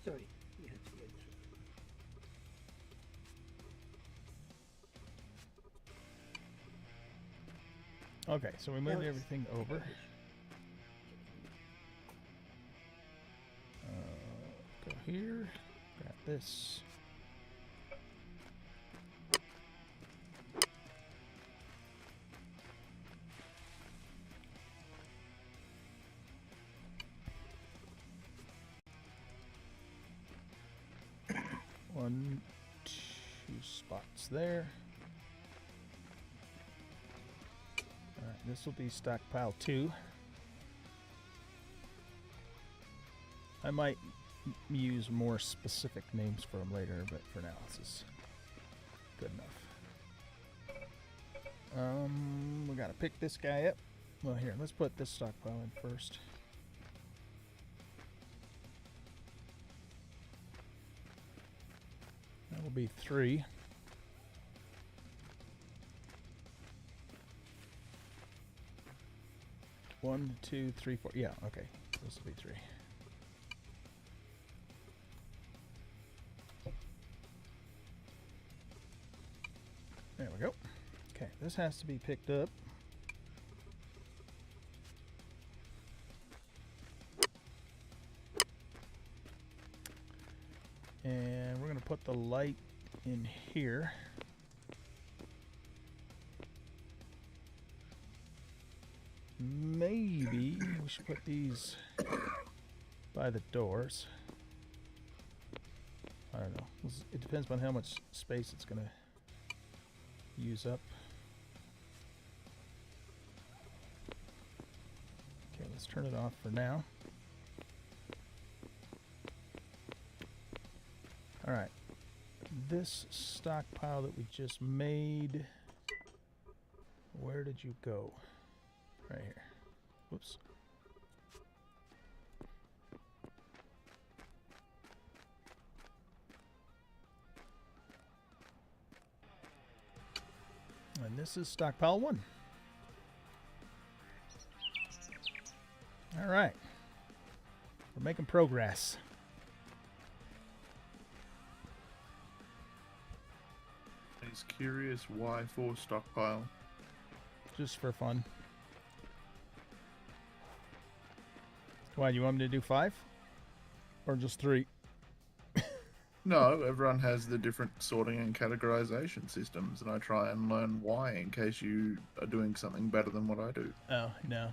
Sorry, you have to go through. Okay, so we moved everything over. Go here, grab this. One, 2 spots there. Alright, this will be stockpile 2. I might use more specific names for them later, but for now this is good enough. We gotta pick this guy up. Well, here, let's put this stockpile in first. That will be 3. One, 2, 3, 4. Yeah, okay. This will be 3. There we go. Okay, this has to be picked up. And we're going to put the light in here. Maybe we should put these by the doors. I don't know. It depends on how much space it's going to use up. Okay, let's turn it off for now. Alright, this stockpile that we just made, where did you go? Right here. Whoops. And this is stockpile 1. Alright. We're making progress. He's curious why 4 stockpile. Just for fun. Why, you want me to do 5? Or just 3? No, everyone has the different sorting and categorization systems, and I try and learn why in case you are doing something better than what I do. Oh, no.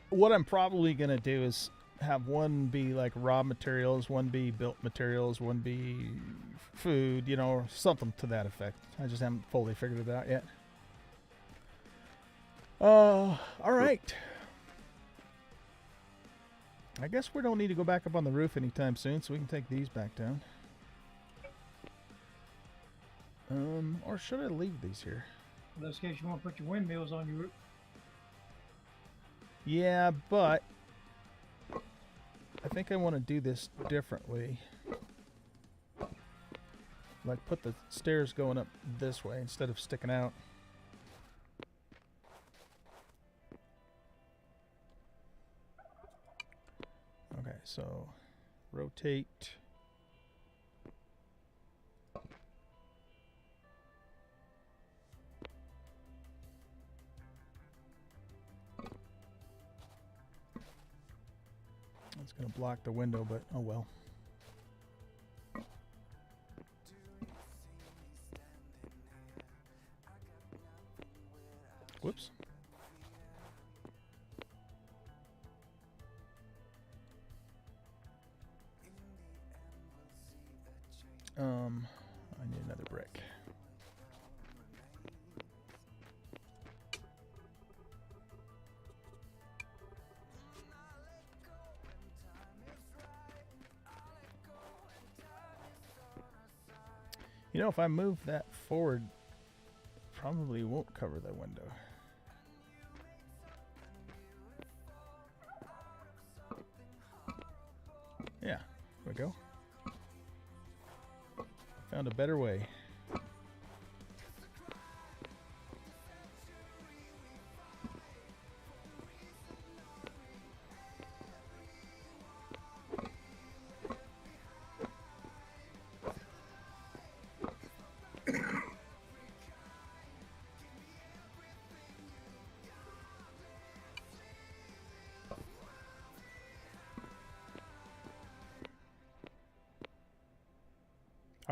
What I'm probably going to do is have one be like raw materials, one be built materials, one be food, you know, or something to that effect. I just haven't fully figured it out yet. All right. I guess we don't need to go back up on the roof anytime soon, so we can take these back down. Or should I leave these here? In this case, you want to put your windmills on your roof. Yeah, but I think I want to do this differently. Like put the stairs going up this way instead of sticking out. Okay, so rotate. It's going to block the window, but oh well. Whoops. I need another brick. You know, if I move that forward, probably won't cover the window. Yeah, there we go. Found a better way.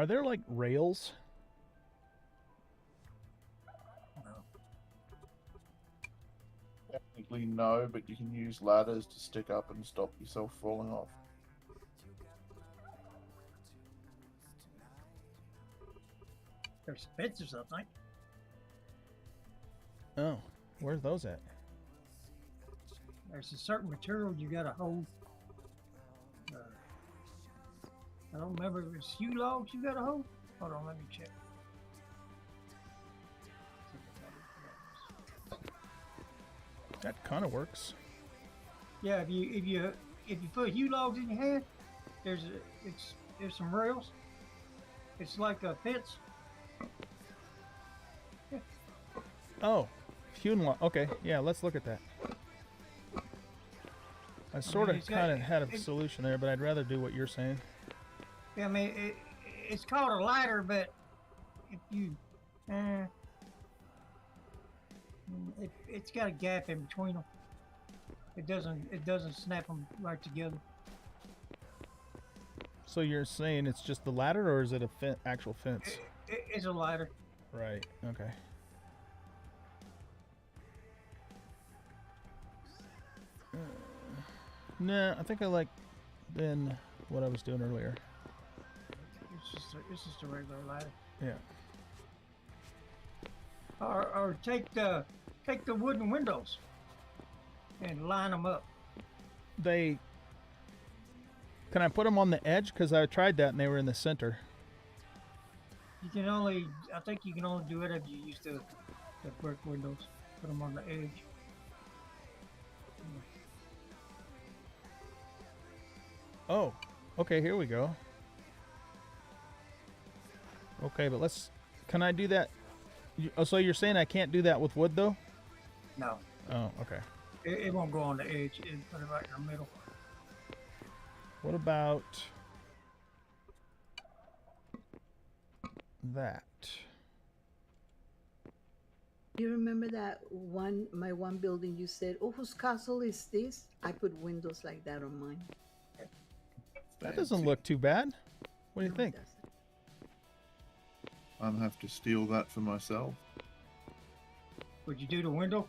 Are there like rails? Technically, no, but you can use ladders to stick up and stop yourself falling off. There's fences, I think. Oh, where's those at? There's a certain material you gotta hold. I don't remember if it's yew logs you gotta hold. Hold on, let me check. That kind of works. Yeah, if you put yew logs in your hand, there's some rails. It's like a fence. Oh, hewn log. Okay, yeah, let's look at that. I sort of it's got- kind of had a it- solution there, but I'd rather do what you're saying. Yeah, I mean it's called a ladder, but if you it's got a gap in between them. It doesn't snap them right together. So you're saying it's just the ladder, or is it a actual fence? It's a ladder. Right. Okay. Nah, I think I like then what I was doing earlier. It's just a regular ladder. Yeah. Or take the wooden windows and line them up. Can I put them on the edge? Because I tried that and they were in the center. I think you can only do it if you use the brick windows. Put them on the edge. Oh, okay, here we go. Okay, but can I do that? Oh, so you're saying I can't do that with wood, though? No, Oh, okay. it won't go on the edge. It'll put it right in the middle. What about that? You remember that my one building you said, oh, whose castle is this? I put windows like that on mine. That doesn't Fancy. look too bad. What do you No, it think? doesn't. I'm gonna have to steal that for myself. Would you do the window?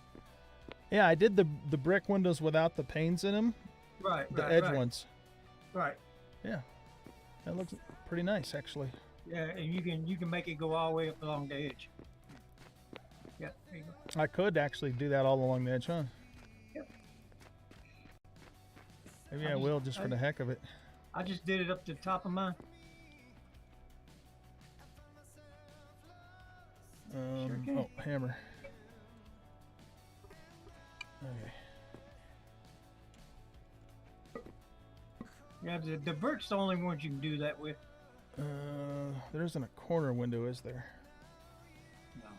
Yeah, I did the brick windows without the panes in them, Right, the right, edge right. ones. Right. Yeah, that looks pretty nice actually. Yeah, and you can make it go all the way up along the edge. Yeah, there you go. I could actually do that all along the edge, huh? Yep. Maybe I I just- will just for the heck of it. I just did it up to the top of mine. Sure can. Oh, hammer. Okay. Yeah, the brick's the only ones you can do that with. There isn't a corner window, is there? No.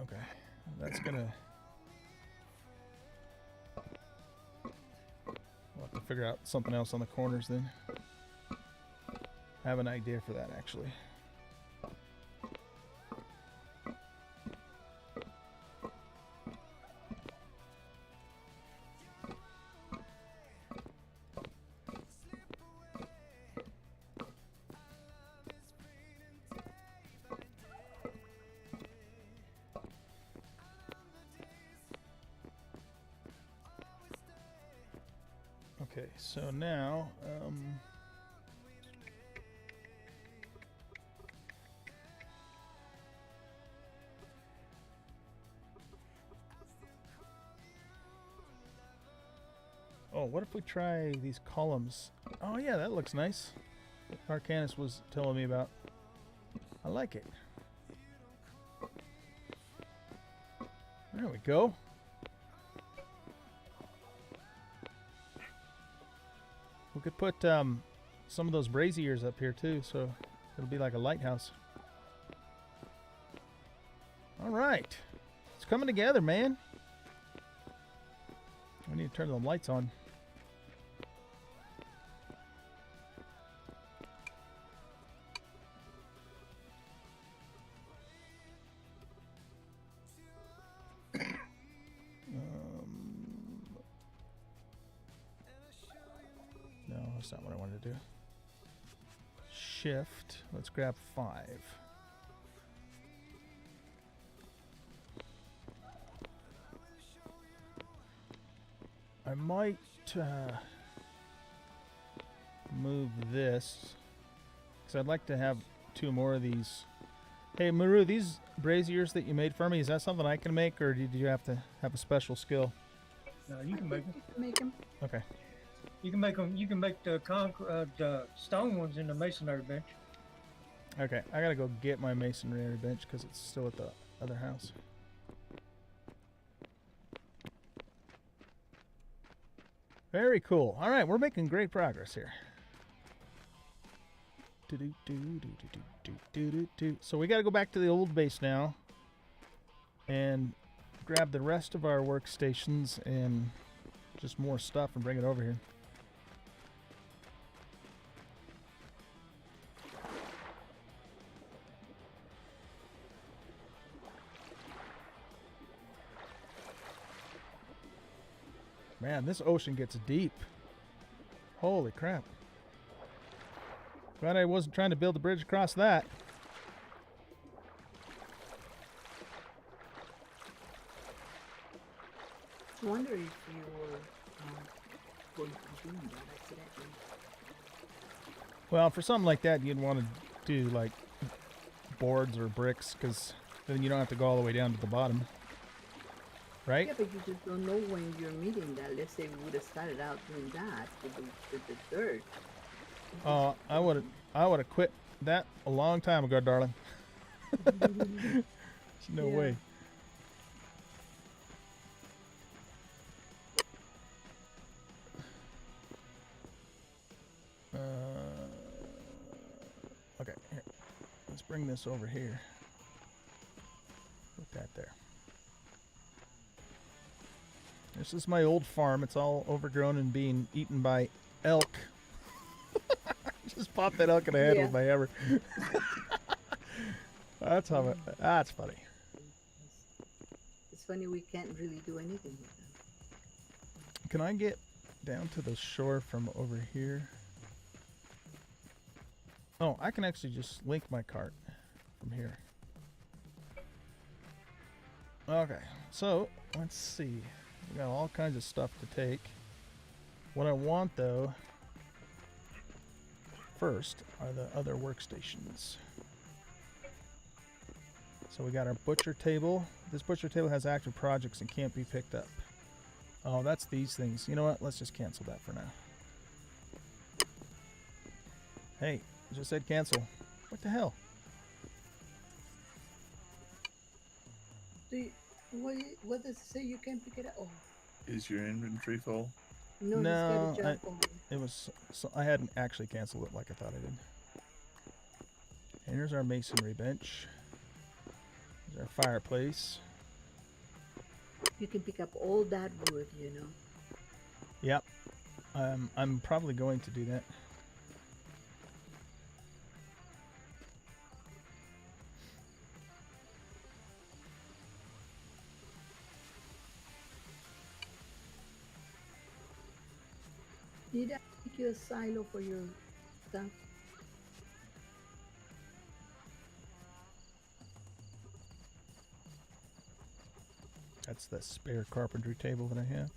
Okay, that's gonna. We'll have to figure out something else on the corners then. I have an idea for that actually. Okay, so now, oh, what if we try these columns? Oh yeah, that looks nice. Arcanus was telling me about. I like it. There we go. We could put some of those braziers up here too, so it'll be like a lighthouse. All right, it's coming together, man. We need to turn the lights on. No, that's not what I wanted to do. Shift. Let's grab 5. I might move this because I'd like to have 2 more of these. Hey, Maru, these braziers that you made for me, is that something I can make, or did you have to have a special skill? No, you can make them. Make them. Okay. You can make them. You can make the the stone ones in the masonry bench. Okay, I gotta go get my masonry bench because it's still at the other house. Very cool. All right, we're making great progress here. So we got to go back to the old base now and grab the rest of our workstations and just more stuff and bring it over here. Man, this ocean gets deep. Holy crap. Glad I wasn't trying to build a bridge across that. I wonder if you were going to do that accidentally. Well, for something like that, you'd want to do like boards or bricks, because then you don't have to go all the way down to the bottom. Right? Yeah, but you just don't know when you're meeting that. Let's say we would have started out doing that with the dirt. I would have quit that a long time ago, darling. No Yeah. way. Okay, here. Let's bring this over here. Put that there. This is my old farm. It's all overgrown and being eaten by elk. Just pop that elk in the head Yeah. with my hammer. That's funny. It's funny we can't really do anything with them. Can I get down to the shore from over here. Oh, I can actually just link my cart from here. Okay, so let's see. We got all kinds of stuff to take. What I want, though, first are the other workstations. So we got our butcher table. This butcher table has active projects and can't be picked up. Oh, that's these things. You know what? Let's just cancel that for now. Hey, I just said cancel. What the hell? What does it say? You can pick it up. Oh, Is your inventory full? no, he's No, got a jump on. it was. So I hadn't actually canceled it like I thought I did. And here's our masonry bench. Here's our fireplace. You can pick up all that wood, you know. Yep. I'm probably going to do that. Did I make you a silo for your stuff? That's the spare carpentry table that I have.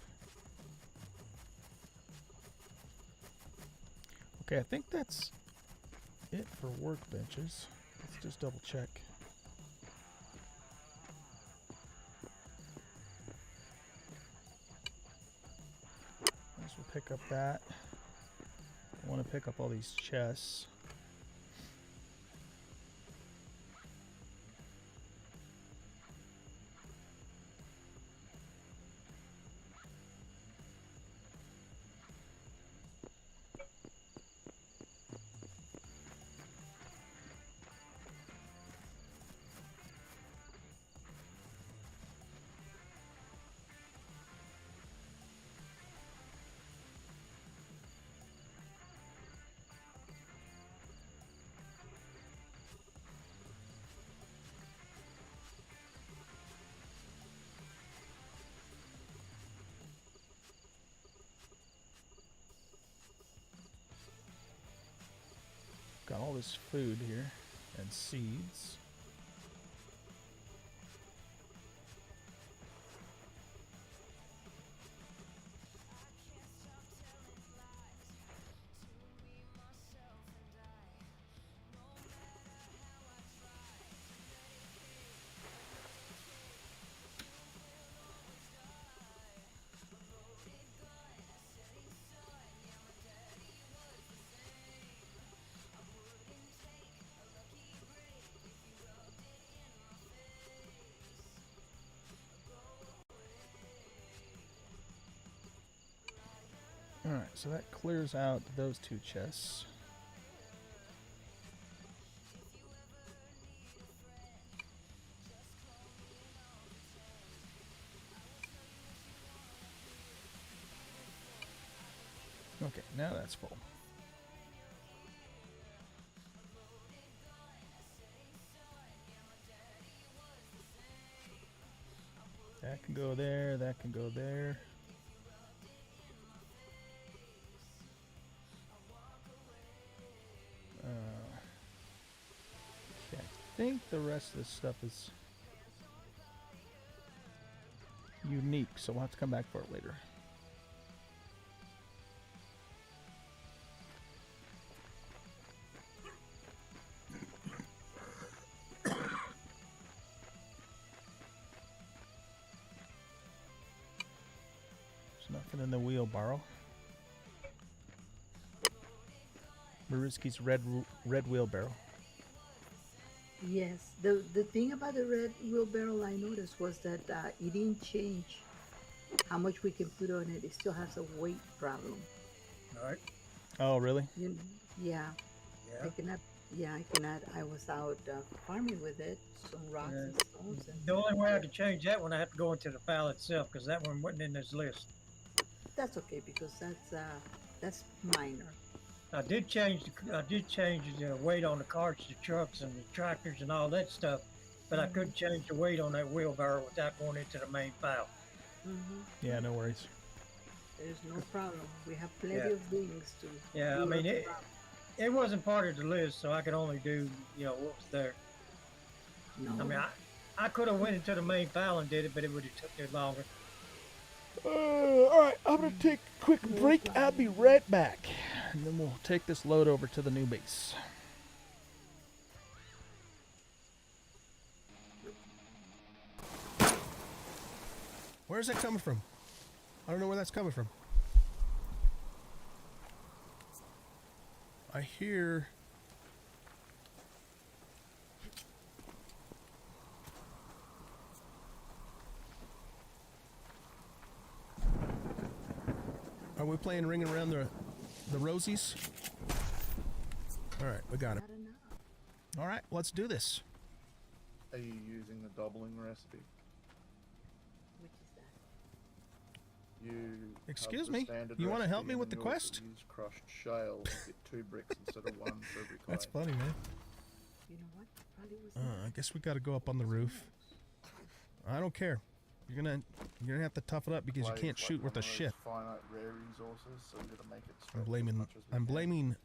Okay, I think that's it for workbenches. Let's just double check. Let's pick up that. I want to pick up all these chests. Got all this food here and seeds. Alright, so that clears out those two chests. Okay, now that's full. That can go there, that can go there. Okay, I think the rest of this stuff is unique, so we'll have to come back for it later. There's nothing in the wheelbarrow. Mariski's red wheelbarrow. Yes. The thing about the red wheelbarrow I noticed was that it didn't change how much we can put on it. It still has a weight problem. All right. Oh, really? Yeah. Yeah. I cannot. Yeah, I cannot. I was out farming with it, some rocks Yeah. and stones. And The only way I could change that one, I have to go into the file itself because that one wasn't in this list. that's okay because that's minor. I did change the weight on the carts, the trucks, and the tractors and all that stuff, but I couldn't change the weight on that wheelbarrow without going into the main file. Mm-hmm. Yeah, no worries. There's no problem. We have plenty Yeah. of things to Yeah, do I mean, lots of it wasn't part of the list, so I could only do, what was there. no. I mean, I could have went into the main file and did it, but it would have took me longer. All right, I'm gonna take a quick No break. problem. I'll be right back, and then we'll take this load over to the new base. Where's that coming from? I don't know where that's coming from. I hear. Are we playing Ring Around the Rosies? All right, we got it. Not enough. All right, let's do this. Are you using the doubling recipe? Which is that? You Excuse have the me, standard you wanna recipe help me and with then the you also quest? Use crushed shale to get 2 bricks instead of 1 for every clay. That's funny, man. You know what? Probably was I guess we got to go up on the roof. I don't care. You're gonna have to tough it up because you Clay can't is like shoot one worth a of those shit. Finite rare resources, so we gotta make it stretch I'm as blaming much as we I'm can. blaming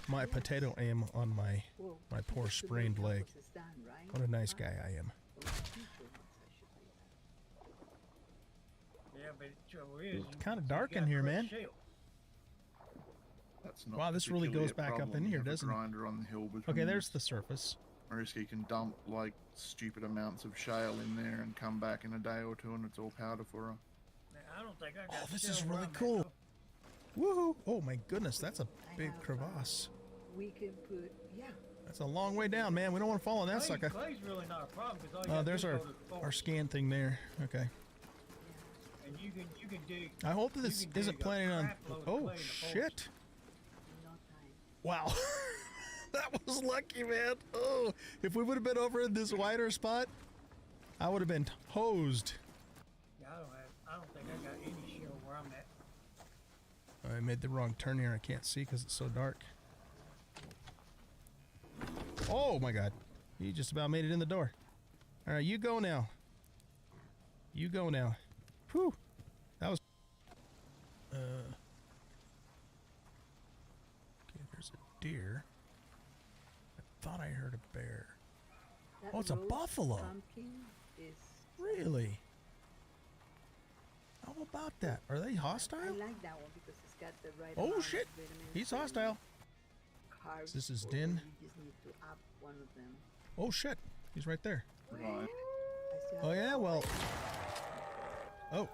my potato aim on my Whoa, my poor just to know sprained how leg. this is done, right? What a nice Fine. guy I am. Well, the future ones, I should say. Yeah, but the trouble is, It's kinda dark in here, man. That's not Wow, this really particularly goes a back up problem. in You here, have a doesn't it? grinder on the hill Okay, between there's us. the surface. Mariska can dump like stupid amounts of shale in there and come back in a day or two and it's all powder for her. I don't think I got Oh, this shell is where really I'm at, cool. though. Woohoo! Oh my goodness, that's a big have, crevasse. We can put, yeah. That's a long way down, man. We don't want to fall in that sucker. Clay's really not a problem because all you gotta There's do is our go to the our forest, scan thing there. Okay. and you can dig. I hope that this You can isn't dig a planning on. crap load of Oh clay in the shit! forest. No time. Wow, that was lucky, man. Oh, if we would have been over in this wider spot, I would have been hosed. Yeah, I don't think I got any shell where I'm at. I made the wrong turn here. I can't see because it's so dark. Oh my god, you just about made it in the door. All right, you go now. You go now. Whew, that was. Okay, there's a deer. I thought I heard a bear. That Oh, it's a roast buffalo. Pumpkin is. Really? How about that? Are they I hostile? like that one because it's got the right Oh amount of shit! vitamins He's and hostile. carbs, This is or Din. You just need to up one of them. Oh shit! He's right there. Right. I still Oh have yeah, well. Oh.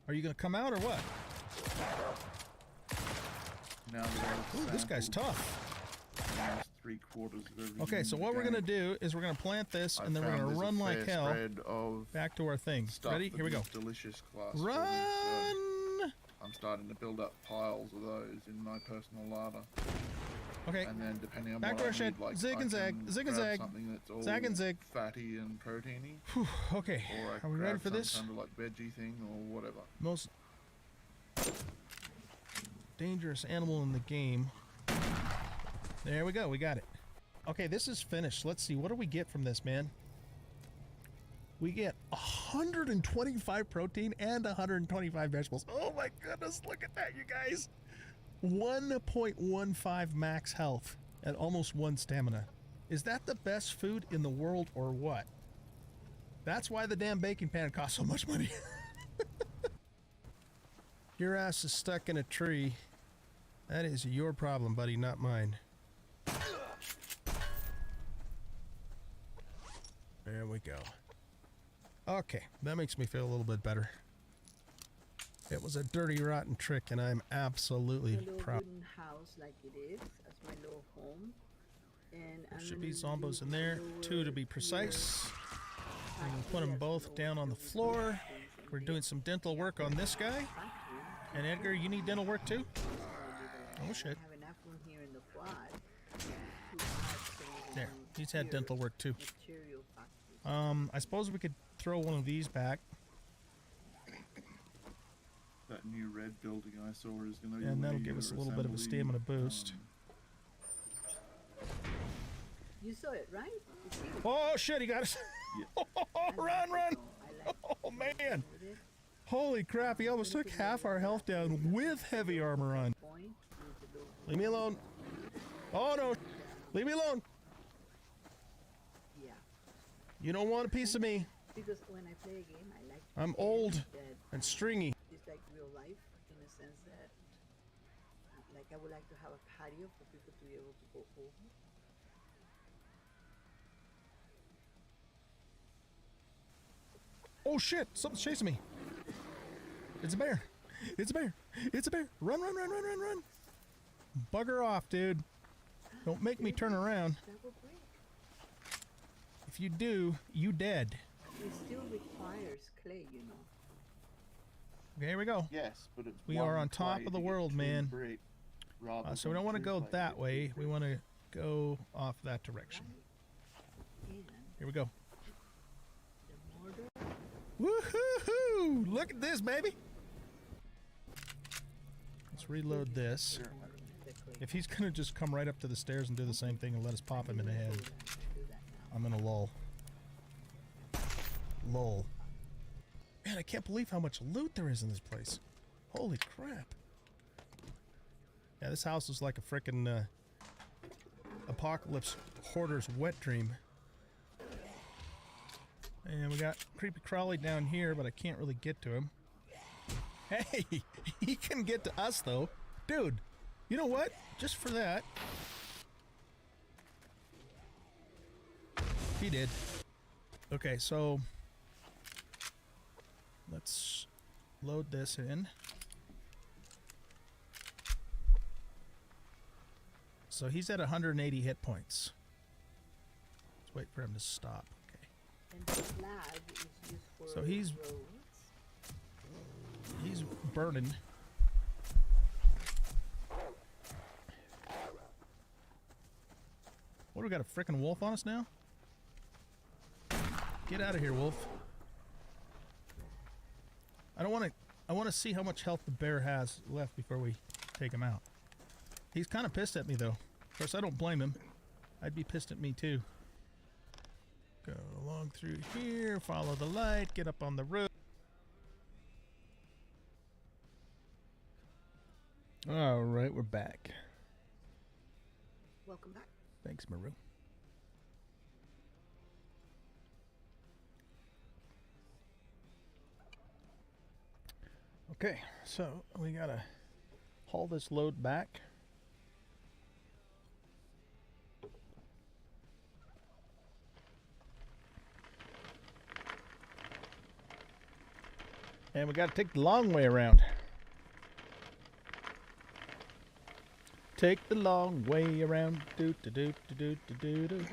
Are you gonna come out or what? Now that I've Ooh, this guy's sampled tough. almost 3/4 of everything Okay, so in the what we're game, gonna do is we're gonna plant this, I've and then we're found gonna there's a run like fair hell spread of back to our thing. stuff Ready? that Here we go. is delicious class foods, so Run! I'm starting to build up piles of those in my personal larder. Okay. And then depending on Back what to I our shit. need, like Zig I and zag, can zig and grab zag, something that's all zag and zig. fatty and proteiny, Whew, okay. or I Are can we ready grab for some this? kind of like veggie thing or whatever. Most dangerous animal in the game. There we go. We got it. Okay, this is finished. Let's see. What do we get from this, man? We get 125 protein and 125 vegetables. Oh my goodness. Look at that, you guys. 1.15 max health and almost 1 stamina. Is that the best food in the world or what? That's why the damn baking pan costs so much money. Your ass is stuck in a tree. That is your problem, buddy, not mine. There we go. Okay, that makes me feel a little bit better. It was a dirty, rotten trick, and I'm absolutely a little proud. wooden house like it is as my little home. And There I'm should be gonna zombos use in there, lower 2 to be here precise. And we'll put them factory both as down on the lower floor. things in We're this doing some dental work on this guy. factory. And Edgar, you need dental work too? Oh I shit. have enough room here in the quad to add some of There, the he's had dental work too. material factory. I suppose we could throw one of these back. That new red building I saw is going to be And where that'll give your us a little bit of a assembly, stamina boost. You saw it, right? You see it? Oh shit, he got us. Yeah. Oh, run, run. I like Oh man. with it. Holy crap, he almost took half our health down with heavy armor on. Point with the low Leave me alone. Oh no, leave me alone. yeah. You don't want a piece of me. Because when I play a game, I like to I'm pretend old that and stringy. it's like real life in a sense that, like, I would like to have a patio for people to be able to go over. Oh shit, something's chasing me. It's a bear. It's a bear. It's a bear. Run, run, run, run, run, run. Bugger off, dude. Don't make me turn around. That will break. If you do, you dead. It still requires clay, you know. Okay, here we go. Yes, but it's We one are on top clay of the to get world, two man. brick rather So we than don't want to two go clay to that get way. two We brick. want to go off that direction. And Here we go. the mortar, Woohoo! Look at this, baby. Let's reload this. the clay. If he's gonna just come right up to the stairs and do the same thing and let us pop him in the head, Do that now. I'm gonna lull. Lol. Man, I can't believe how much loot there is in this place. Holy crap. Yeah, this house is like a frickin' apocalypse hoarder's wet dream. And we got Creepy Crawly down here, but I can't really get to him. Hey, he can get to us though. Dude, you know what? Just for that. He did. Okay, so let's load this in. So he's at 180 hit points. Let's wait for him to stop. Okay. And the flag is used for So he's- roads. He's burning. What, we got a frickin' wolf on us now? Get out of here, wolf. I want to see how much health the bear has left before we take him out. He's kind of pissed at me though. Of course, I don't blame him. I'd be pissed at me too. Go along through here, follow the light, get up on the roof. All right, we're back. Welcome back. Thanks, Maru. Okay, so we gotta haul this load back. And we gotta take the long way around. Take the long way around. Do do do do do do do.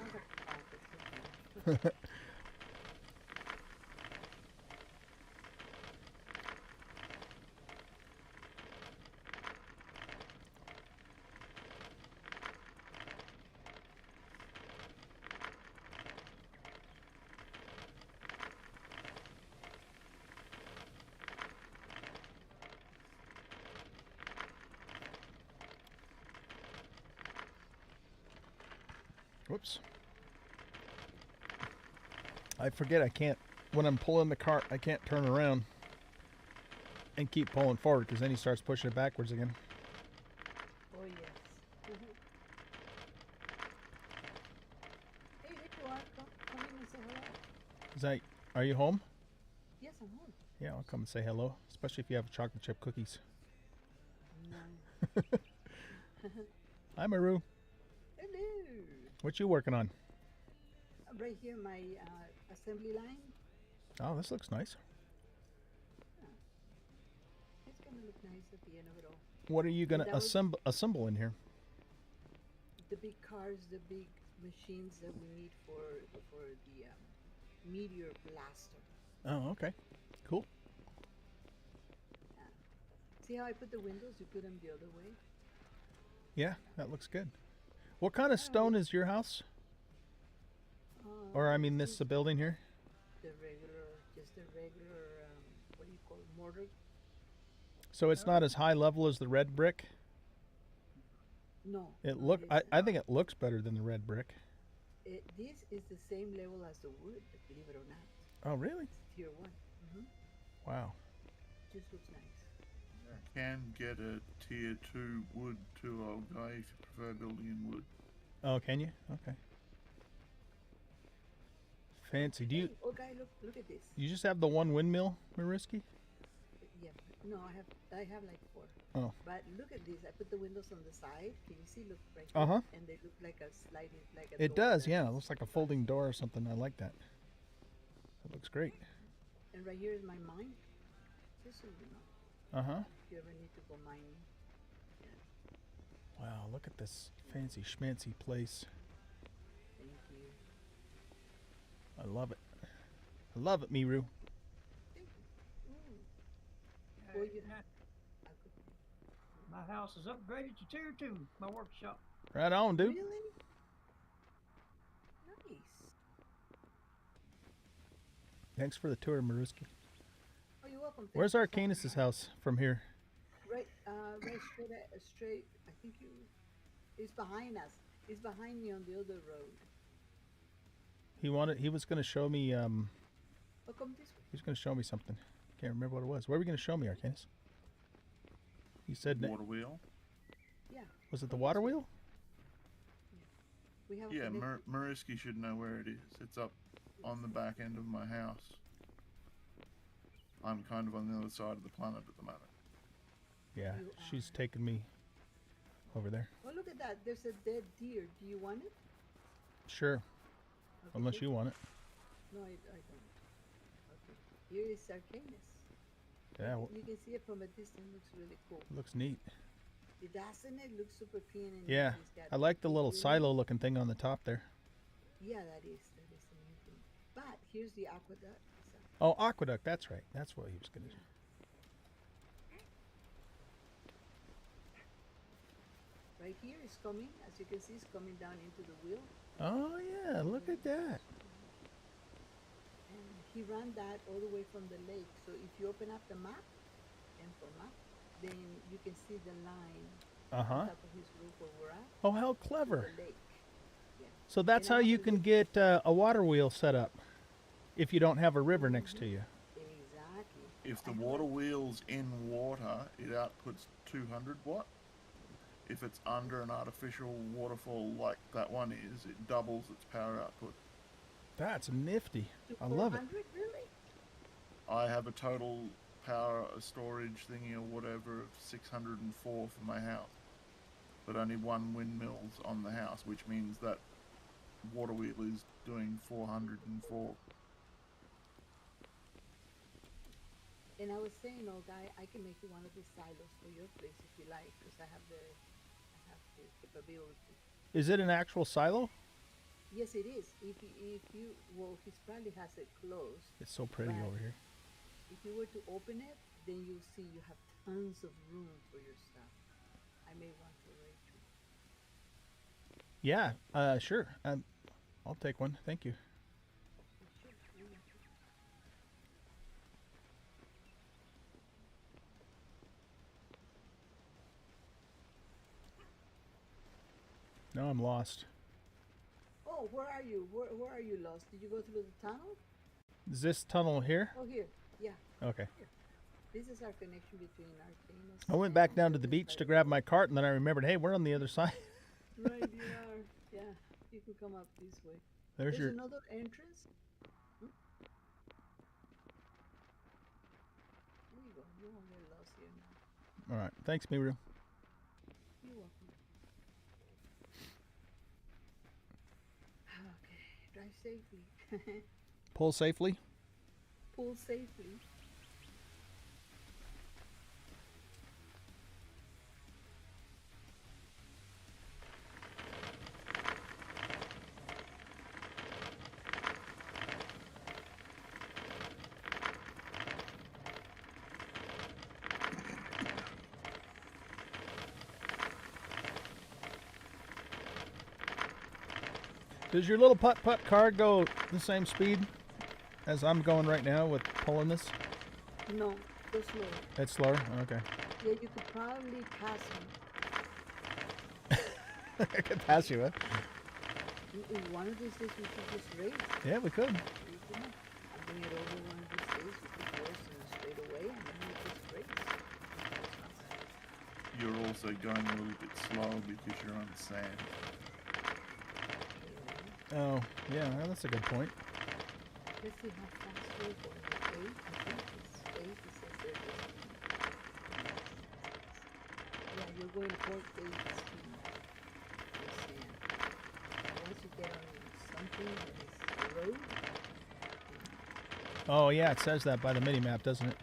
Whoops. I forget I can't, when I'm pulling the cart, I can't turn around and keep pulling forward because then he starts pushing it backwards again. Oh yes. Hey, there you are. Come in and say hello. Is that, are you home? Yes, I'm home. Yeah, I'll come and say hello, especially if you have chocolate chip cookies. No. Hi, Maru. Hello. What you working on? Right here, my assembly line. Oh, this looks nice. It's gonna look nice at the end of it all. What are you gonna That was- assemble in here? The big cars, the big machines that we need for the meteor blaster. Oh, okay. Cool. See how I put the windows? You put them the other way. Yeah, that looks good. What kind of stone is your house? Or I mean this building here? The regular, just the regular, what do you call it, mortar? So it's not as high level as the red brick? No. It no, look it's I not. think it looks better than the red brick. This is the same level as the wood, believe it or not. Oh, really? It's tier 1. Wow. just looks nice. Can get a tier 2 wood too, old guy, if you prefer building in wood. Oh, can you? Okay. Fancy. Do you Hey, oh, guy, look at this. you just have the one windmill, Mariski? Yeah, no, I have like 4. Oh. But look at this. I put the windows on the side. Can you see? Look right Uh here. huh. And they look like a sliding, like a It door does. that Yeah. It is looks like a glass. folding door or something. I like that. It looks great. And right here is my mine. Just so you know, Uh huh. if you ever need to go mining. Wow. Look at this fancy schmancy place. Thank you. I love it. I love it, Miru. Thank you. Uh, Well, you- uh, I could- my house is upgraded to tier 2. My workshop. Right on, dude. Really? Nice. Thanks for the tour, Mariski. Oh, you're welcome. Thank Where's you so Arcanus' much. house from here? Right, right straight. I think it's behind us. It's behind me on the other road. He was going to show me. Oh, come this way. He was going to show me something. Can't remember what it was. What were we going to show me, Arcanus? He said. Water wheel. Yeah, Was it the water wheel? we have. a Yeah, connect- Mariski should know where it is. It's up on the back end of my house. I'm kind of on the other side of the planet at the moment. Yeah, You she's are. taking me over there. Oh, look at that. There's a dead deer. Do you want it? Sure, Okay, unless take you want it. No, I don't. Okay. Here is Arcanus. Yeah, You can see it from a distance. Looks really cool. looks neat. It doesn't it? Looks super clean. And Yeah, it's got I like the little really- silo-looking thing on the top there. Yeah, that is the new thing. But here's the aqueduct. So, Oh, aqueduct. That's right. That's what he was going to do. right here is coming. As you can see, it's coming down into the wheel. Oh yeah, look at that. And he ran that all the way from the lake. So if you open up the map, info map, then you can see the line Uh on huh. top of his roof where we're at. Oh, how to clever. The lake. Yeah. So that's And I how you have to can get a water wheel set up if you don't have a river next to you. Exactly. If the I have water like- wheel's in water, it outputs 200 watt. If it's under an artificial waterfall like that one is, it doubles its power output. That's nifty. to I love it. 400, really? I have a total power storage thingy or whatever of 604 for my house. But only one windmill's on the house, which means that water wheel is doing 404. And I was saying, old guy, I can make you one of these silos for your place if you like, because I have the capability. Is it an actual silo? Yes, it is. If you well, he probably has it closed. It's so pretty Right. over here. If you were to open it, then you'll see you have tons of room for your stuff. I made one for Rachel. Yeah, sure. I'll take one. Thank you. Sure, you're welcome. No, I'm lost. Oh, where are you? Where are you lost? Did you go through the tunnel? Is this tunnel here? Oh, here. Yeah. Okay. This is our connection between Arcanus. I went back down to the beach to grab my cart, and then I remembered, hey, we're on the other side. Right, you are. Yeah, you can come up this way. There's your. another entrance. Hmm? There you go. You won't get lost here now. All right. Thanks, Miru. You're welcome. Okay, drive safely. Pull safely. Pull safely. Does your little putt-putt car go the same speed as I'm going right now with pulling this? No, go slow. It's slower? Okay. Yeah, you could probably pass me. I could pass you, huh? In one of these days, we should just race. Yeah, we could. You know, I'll bring it over one of these days. We could race and straight away, and then you just race. You're also going a little bit slow because you're on sand. Okay. Oh, yeah, well, that's a good point. Let's see how fast we're going. Like 8? I think it's 8. It says there the speed. Yeah, you're going 0.8 speed on sand. Once you get on something that is a road, Oh, yeah, it says that by the mini map, doesn't it?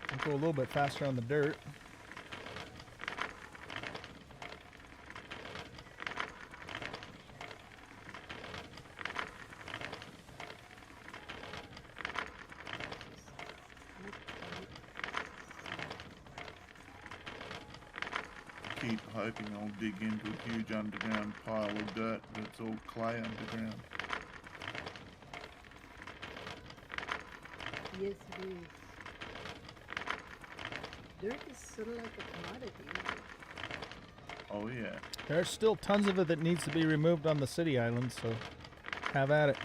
We'll go a little bit faster on the dirt. Keep hoping I'll dig into a huge underground pile of dirt, but it's all clay underground. yes, it is. Dirt is sort of like a commodity, isn't it? Oh yeah. There's still tons of it that needs to be removed on the city island, so have at it.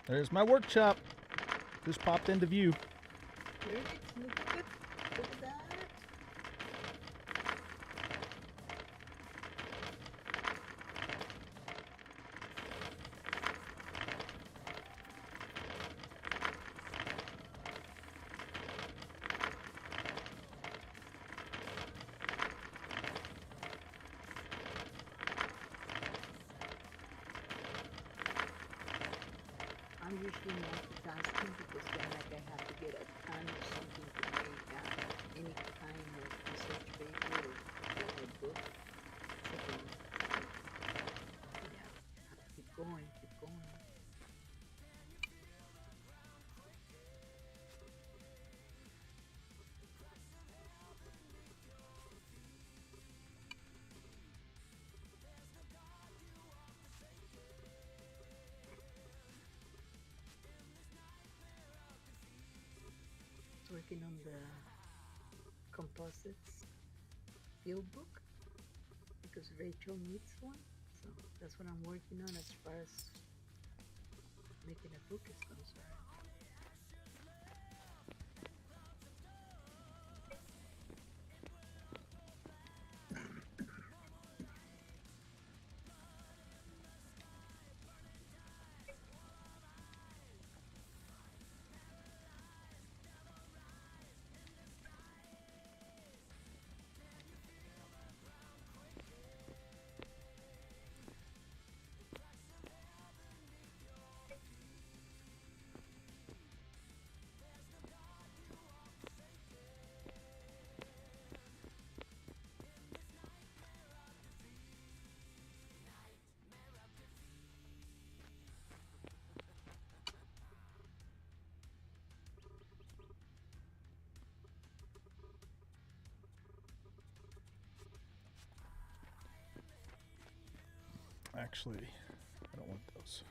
There's my workshop. Just popped into view. There it is. Look at it. Look at that. I'm usually multitasking because then like I have to get a ton of something to make any kind of research paper or book. Something. Yeah. Have to keep going, keep going. Working on the composites field book because Rachel needs one. So that's what I'm working on as far as making a book is concerned. Actually, I don't want those.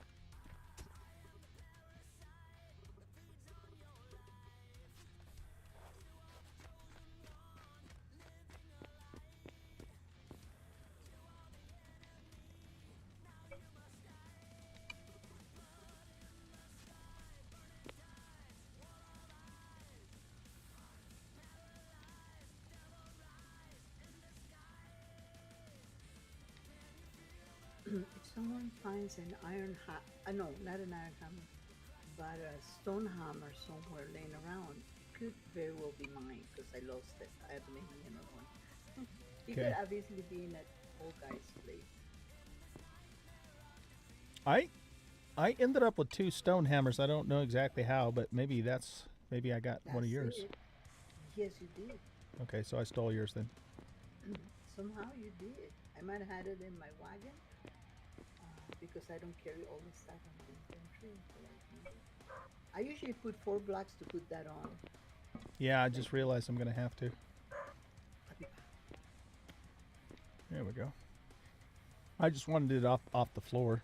If someone finds an no, not an iron hammer, but a stone hammer somewhere laying around, it could very well be mine because I lost it. I have made another one. It could Okay. obviously be in that old guy's place. I ended up with 2 stone hammers. I don't know exactly how, but maybe I got one of That's yours. it. Yes, you did. Okay, so I stole yours then. Somehow you did. I might have had it in my wagon because I don't carry all the stuff on the inventory. I usually put 4 blocks to put that on. Yeah, I just realized I'm gonna have to. There we go. I just wanted it off the floor.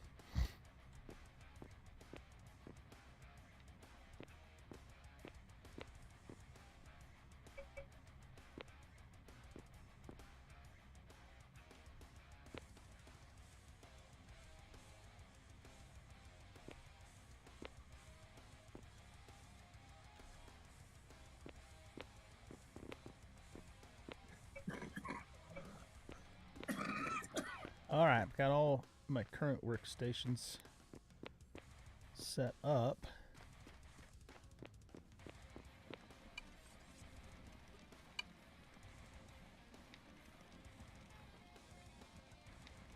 All right, I've got all my current workstations set up.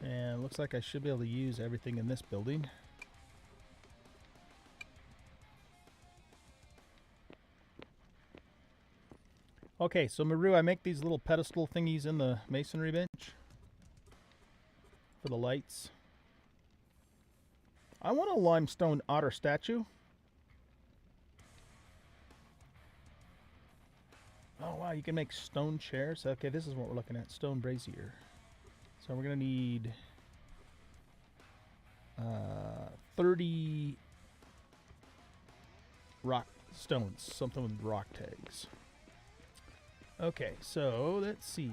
And looks like I should be able to use everything in this building. Okay, so Maru, I make these little pedestal thingies in the masonry bench for the lights. I want a limestone otter statue. Oh wow, you can make stone chairs. Okay, this is what we're looking at, stone brazier. So we're gonna need 30 rock stones, something with rock tags. Okay, so let's see.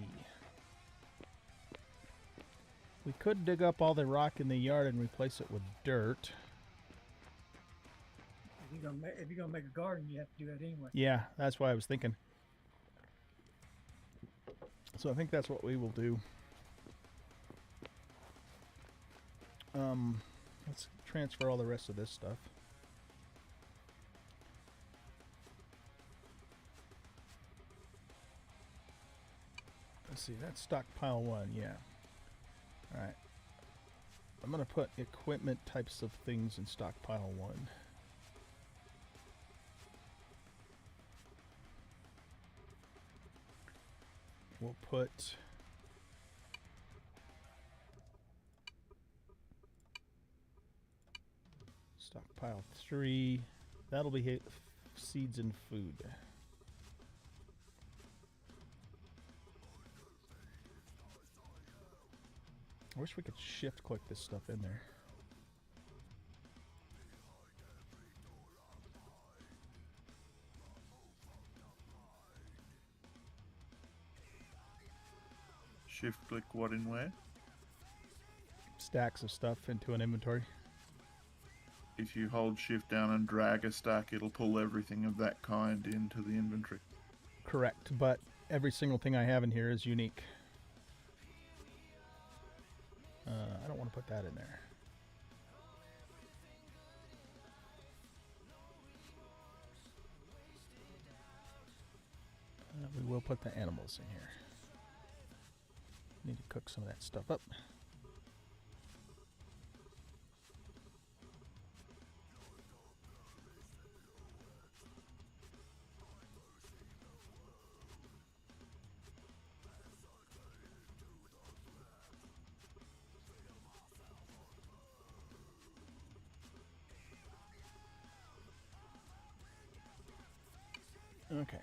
We could dig up all the rock in the yard and replace it with dirt. If you're gonna make a garden, you have to do that anyway. Yeah, that's what I was thinking. So I think that's what we will do. Let's transfer all the rest of this stuff. Let's see, that's stockpile 1, yeah. Alright. I'm going to put equipment types of things in stockpile 1. We'll put stockpile 3. That'll be seeds and food. I wish we could shift click this stuff in there. Shift click what in where? Stacks of stuff into an inventory. If you hold shift down and drag a stack, it'll pull everything of that kind into the inventory. Correct, but every single thing I have in here is unique. I don't want to put that in there. We will put the animals in here. Need to cook some of that stuff up. Okay.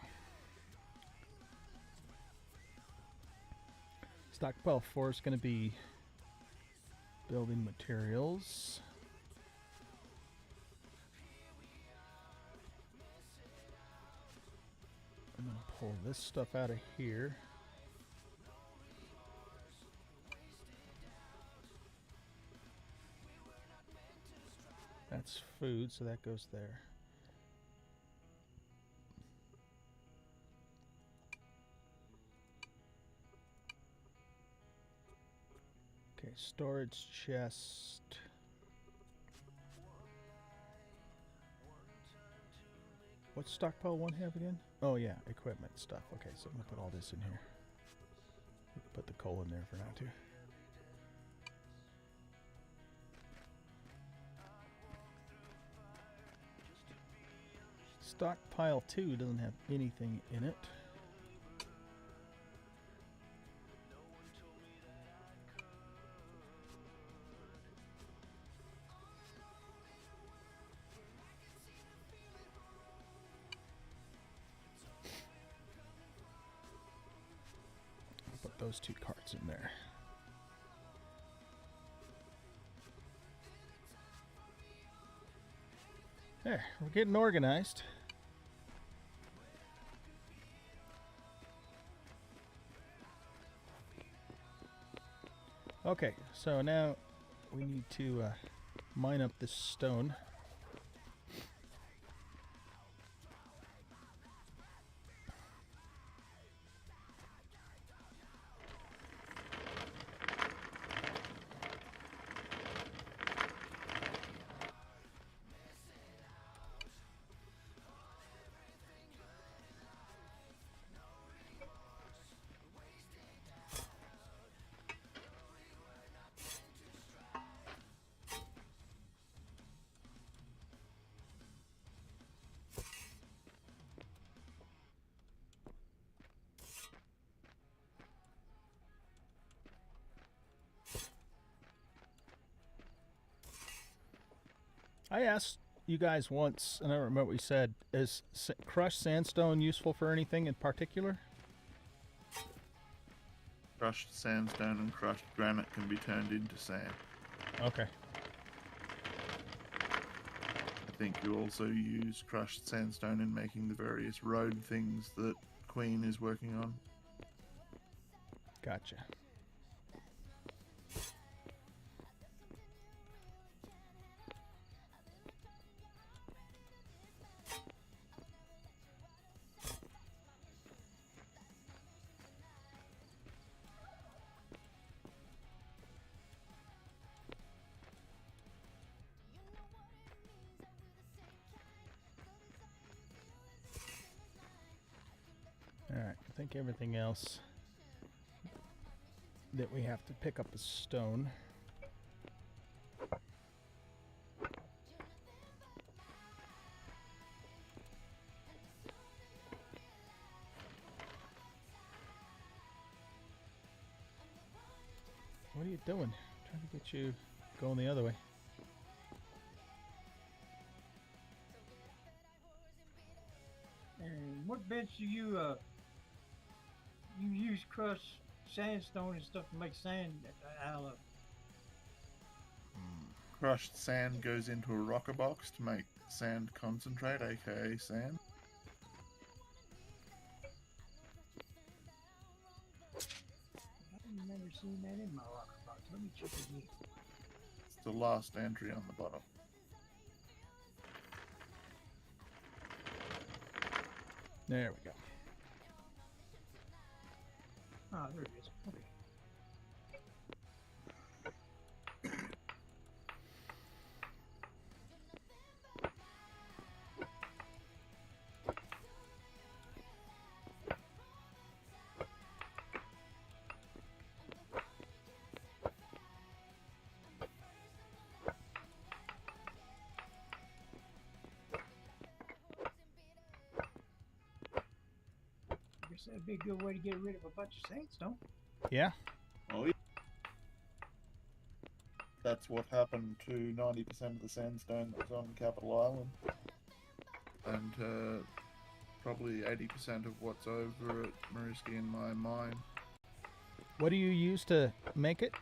Stockpile 4 is going to be building materials. I'm going to pull this stuff out of here. That's food, so that goes there. Okay, storage chest. What's stockpile 1 have again? Oh yeah, equipment stuff. Okay, so I'm gonna put all this in here. We can put the coal in there for now too. Stockpile 2 doesn't have anything in it. Put those 2 carts in there. There, we're getting organized. Okay, so now we need to mine up this stone. I asked you guys once, and I don't remember what you said, is crushed sandstone useful for anything in particular? Crushed sandstone and crushed granite can be turned into sand. Okay. I think you also use crushed sandstone in making the various road things that Queen is working on. Gotcha. Alright, I think everything else that we have to pick up is stone. What are you doing? I'm trying to get you going the other way. And what bench do you use crushed sandstone and stuff to make sand out of? Crushed sand goes into a rocker box to make sand concentrate, aka sand. I've never seen that in my locker box. Let me check again. It's the last entry on the bottom. There we go. Ah, there it is. Okay. I guess that'd be a good way to get rid of a bunch of sandstone. Yeah? Oh, yeah. That's what happened to 90% of the sandstone that was on Capital Island. And probably 80% of what's over at Mariski in my mine. What do you use to make it?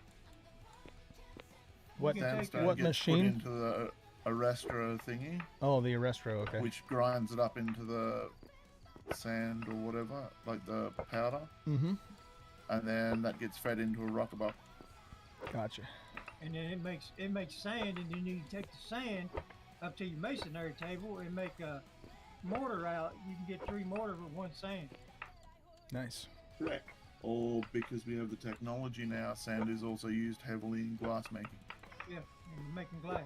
What can take Sandstone what gets machine? put into the Arrestro thingy, Oh, the Arrestro, okay. which grinds it up into the sand or whatever, like the powder. Mm-hmm. And then that gets fed into a rocker box. Gotcha. And then it makes sand, and then you take the sand up to your masonry table and make a mortar out. You can get 3 mortar with 1 sand. Nice. Correct. Or because we have the technology now, sand is also used heavily in glass making. Yeah, and you're making glass.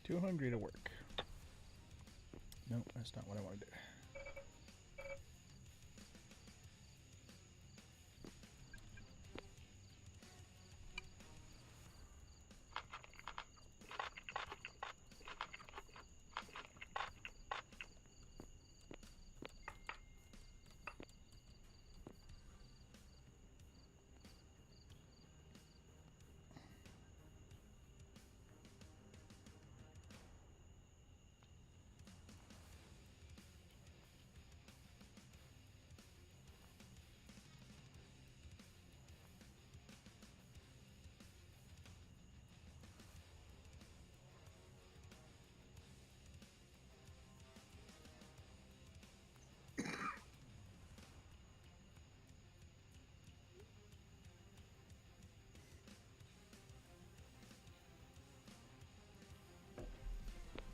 Too hungry to work. No, that's not what I want to do.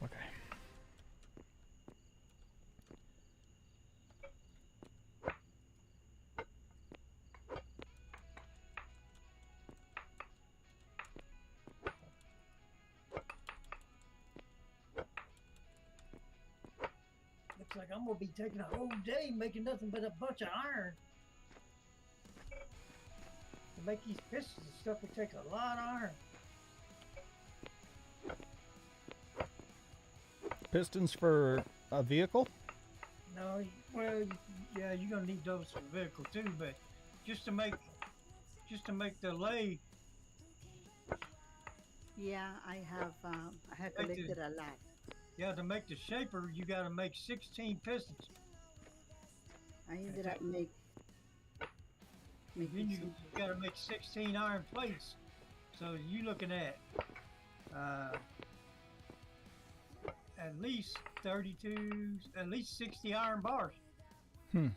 Okay. Looks like I'm gonna be taking a whole day making nothing but a bunch of iron. To make these pistons and stuff, it takes a lot of iron. Pistons for a vehicle? No, well, yeah, you're gonna need those for the vehicle too, but just to make the lay, Yeah, I have Like collected a lot. yeah, to make the shaper, you got to make 16 pistons. I ended Okay. up making Then you some. got to make 16 iron plates. So you looking at at least 32, at least 60 iron bars. Hmm.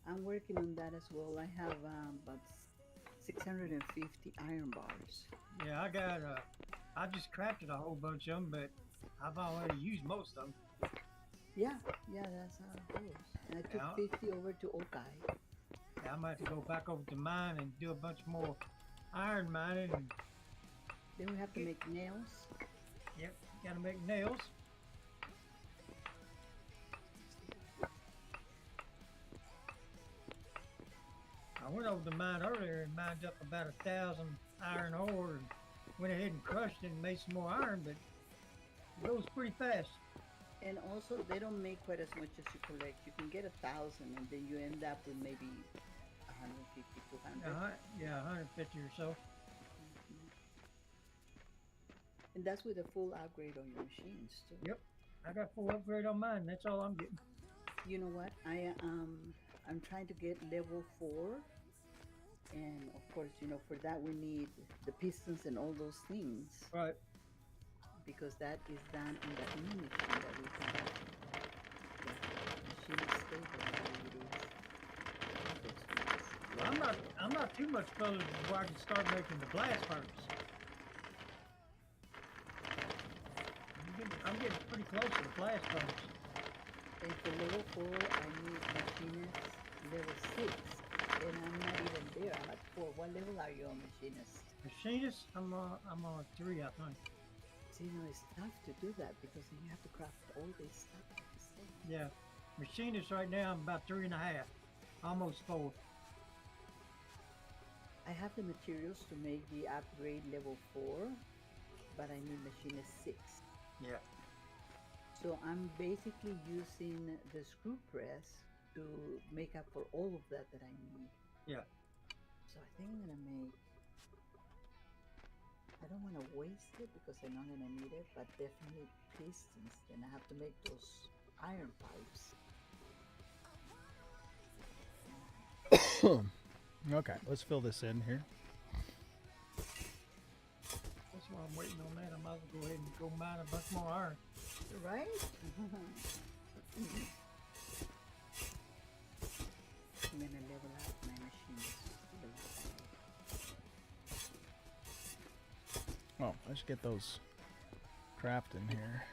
I'm working on that as well. I have about 650 iron bars. Yeah, I just crafted a whole bunch of them, but I've already used most of them. Yeah, that's how it goes. And I took Yeah. 50 over to Okai. Yeah, I might have to go back over to mine and do a bunch more iron mining. And, Then we have to make nails. yep, got to make nails. I went over to mine earlier and mined up about 1,000 iron ore and went ahead and crushed it and made some more iron, but it goes pretty fast. And also, they don't make quite as much as you collect. You can get 1,000, and then you end up with maybe 150, 200. Yeah, 150 or so. And that's with a full upgrade on your machines too. Yep, I got full upgrade on mine. That's all I'm getting. You know what? I'm trying to get level 4, and of course, for that we need the pistons and all those things, Right. because that is done in the new machine that we have. The machine is stable, I believe it is. Those things. Well, I'm not too much further before I can start making the blast furnace. I'm getting pretty close to the blast furnace. And for level 4, I need machinist level 6, and I'm not even there. I'm at 4. What level are you on machinist? Machinist, I'm on 3, I think. So, it's tough to do that because then you have to craft all this stuff at the same. Yeah, machinist right now I'm about 3.5, almost 4. I have the materials to make the upgrade level 4, but I need machinist 6. Yeah. So I'm basically using the screw press to make up for all of that I need. Yeah. So I think I'm gonna make. I don't want to waste it because I know I'm gonna need it, but definitely pistons. Then I have to make those iron pipes. Okay, let's fill this in here. That's why I'm waiting on that. I might as well go ahead and go mine a bunch more iron. Right? I'm gonna level up my machines. Oh, let's get those craft in here.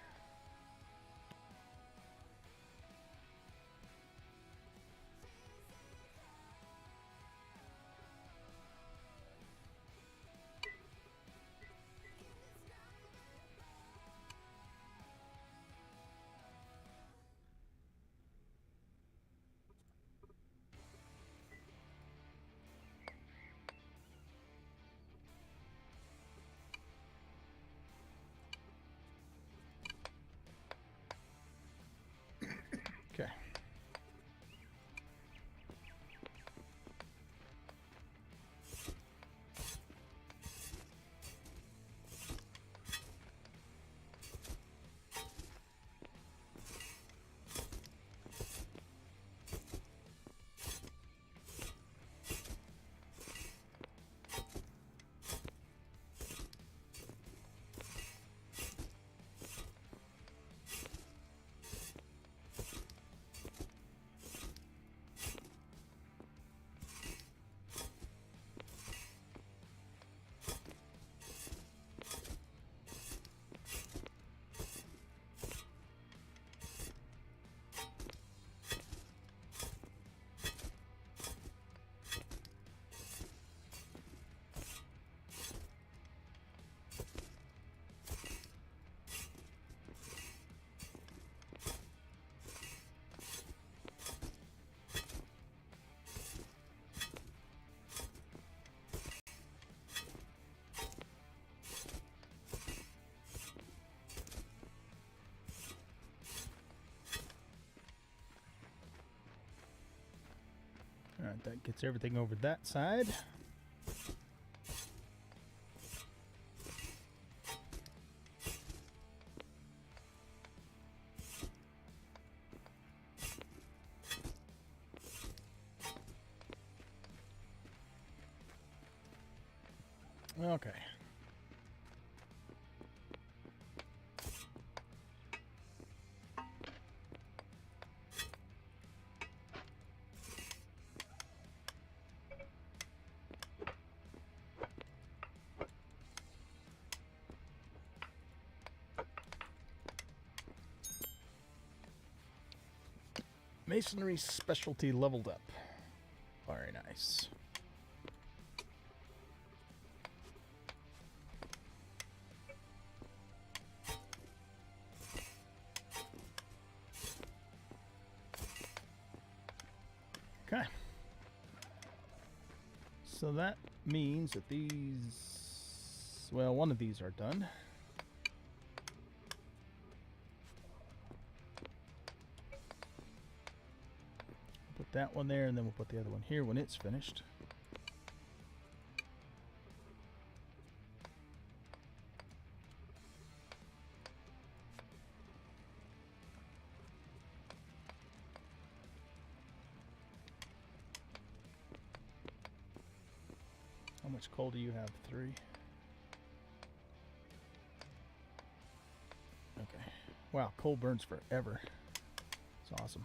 Alright, that gets everything over that side. Okay. Masonry specialty leveled up. Very nice. Okay. So that means that these, well, one of these are done. Put that one there, and then we'll put the other one here when it's finished. How much coal do you have? 3. Okay. Wow, coal burns forever. It's awesome.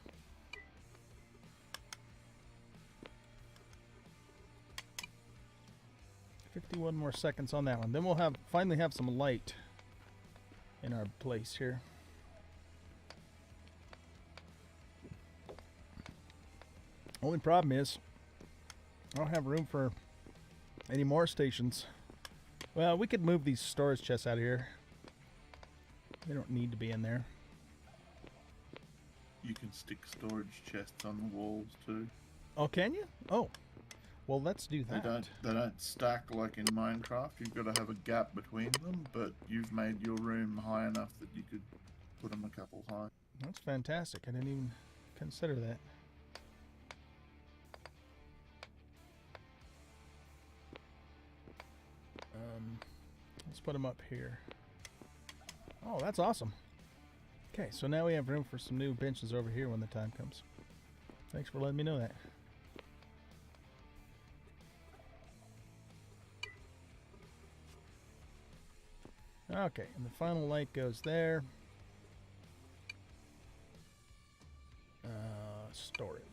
$51 more seconds on that one. Then we'll finally have some light in our place here. Only problem is I don't have room for any more stations. Well, we could move these storage chests out of here. They don't need to be in there. You can stick storage chests on the walls too. Oh, can you? Oh. Well, let's do that. They don't stack like in Minecraft. You've got to have a gap between them, but you've made your room high enough that you could put them a couple high. That's fantastic. I didn't even consider that. Let's put them up here. Oh, that's awesome. Okay, so now we have room for some new benches over here when the time comes. Thanks for letting me know that. Okay, and the final light goes there. Storage.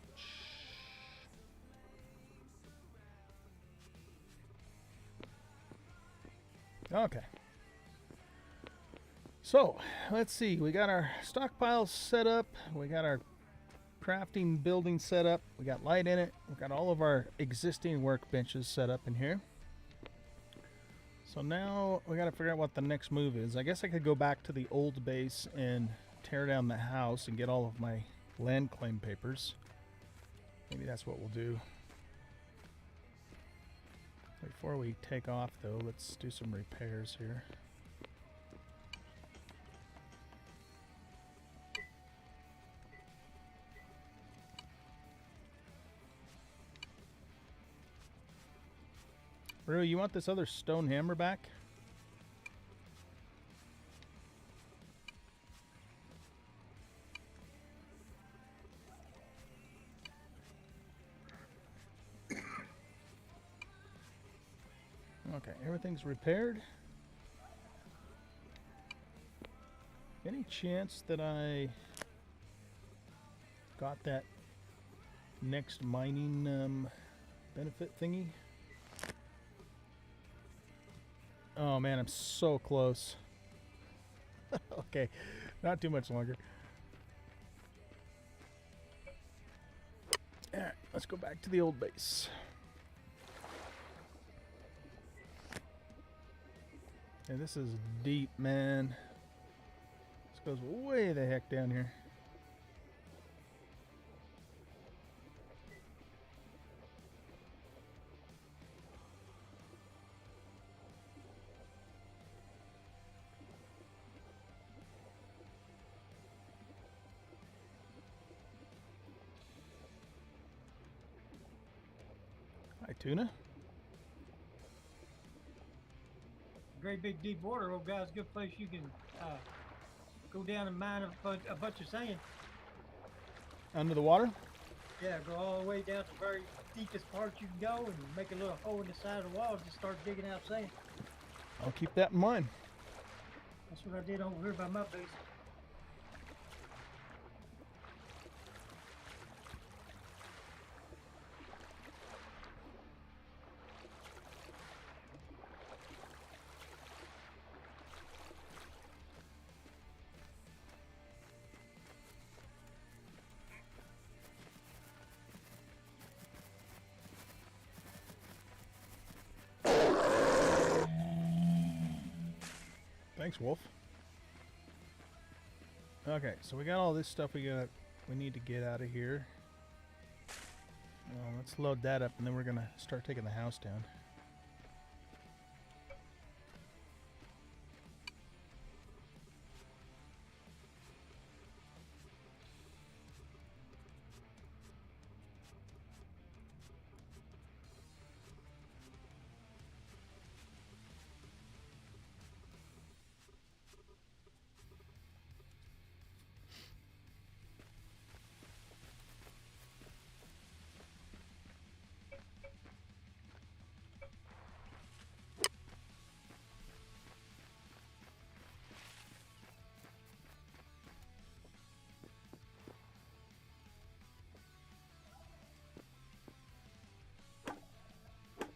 Okay. So, let's see. We got our stockpiles set up. We got our crafting building set up. We got light in it. We got all of our existing workbenches set up in here. So now we got to figure out what the next move is. I guess I could go back to the old base and tear down the house and get all of my land claim papers. Maybe that's what we'll do. Before we take off, though, let's do some repairs here. Rue, you want this other stone hammer back? Okay, everything's repaired. Any chance that I got that next mining benefit thingy? Oh man, I'm so close. Okay, not too much longer. Alright, let's go back to the old base. And this is deep, man. This goes way the heck down here. Tuna? Great big deep water, old guy's a good place you can go down and mine a bunch of sand. Under the water? Yeah, go all the way down to the very deepest part you can go and make a little hole in the side of the wall and just start digging out sand. I'll keep that in mind. That's what I did over here by my base. Thanks, Wolf. Okay, so we got all this stuff we need to get out of here. Let's load that up, and then we're gonna start taking the house down.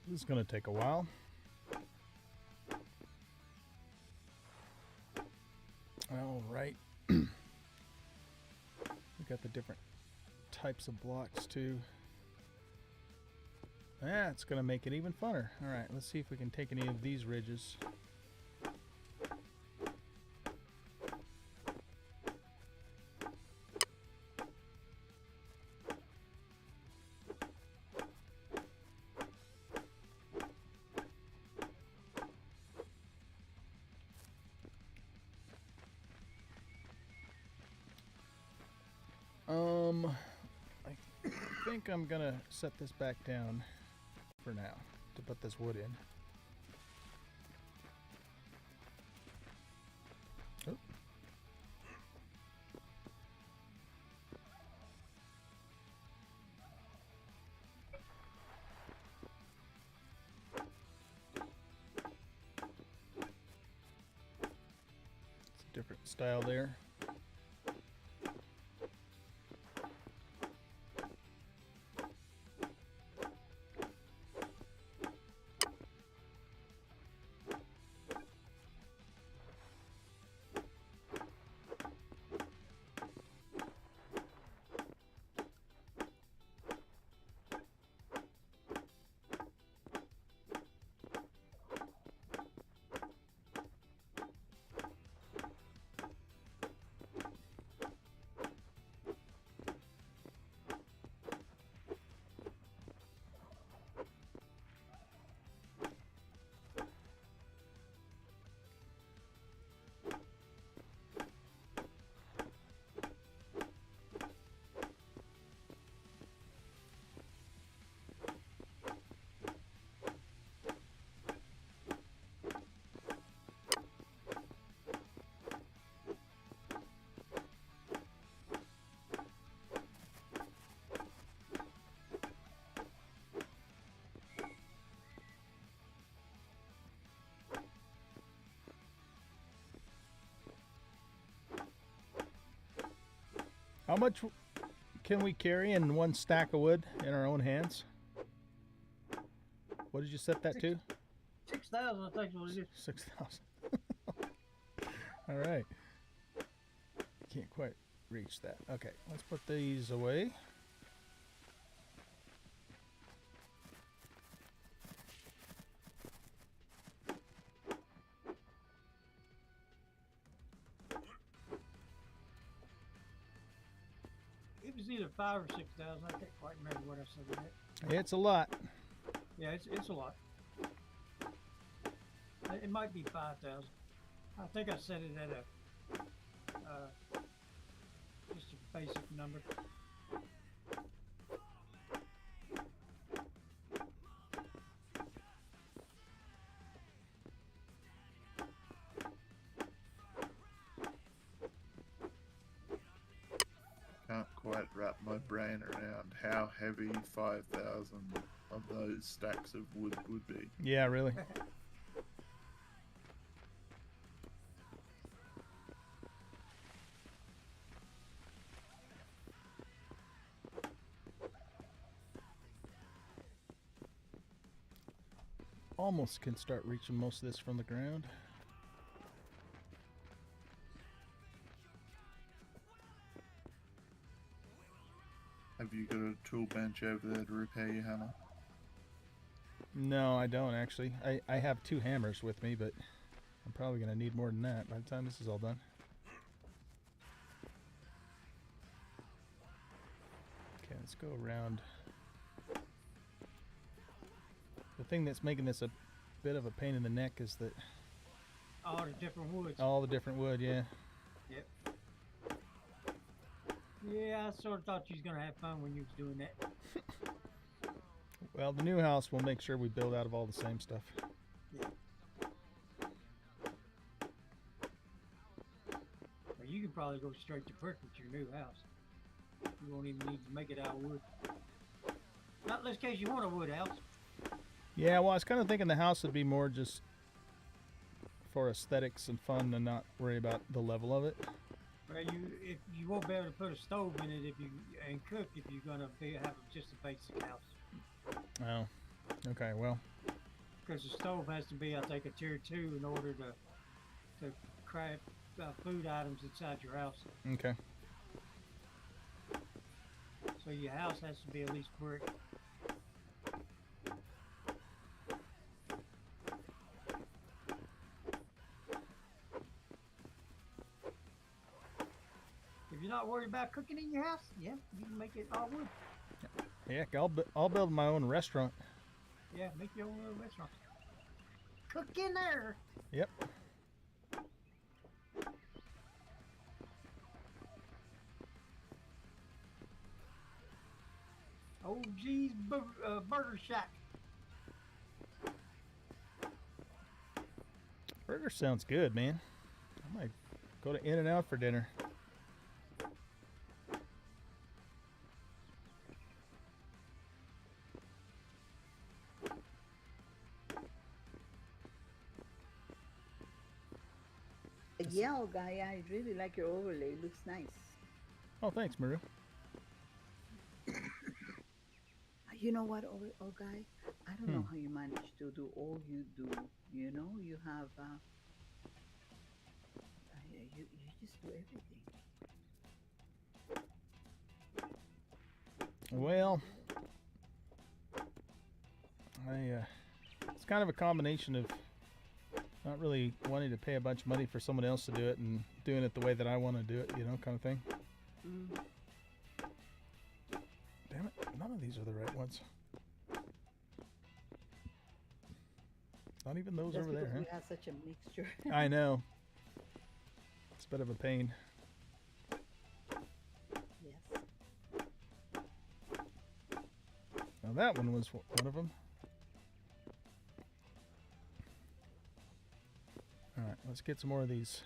This is going to take a while. All right. We got the different types of blocks too. It's going to make it even funner. All right, let's see if we can take any of these ridges. I think I'm gonna set this back down for now to put this wood in. Oh. It's a different style there. How much can we carry in one stack of wood in our own hands? What did you set that to? 6,000, I think is what it is. 6,000. All right. Can't quite reach that. Okay, let's put these away. It was either 5 or 6,000. I can't quite remember what I said that. It's a lot. Yeah, it's a lot. It might be 5,000. I think I set it at just a basic number. wrap my brain around how heavy 5,000 of those stacks of wood would be. Yeah, really. Almost can start reaching most of this from the ground. Have you got a tool bench over there to repair your hammer? No, I don't actually. I have 2 hammers with me, but I'm probably going to need more than that by the time this is all done. Okay, let's go around. The thing that's making this a bit of a pain in the neck is that All the different woods. all the different wood, yeah. Yep. Yeah, I sort of thought you was gonna have fun when you was doing that. Well, the new house will make sure we build out of all the same stuff. Yeah. Well, you can probably go straight to brick with your new house. You won't even need to make it out of wood. Not unless case you want a wood house. Yeah, well, I was kind of thinking the house would be more just for aesthetics and fun and not worry about the level of it. Well, if you won't be able to put a stove in it and cook if you're gonna have just a basic house. Oh, okay, well, Because the stove has to be, I think, a tier 2 in order to craft food items inside your house. okay. So your house has to be at least brick. If you're not worried about cooking in your house, yeah, you can make it all wood. Heck, I'll build my own restaurant. Yeah, make your own little restaurant. Cook in there. Yep. Old G's Burger Shack. Burger sounds good, man. I might go to In-N-Out for dinner. Yeah, old guy, I really like your overlay. It looks nice. Oh, thanks, Maru. You know what, old guy? I don't know Hmm. how you manage to do all you do. You know, you have, you just do everything. Well, it's kind of a combination of not really wanting to pay a bunch of money for someone else to do it and doing it the way that I want to do it, you know, kind of thing. Mm. Damn it, none of these are the right ones. Not even those That's over there, because we huh? have such a mixture. I know. It's a bit of a pain. Yes. Now that one was one of them. Alright, let's get some more of these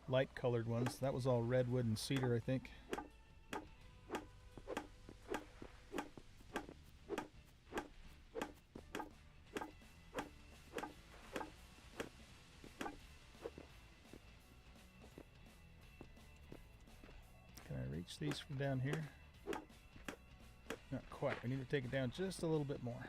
light colored ones. That was all redwood and cedar, I think. Can I reach these from down here? Not quite. I need to take it down just a little bit more.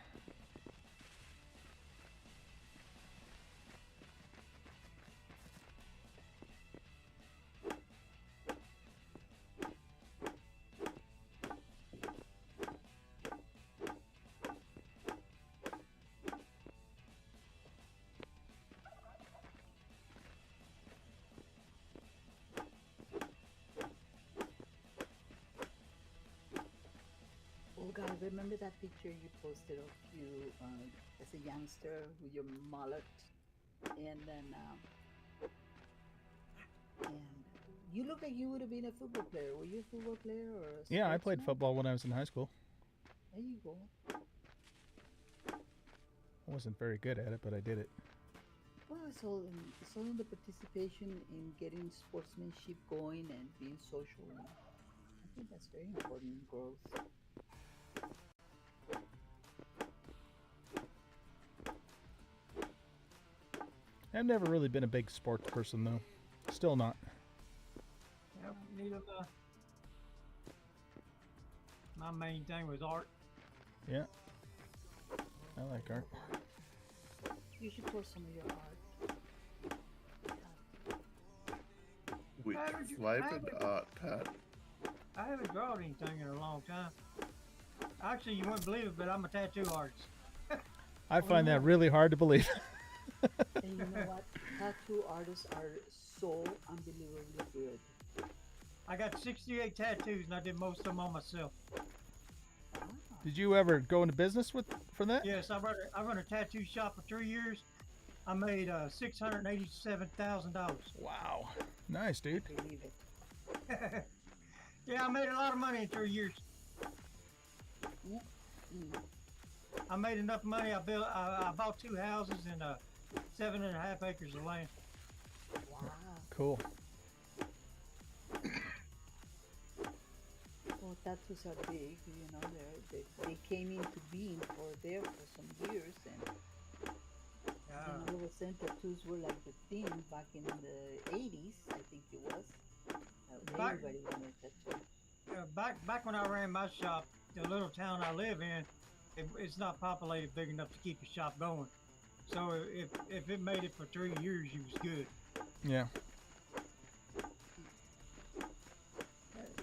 Oh God, remember that picture you posted of you as a youngster with your mullet, and then and you look like you would have been a football player. Were you a football player or a Yeah, I played sportsman? football when I was in high school. There you go. I wasn't very good at it, but I did it. Well, it's all in the participation in getting sportsmanship going and being social. I think that's very important growth. I've never really been a big sports person though. Still not. Yep, neither my main thing was art. Yeah. I like art. You should pour some of your art. Which Haven't you- flavored haven't- art, Pat? I haven't drawn anything in a long time. Actually, you wouldn't believe it, but I'm a tattoo artist. I find that really hard to believe. And you know what? Tattoo artists are so unbelievably good. I got 68 tattoos, and I did most of them on myself. Wow. Did you ever go into business for that? Yes, I run a tattoo shop for 3 years. I made $687,000. Wow. Nice, dude. Believe it. Yeah, I made a lot of money in 3 years. Mm. I made enough money. I bought 2 houses and 7.5 acres of land. Wow. Cool. Well, tattoos are big, you know. They came into being for some years, and then all of a sudden tattoos were like the thing back in the 80s, I think it was. Everybody wanted a tattoo. Back when I ran my shop, the little town I live in, it's not populated big enough to keep the shop going. So if it made it for 3 years, you was good. Yeah.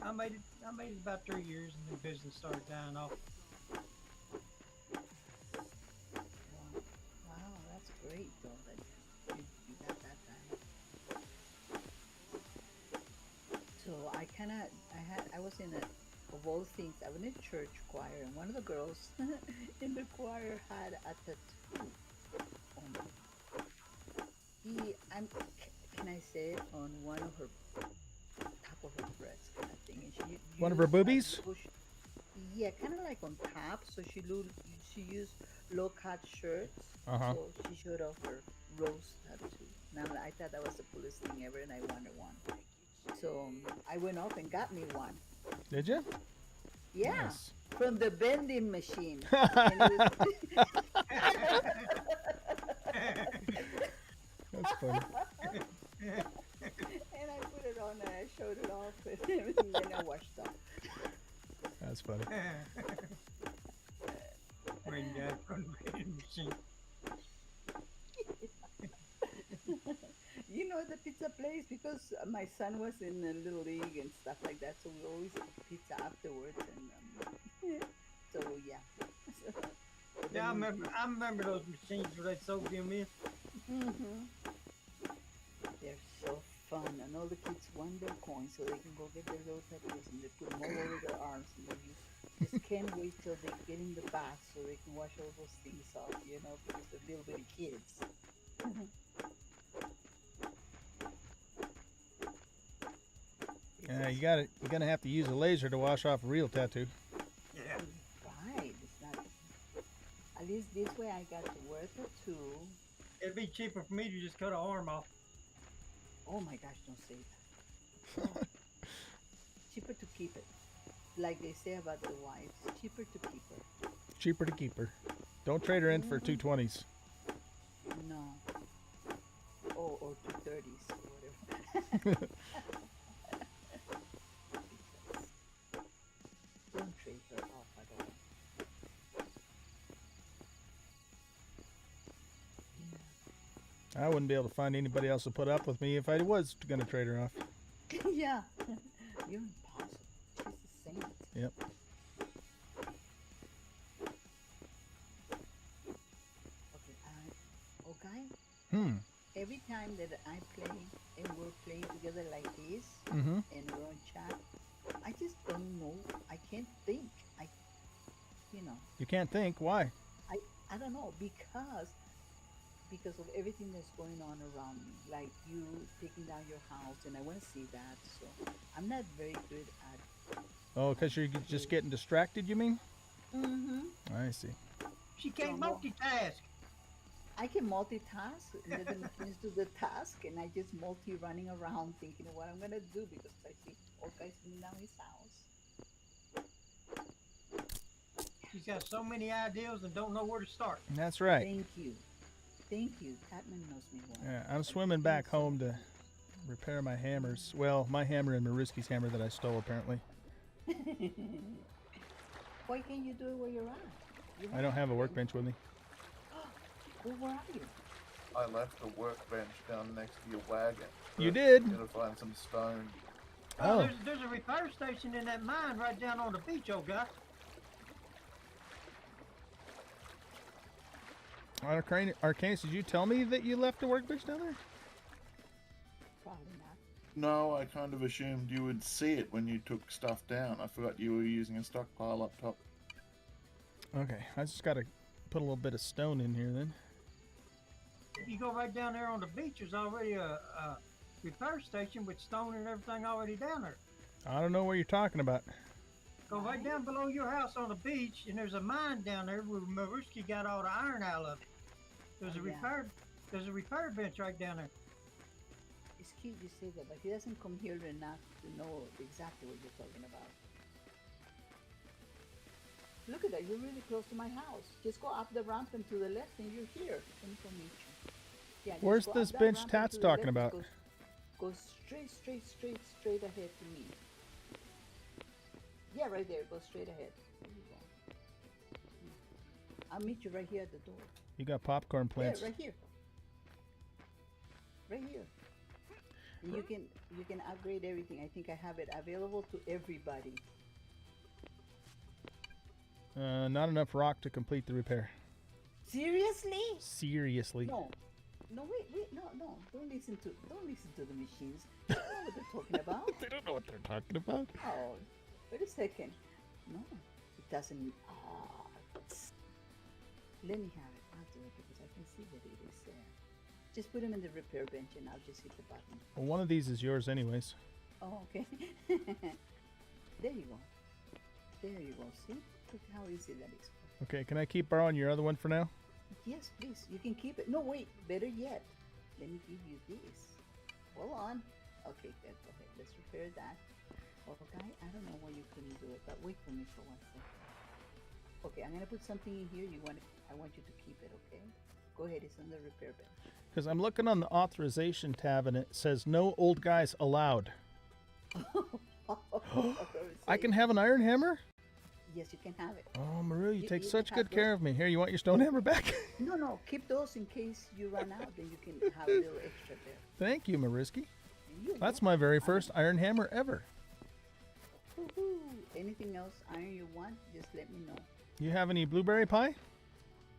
I made it about 3 years, and then business started dying off. Wow, that's great though that you got that time. So I was in of all things, I was in a church choir, and one of the girls in the choir had a tattoo on can I say it, on one of her top of her breast kind of thing, and she One of her used a boobies? yeah, kind of like on top. So she used low cut shirts. Uh-huh. So she showed off her rose tattoo. Now I thought that was the coolest thing ever, and I wanted one. So I went off and got me one. Did you? Yeah, Nice. from the vending machine. And it was, That's funny. and I put it on and I showed it off, and then I washed off. That's funny. When from the vending machine. You know the pizza place, because my son was in the little league and stuff like that, so we always eat pizza afterwards, and so yeah. But Yeah, then I remember those machines where they soaked them in. They're so fun, and all the kids want their coins so they can go get their little tattoos, and they put them all over their arms, and then you just can't wait till they get in the bath so they can wash all those things off, you know, because they're little bitty kids. Yeah, you're gonna have to use a laser to wash off a real tattoo. Yeah. Right, it's not. At least this way I got to wear a tattoo. It'd be cheaper for me to just cut an arm off. Oh my gosh, don't say that. Cheaper to keep it. Like they say about the wives, cheaper to keep her. Cheaper to keep her. Don't trade her in for 220s. No. Or 230s or whatever. Don't trade her off at all. I wouldn't be able to find anybody else to put up with me if I was gonna trade her off. Yeah. You're impossible. She's a saint. Yep. Okay, okay. Every time that I play and we're playing together like this, Mm-hmm. and we're on chat, I just don't know. I can't think. You can't think. Why? I don't know, because of everything that's going on around me, like you taking down your house, and I want to see that. So I'm not very good at. Oh, because you're just getting distracted, you mean? Mm-hmm. I see. She can't So, multitask. I can multitask, and let the machines do the task, and I just running around thinking of what I'm gonna do, because I see all guys coming down his house. She's got so many ideas and don't know where to start. That's right. Thank you. Thank you. Catman knows me well. Yeah, I'm swimming back home to repair my hammers. Well, my hammer and Mariski's hammer that I stole, apparently. Why can't you do it where you're at? I don't have a workbench with me. Well, where are you? I left the workbench down next to your wagon. You did? I'm gonna find some stone. Oh. There's a repair station in that mine right down on the beach, old guy. Arcanus, did you tell me that you left the workbench down there? Probably not. No, I kind of assumed you would see it when you took stuff down. I forgot you were using a stockpile up top. Okay, I just got to put a little bit of stone in here then. If you go right down there on the beach, there's already a repair station with stone and everything already down there. I don't know what you're talking about. Go right down below your house on the beach, and there's a mine down there where Maruski got all the iron out of it. There's a repair bench right down there. It's cute you say that, but he doesn't come here enough to know exactly what you're talking about. Look at that, you're really close to my house. Just go up the ramp and to the left and you're here. Let me go meet you. Yeah, just Where's go this up that bench ramp and Tat's to the talking left, about? Go straight ahead to me. Yeah, right there, go straight ahead. There you go. I'll meet you right here at the door. You got popcorn plants. Yeah, right here. Right here. And you can upgrade everything. I think I have it available to everybody. Not enough rock to complete the repair. Seriously? Seriously. No. No, wait, no. Don't listen to the machines. They don't know what they're talking about. They don't know what they're talking about. Oh, wait a second. No, it doesn't. Oh, let me have it. I'll do it because I can see what it is there. Just put them in the repair bench and I'll just hit the button. Well, one of these is yours anyways. Oh, okay. There you go. There you go. See? Look how easy that is. Okay, can I keep borrowing your other one for now? Yes, please. You can keep it. No, wait. Better yet. Let me give you this. Hold on. Okay, good. Go ahead. Let's repair that. Okay, I don't know why you couldn't do it, but wait for me for 1 second. Okay, I'm gonna put something in here. I want you to keep it. Okay. Go ahead. It's on the repair bench. Because I'm looking on the authorization tab and it says no old guys allowed. I can have an iron hammer? Yes, you can have it. Oh, Maru, you take you such can have good care of me. Here, you want your stone hammer back? No, keep those in case you run out. Then you can have a little extra there. Thank you, Mariski. You're That's my very first iron hammer ever. Woohoo! Anything else iron you want, just let me know. You have any blueberry pie?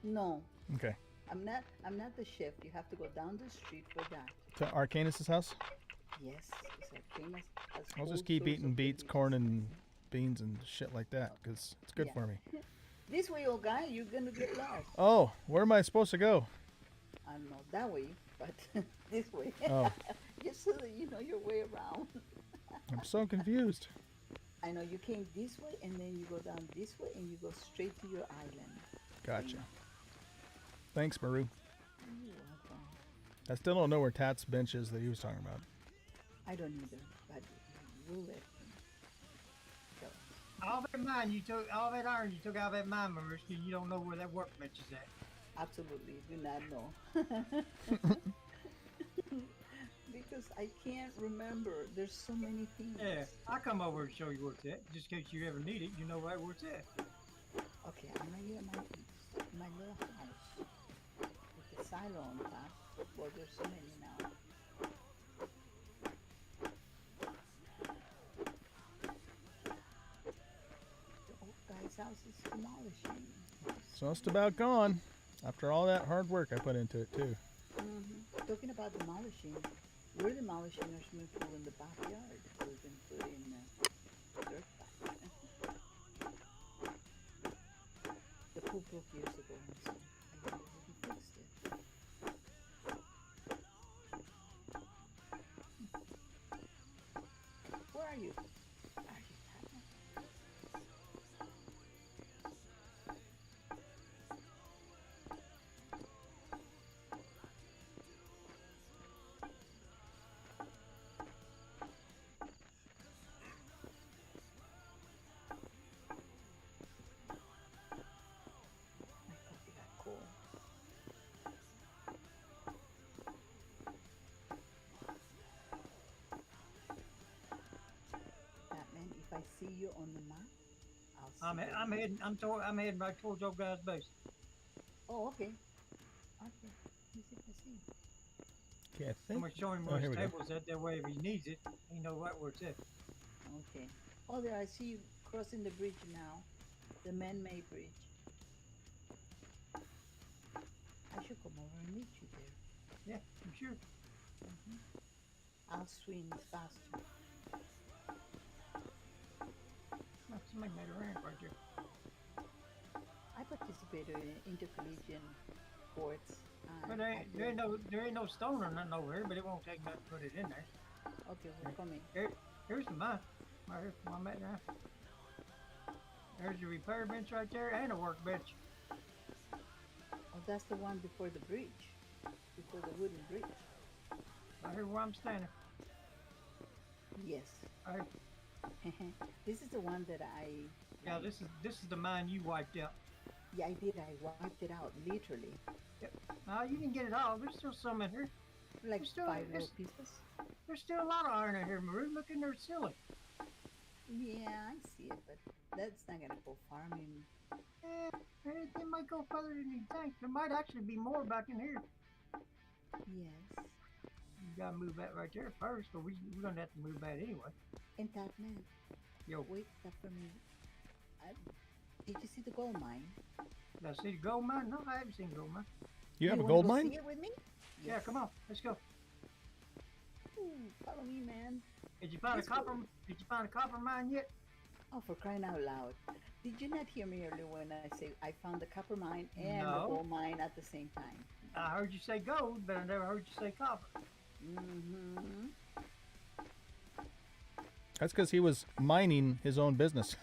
No, Okay. I'm not the chef. You have to go down the street for that. To Arcanus' house? Yes, it's a famous. I'll just keep eating beets, corn, and beans and shit like that because it's good Yeah. for me. This way, old guy, you're gonna get lost. Oh, where am I supposed to go? I don't know that way, but this way. Oh, Just so that you know your way around. I'm so confused. I know you came this way, and then you go down this way, and you go straight to your island. Gotcha. Thanks, Maru. You're welcome. I still don't know where Tat's bench is that he was talking about. I don't either, but we'll let him. So, All that mine you took, all that iron you took out of that mine, Maruski, you don't know where that workbench is at. absolutely, do not know. Because I can't remember. There's so many things. Yeah, I'll come over and show you where it's at, just in case you ever need it. You know right where it's at. Okay, I'm right here at my little house with the silo on top. Well, there's so many now. The old guy's house is demolishing. Just about gone. After all that hard work I put into it, too. Talking about demolishing, we're demolishing our swimming pool in the backyard. We've been putting dirt back. The pool broke years ago, and so I went ahead and fixed it. Where are you? Are you Tana? see you on the map. I'll see I'm you. I'm heading right towards your guys' base. Oh, okay. Okay. Let me see if I see. Okay, I I'm think. gonna show him Oh, where here his we go. table's at. That way, if he needs it, he know right where it's at. Okay. Oh, there, I see you crossing the bridge now. The man-made bridge. I should come over and meet you there. Yeah, I'm sure. I'll swing faster. Oh, somebody made a ramp right there. I participated in intercollegiate sports. But there ain't no stone or nothing over here. But it won't take nothing to put it in there. Okay, we're coming. Here's the mine. Right here, where I'm at now. There's the repair bench right there and a workbench. Oh, that's the one before the bridge. Before the wooden bridge. Right here where I'm standing. Yes. Right here. This is the one that I. Yeah, this is the mine you wiped out. Yeah, I did. I wiped it out, literally. You didn't get it all. There's still some in here. Like It's still- 5 little it's- pieces. There's still a lot of iron in here, Maru. Look in there, silly. Yeah, I see it, but that's not gonna go far. I mean, It might go further than you think. There might actually be more back in here. yes. You gotta move that right there first, but we're gonna have to move that anyway. And that man, Yo, wait up for me. Did you see the gold mine? did I see the gold mine? No, I haven't seen gold mine. You have a wanna gold go mine? See it with me? Yeah, come on, let's go. Ooh, follow me, man. Did you find Let's a go. copper? Did you find a copper mine yet? Oh, for crying out loud! Did you not hear me earlier when I say I found the copper mine and the No. gold mine at the same time? I heard you say gold, but I never heard you say copper. Mm-hmm. That's because he was mining his own business.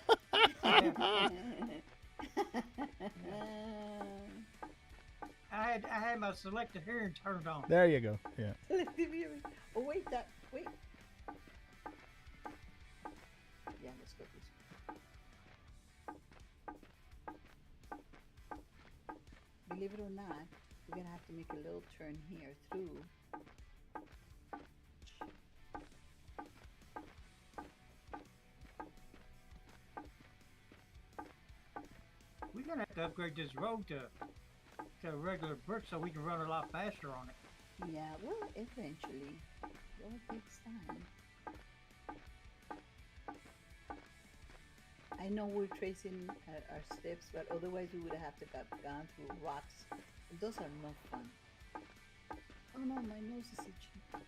I had my selective hearing turned on. There you go. Yeah. Selective hearing. Oh, wait, wait. Yeah, let's go this way. Believe it or not, we're gonna have to make a little turn here through. We're gonna have to upgrade this road to a regular brick so we can run a lot faster on it. Yeah, well, eventually. It all takes time. I know we're tracing our steps, but otherwise we would have to gone through rocks. Those are no fun. Oh no, my nose is itchy.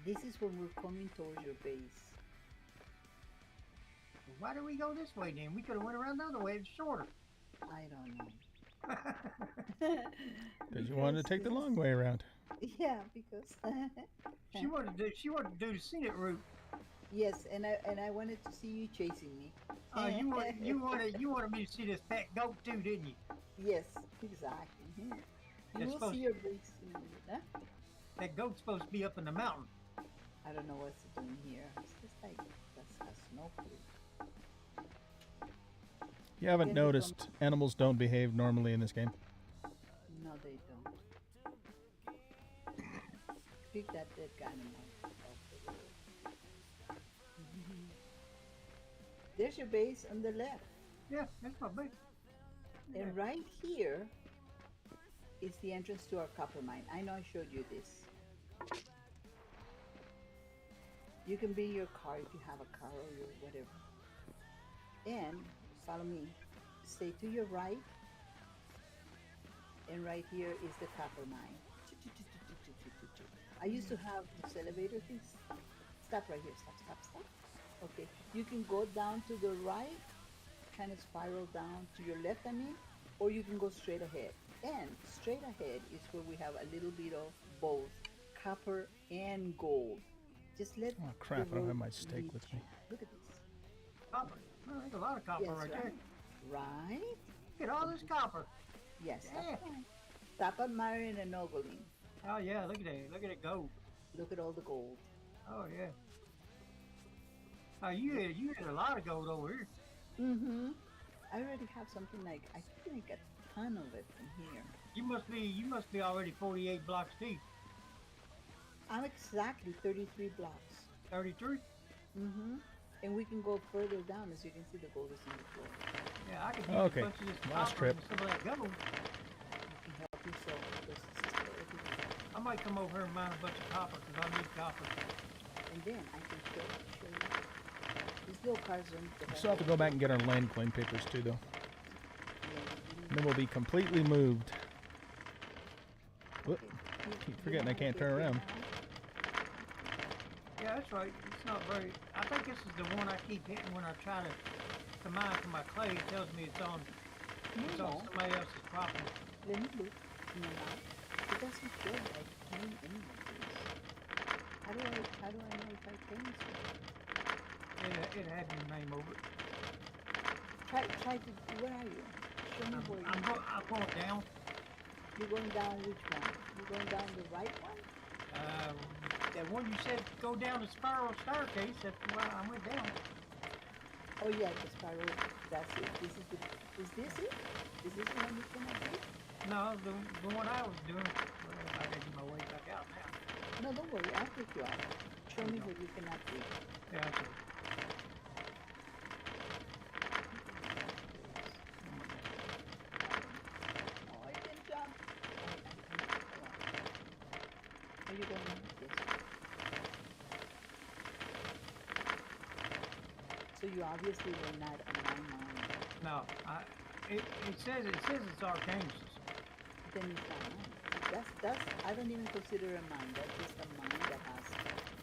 This is when we're coming towards your base. Why do we go this way then? We could have went around the other way. It's shorter. I don't know. Because you wanted to take the this long way around. Yeah, because She wanted to do the scenic route. yes, and I wanted to see you chasing me. You wanted me to see this pet goat too, didn't you? Yes, exactly. You It's will supposed- see your base in a minute, huh? That goat's supposed to be up in the mountain. I don't know what's it doing here. It's just like that's has no clue. You haven't Then noticed animals don't behave normally in this game. No, they don't. Pick that dead animal off the road. There's your base on the left, Yeah, that's my base. and right here is the entrance to our copper mine. I know I showed you this. You can bring your car if you have a car or your whatever. And follow me. Stay to your right. And right here is the copper mine. I used to have this elevator thing. Stop right here. Stop. Okay. You can go down to the right, kind of spiral down to your left, I mean, or you can go straight ahead. And straight ahead is where we have a little bit of both copper and gold. Just let Oh crap, the I don't have road my steak lead with you. me. Look at this. Copper. Oh, there's a lot of copper Yes, right there. Right? Look at all this copper. Yes. Yeah. Stop admiring and ogling. Oh yeah, look at that. Look at it go. Look at all the gold. Oh yeah. Oh, you had a lot of gold over here. Mm-hmm. I already have something like, I think I got ton of it from here. You must be already 48 blocks deep. I'm exactly 33 blocks. 33. Mm-hmm. And we can go further down. As you can see, the gold is in the floor. Yeah, I could use Okay, a bunch of this last copper and trip. some of that gold. You can help yourself because this is for everybody. I might come over here and mine a bunch of copper because I need copper. And then I can show you. These little cars don't We still have to go back and get our land claim papers too, though. Then we'll be completely moved. Whoop. Keep forgetting I can't turn around. Yeah, that's right. It's not very. I think this is the one I keep hitting when I try to mine for my clay. It tells me it's on somebody else's property. Let me look. No, it doesn't show that I claim any of these. How do I know if I claim some? It had your name over it. Try to. Where are you? Show me where I'm going down. you're going down. Which one? You're going down the right one? That one you said go down the spiral staircase. That's why I went down. Oh yeah, the spiral. That's it. This is the. Is this it? Is this the one you cannot read? No, the one I was doing. Well, I gotta get my way back out now. No, don't worry. I'll take you out. Show me where you cannot read. Yeah, that's it. Oh, I didn't jump. Hold on. Are you going like this? So you obviously were not on my mind. No, it says it's Arkansas. Then it's not mine. That's I don't even consider a mine. That's just a mine that has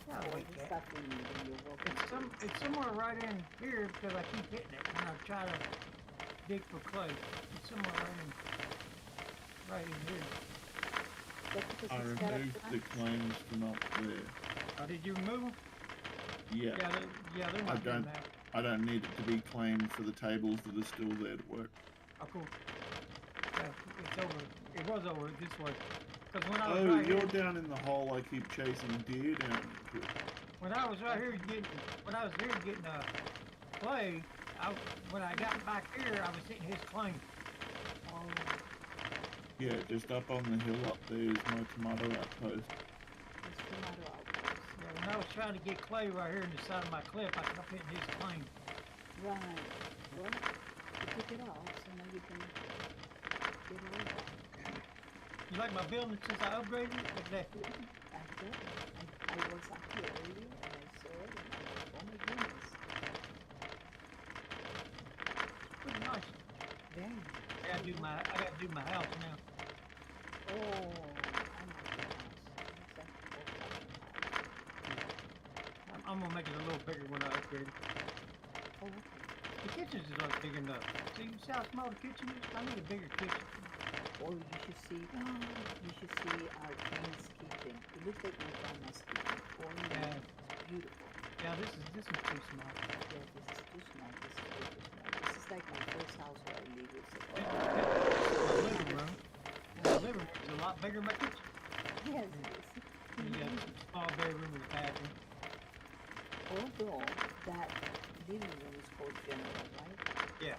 Yeah, all wait, the Cat. stuff we need and you're welcome. It's somewhere right in here because I keep hitting it when I try to dig for clay. It's somewhere right in here. That's because I it's got a removed the plant. claims from up there. Did you remove them? Yeah, They're not there don't- now. I don't need it to be claimed for the tables that are still there to work. Oh, cool. Yeah, it's over. It was over this way. Because when I was Oh, right you're here, down in the hole I keep chasing deer down into. when I was right here getting, clay, when I got back here, I was hitting his claim. Oh, Yeah, just up on the hill up there is my tomato outpost. it's tomato outpost. Yeah, when I was trying to get clay right here in the side of my cliff, I kept hitting his claim. Right. Well, you took it off, so now you can get away back. You like my building since I upgraded it? Look at that. I did. I was up here earlier and I saw it and I'm like, oh my goodness. It's pretty nice. Very nice. I gotta do my house now. Oh, I like your house. Looks like an old-fashioned house. I'm gonna make it a little bigger when I upgrade it. Oh, okay. The kitchen's is not big enough. See how small the kitchen is? I need a bigger kitchen. Or you should see our Kane's kitchen. It looks like my grandma's kitchen. Oh, Yeah. it's beautiful. Yeah, this is too small. Yeah, this is too small. This is way too small. This is like my first house where I live. It's like, The living room. The living room is a lot bigger than my kitchen. yes, it is. You got a small bedroom and a bathroom. Although that living room is called general, right? Yeah.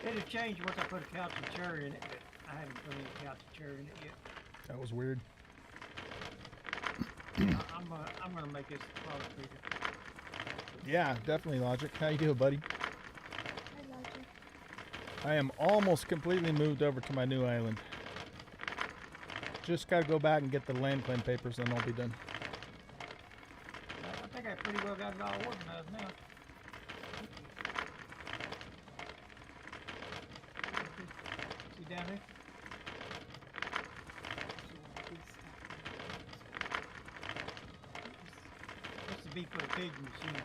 It'll change once I put a couch and chair in it, but I haven't put any couch and chair in it yet. That was weird. I'm gonna make this probably bigger. Yeah, definitely Logic. How you doing, buddy? I like it. I am almost completely moved over to my new island. Just got to go back and get the land claim papers, and I'll be done. I think I pretty well got it all organized now. See down there? This would be for the big machine.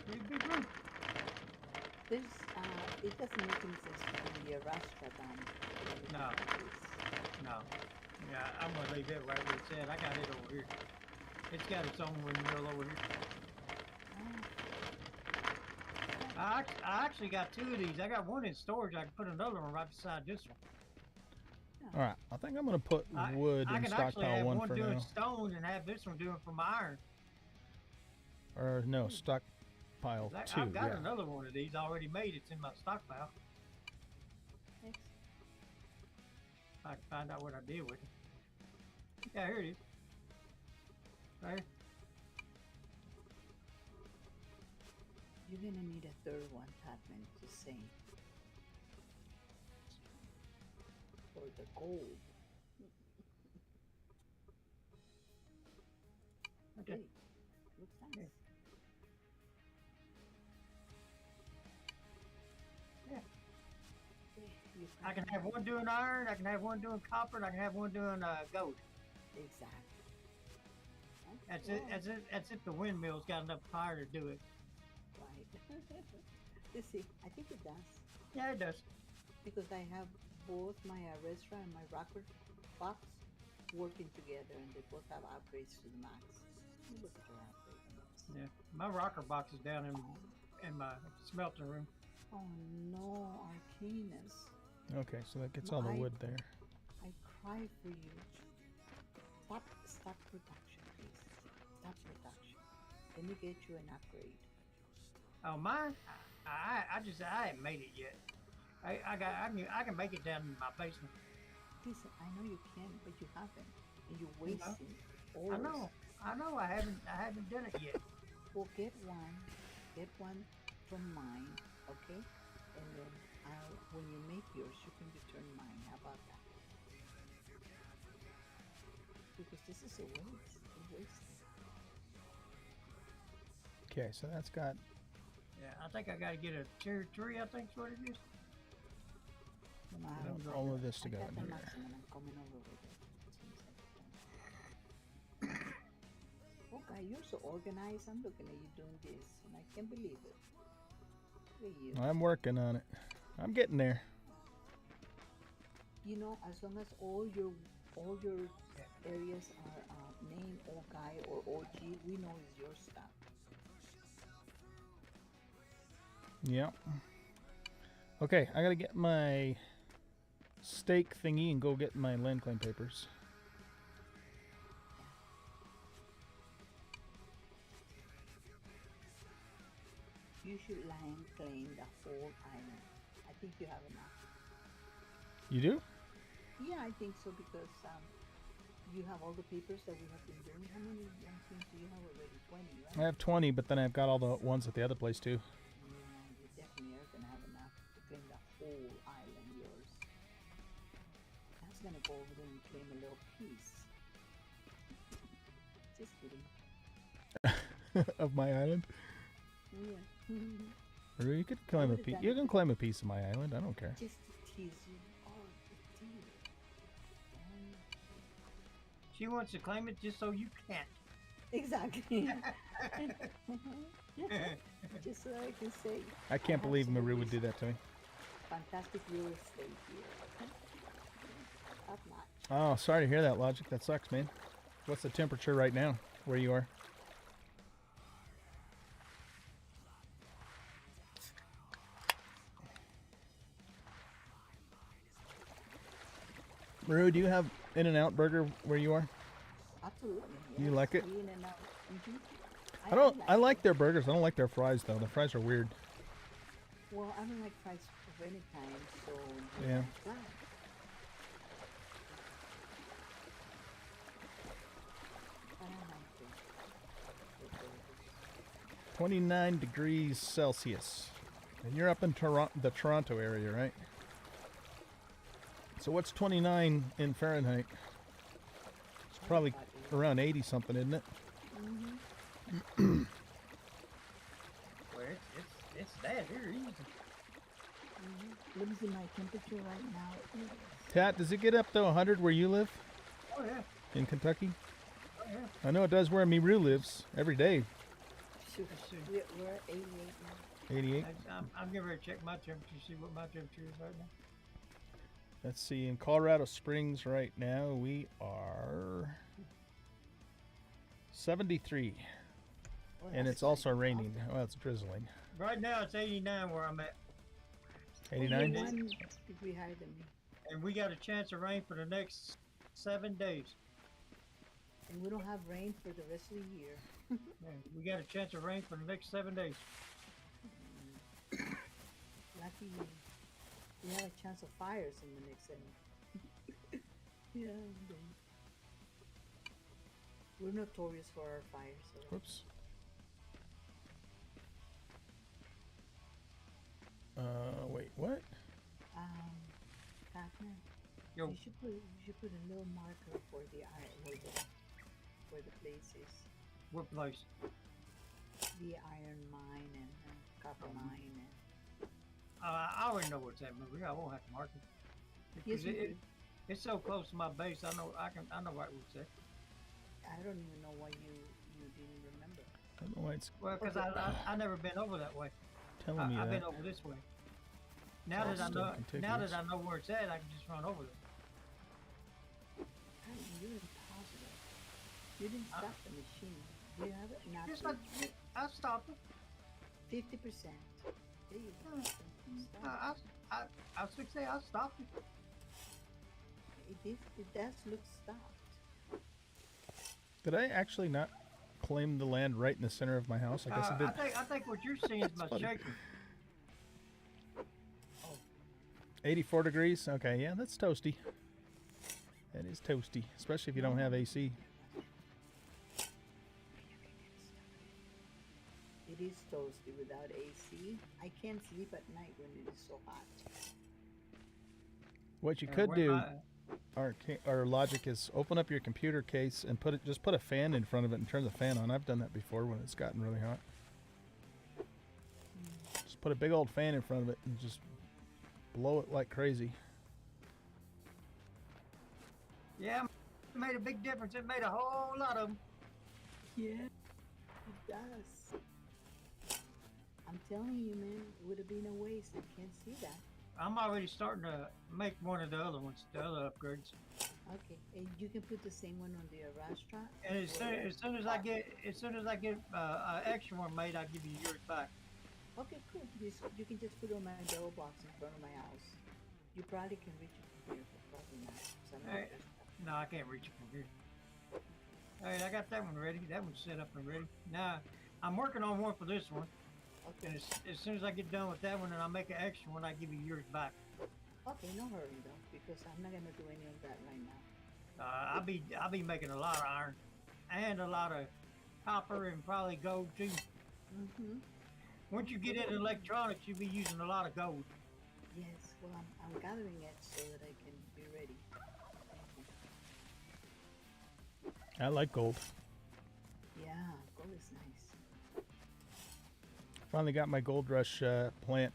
Pretty big room. There's, it doesn't make any sense to be a restaurant. No. No. Yeah, I'm gonna leave it right where it's at. I got it over here. It's got its own windmill over here. I actually got two of these. I got one in storage. I can put another one right beside this one. All right, I think I'm going to put wood I in can actually stockpile have one one for doing now. stone and have this one doing from iron. Or no, stockpile 2. I've got Yeah. another one of these already made. It's in my stockpile. Excellent. I can find out what I did with it. Yeah, here it is. Right here. You're gonna need a third one, Tatman, to say. For the gold. Okay. Hey, looks nice. Yeah. Okay, you I can find have one doing iron, I can have one doing copper, and I can have one doing gold. Exactly. That's it. That's if the windmill's got enough power to do it. Right. Let's see. I think it does. Yeah, it does. Because I have both my restaurant and my rocker box working together, and they both have upgrades to the max. Let me look at your upgrades. Yeah. My rocker box is down in my smelting room. Oh no, Arcanus. Okay, so that gets all the My- wood there. I cry for you. Stop production, please. Stop production. Let me get you an upgrade. Oh, mine? I haven't made it yet. I can make it down in my basement. Listen, I know you can, but you haven't, and you're You know? wasting. Hours. I know. I haven't done it yet. Well, get one from mine, okay? And then when you make yours, you can return mine. How about that? Because this is a waste. A waste. Okay, so that's got. Yeah, I think I got to get a tier 3. I think's what it is. All of this to I go got in the here. maximum. I'm coming over with it. As soon as I can. Oh, God, you're so organized. I'm looking at you doing this, and I can't believe it. Look at you. I'm working on it. I'm getting there. You know, as long as all your areas are name or guy or OG, we know it's your stuff. Yep. Okay, I gotta get my stake thingy and go get my land claim papers. You should land claim the whole island. I think you have enough. You do? Yeah, I think so because you have all the papers that we have been doing. How many land claims do you have already? 20, right? I have 20, but then I've got all the ones at the other place too. Yeah, you definitely are gonna have enough to claim the whole island yours. I was gonna go over there and claim a little piece. Just kidding. Of my island. Yeah. Or you could claim a would've piece. done You it. can claim a piece of my island. I don't care. Just to tease you. Oh, the deal. She wants to claim it just so you can't. Exactly. Just so I can say. I can't have believe some Maru of would this do that to me. Fantastic real estate here. Top notch. Oh, sorry to hear that, Logic. That sucks, man. What's the temperature right now where you are? Maru, do you have In-N-Out Burger where you are? Absolutely. You yes. like it? In and out. Mhm. I don't. I like it. their burgers. I don't like their fries though. The fries are weird. Well, I don't like fries of any kind, so Yeah. flat. I don't like the burgers. 29 degrees Celsius. And you're up in the Toronto area, right? So what's 29 in Fahrenheit? It's probably About eight. around 80 something, isn't it? Mhm. Well, it's that here easy. Let me see my temperature right now. Tat, does it get up to 100 where you live Oh yeah. in Kentucky? Oh yeah. I know it does where Miru lives every day. Shoot, Let's see. we're at 88 now. 88. I'm getting ready to check my temperature, see what my temperature is right now. Let's see. In Colorado Springs right now we are 73, Oh, and that's it's also nice. raining. Well, it's drizzling. Right now it's 89 where I'm at, 89. You're 1 degree higher than me. and we got a chance of rain for the next 7 days. And we don't have rain for the rest of the year. Yeah, we got a chance of rain for the next 7 days. Lucky we have a chance of fires in the next 7. Yeah. We're notorious for our fires. So. Whoops. Wait, what? Pac-Man, Yo, you should put a little marker for the where the place is. what place? The iron mine and copper mine and I already know what's that movie. I won't have to mark it. yes, Because you do. it's so close to my base. I know right what's that. I don't even know why you didn't remember. I don't know why it's Well, because I never been over that way. telling me I've that. been over this way. Now So that it's I still know, contiguous. where it's at, I can just run over it. You're impossible. You didn't stop the machine. Do you have it? Not Just I stopped it. 50%. There you go. Stop. I was fixing to say I stopped it. It does look stopped. Did I actually not claim the land right in the center of my house? I guess I did. I think what you're seeing is my funny. shaker. 84 degrees? Okay, yeah, that's toasty. That is toasty, especially if you don't have AC. It is toasty without AC. I can't sleep at night when it is so hot. What you And could where do, my- our logic is open up your computer case and just put a fan in front of it and turn the fan on. I've done that before when it's gotten really hot. Just put a big old fan in front of it and just blow it like crazy. Yeah, it made a big difference. It made a whole lot of them. Yeah, it does. I'm telling you, man, it would have been a waste. I can't see that. I'm already starting to make one of the other ones, the other upgrades. Okay, and you can put the same one on the restaurant. And as soon as I get an extra one made, I'll give you yours back. Okay, cool. You can just put it on my double box in front of my house. You probably can reach it from here, but probably not. 'Cause I'm not Alright. just- No, I can't reach it from here. All right, I got that one ready. That one's set up and ready. Now, I'm working on one for this one. And Okay. as soon as I get done with that one and I make an extra one, I give you yours back. Okay, no hurry though, because I'm not gonna do any of that right now. I'll be making a lot of iron and a lot of copper and probably gold too. Mm-hmm. Once you get into electronics, you'll be using a lot of gold. Yes. Well, I'm gathering it so that I can be ready. I like gold. Yeah, gold is nice. Finally got my Gold Rush plant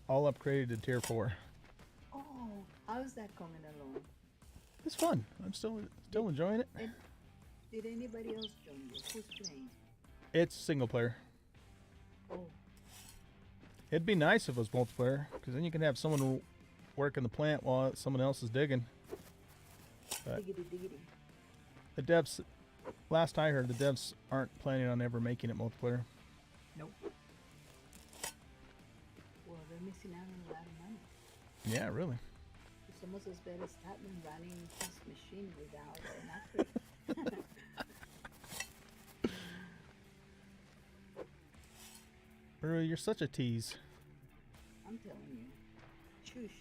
all upgraded to tier 4. Oh, how's that coming along? It's fun. I'm still enjoying it. Did anybody else join you? Who's playing? It's single player. Oh, It'd be nice if it was multiplayer, because then you can have someone working the plant while someone else is digging. But diggity diggity. the devs, last I heard, the devs aren't planning on ever making it multiplayer. Nope. Well, they're missing out on a lot of money. Yeah, really. It's almost as bad as Statman running his machine without an upgrade. Bro, you're such a tease. I'm telling you. Shush.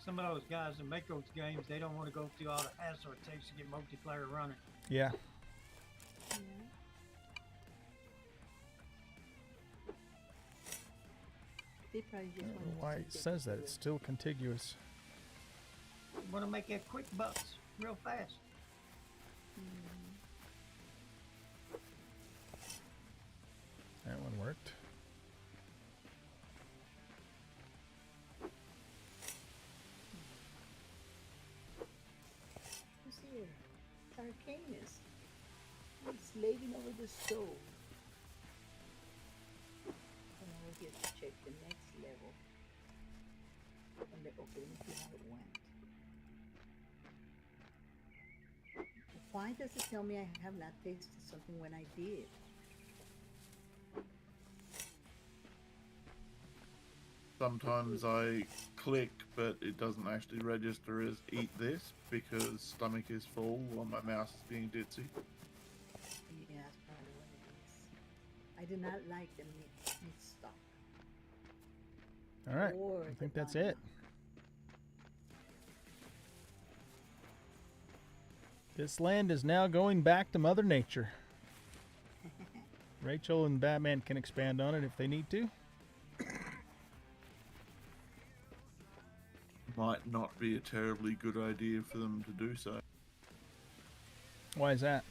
Some of those guys that make those games, they don't want to go through all the hassle it takes to get multiplayer running. Yeah. Yeah. They probably I just don't know want why it says that. It's still contiguous. Want to make that quick bucks real fast. That one worked. Who's here? Arcanus. He's slaving over the stove. And I will get to check the next level. And the, okay, let me see how it went. Why does it tell me I have not tasted something when I did? Sometimes I click, but it doesn't actually register as eat this because stomach is full while my mouse is being ditzy. Yeah, that's probably what it is. I do not like the meat stock. All right. Or I the think that's banana. it. This land is now going back to Mother Nature. Rachel and Batman can expand on it if they need to. Might not be a terribly good idea for them to do so. Why is that?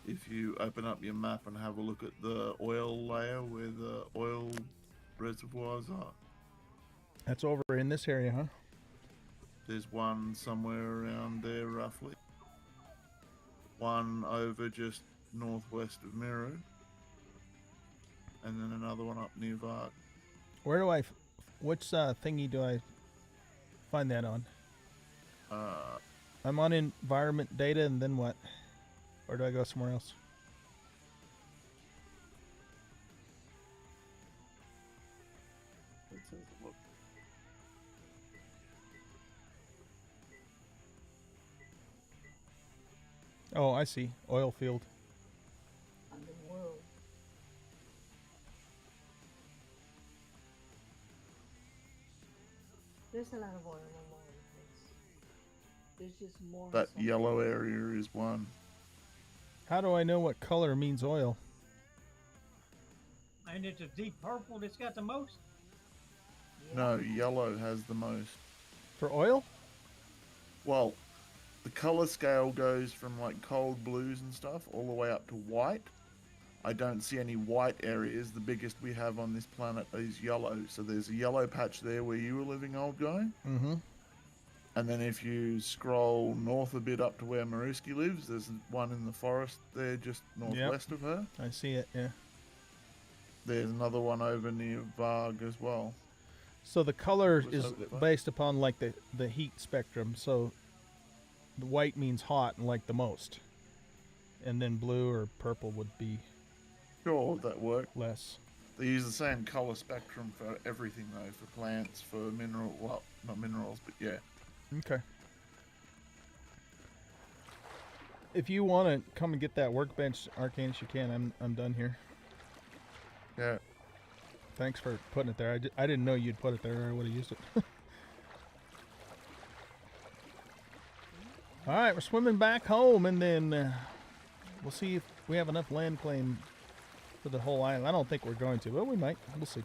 If you open up your map and have a look at the oil layer where the oil reservoirs are, That's over in this area, huh? there's one somewhere around there roughly. One over just northwest of Miru. And then another one up near Varg. Where do I... Which thingy do I find that on? I'm on environment data, and then what? Or do I go somewhere else? Let's have a look. Oh, I see. Oil field. On the world. There's a lot of oil all over the place. There's just more. That somewhere. yellow area is one. How do I know what color means oil? And it's a deep purple that's got the most. Yeah. No, yellow has the most. For oil? Well, the color scale goes from like cold blues and stuff all the way up to white. I don't see any white areas. The biggest we have on this planet is yellow. So there's a yellow patch there where you were living, old guy. Mm-hmm. And then if you scroll north a bit up to where Maruski lives, there's one in the forest there just northwest of her. I see it, yeah. There's another one over near Varg as well. So the color Was is over there. based upon like the heat spectrum. So the white means hot and like the most. And then blue or purple would be Sure, that worked. less. They use the same color spectrum for everything though, for plants, for mineral, well, not minerals, but yeah. Okay. If you want to come and get that workbench, Arcanus, you can. I'm done here. Yeah. Thanks for putting it there. I didn't know you'd put it there. I would have used it. All right, we're swimming back home, and then we'll see if we have enough land claim for the whole island. I don't think we're going to, but we might. We'll see.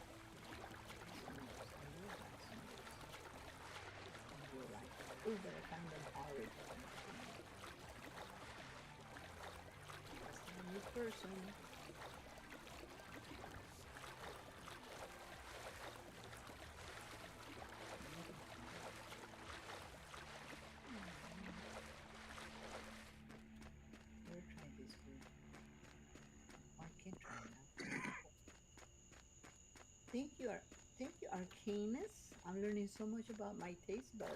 Ooh, but I found an orange. That's a new person. We'll try this one. Oh, I can't try it now. Thank you, Arcanus. I'm learning so much about my taste buds.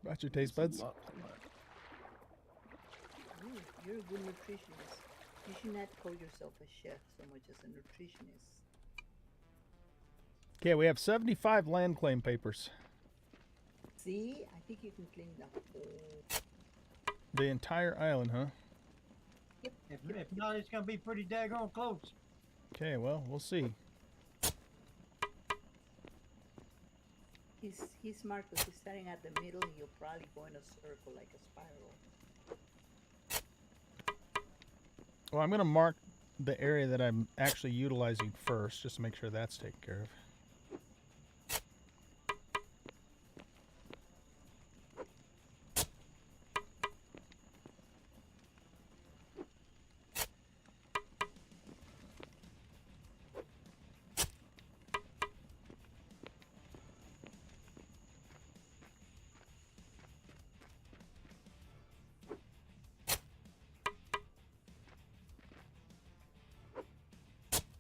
About your taste buds? There's a lot to that. Ooh, you're a good nutritionist. You should not call yourself a chef so much as a nutritionist. Okay, we have 75 land claim papers. See, I think you can claim the whole. The entire island, huh? If not, it's gonna be pretty daggone close. Okay, well, we'll see. He's smart because he's starting at the middle and you'll probably go in a circle like a spiral. Well, I'm going to mark the area that I'm actually utilizing first, just to make sure that's taken care of.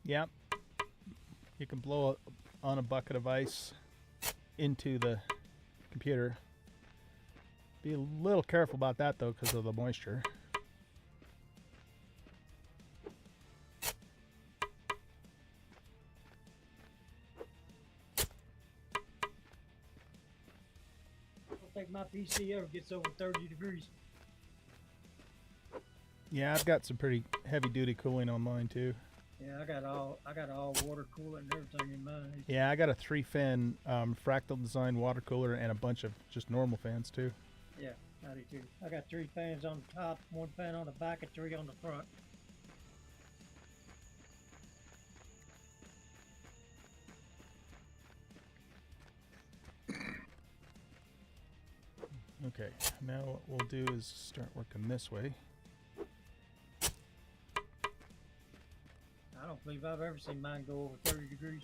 Yep. You can blow on a bucket of ice into the computer. Be a little careful about that though because of the moisture. think my PC ever gets over 30 degrees. Yeah, I've got some pretty heavy duty cooling on mine too. Yeah, I got all water cooling and everything in mine. Yeah, I got a 3-fan fractal design water cooler and a bunch of just normal fans too. Yeah, I do too. I got 3 fans on the top, 1 fan on the back, and 3 on the front. Okay, now what we'll do is start working this way. I don't believe I've ever seen mine go over 30 degrees.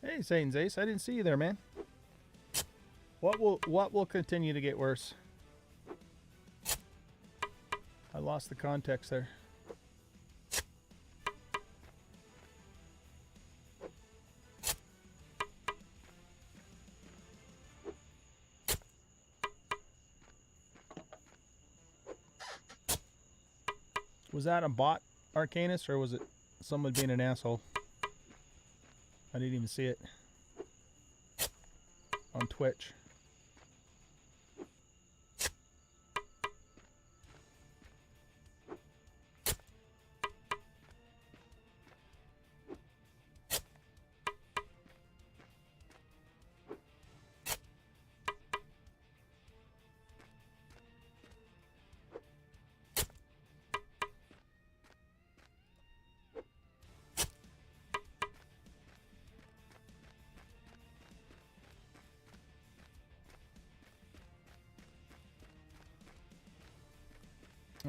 Hey, Satan's Ace, I didn't see you there, man. What will continue to get worse? I lost the context there. Was that a bot, Arcanus, or was it someone being an asshole? I didn't even see it on Twitch.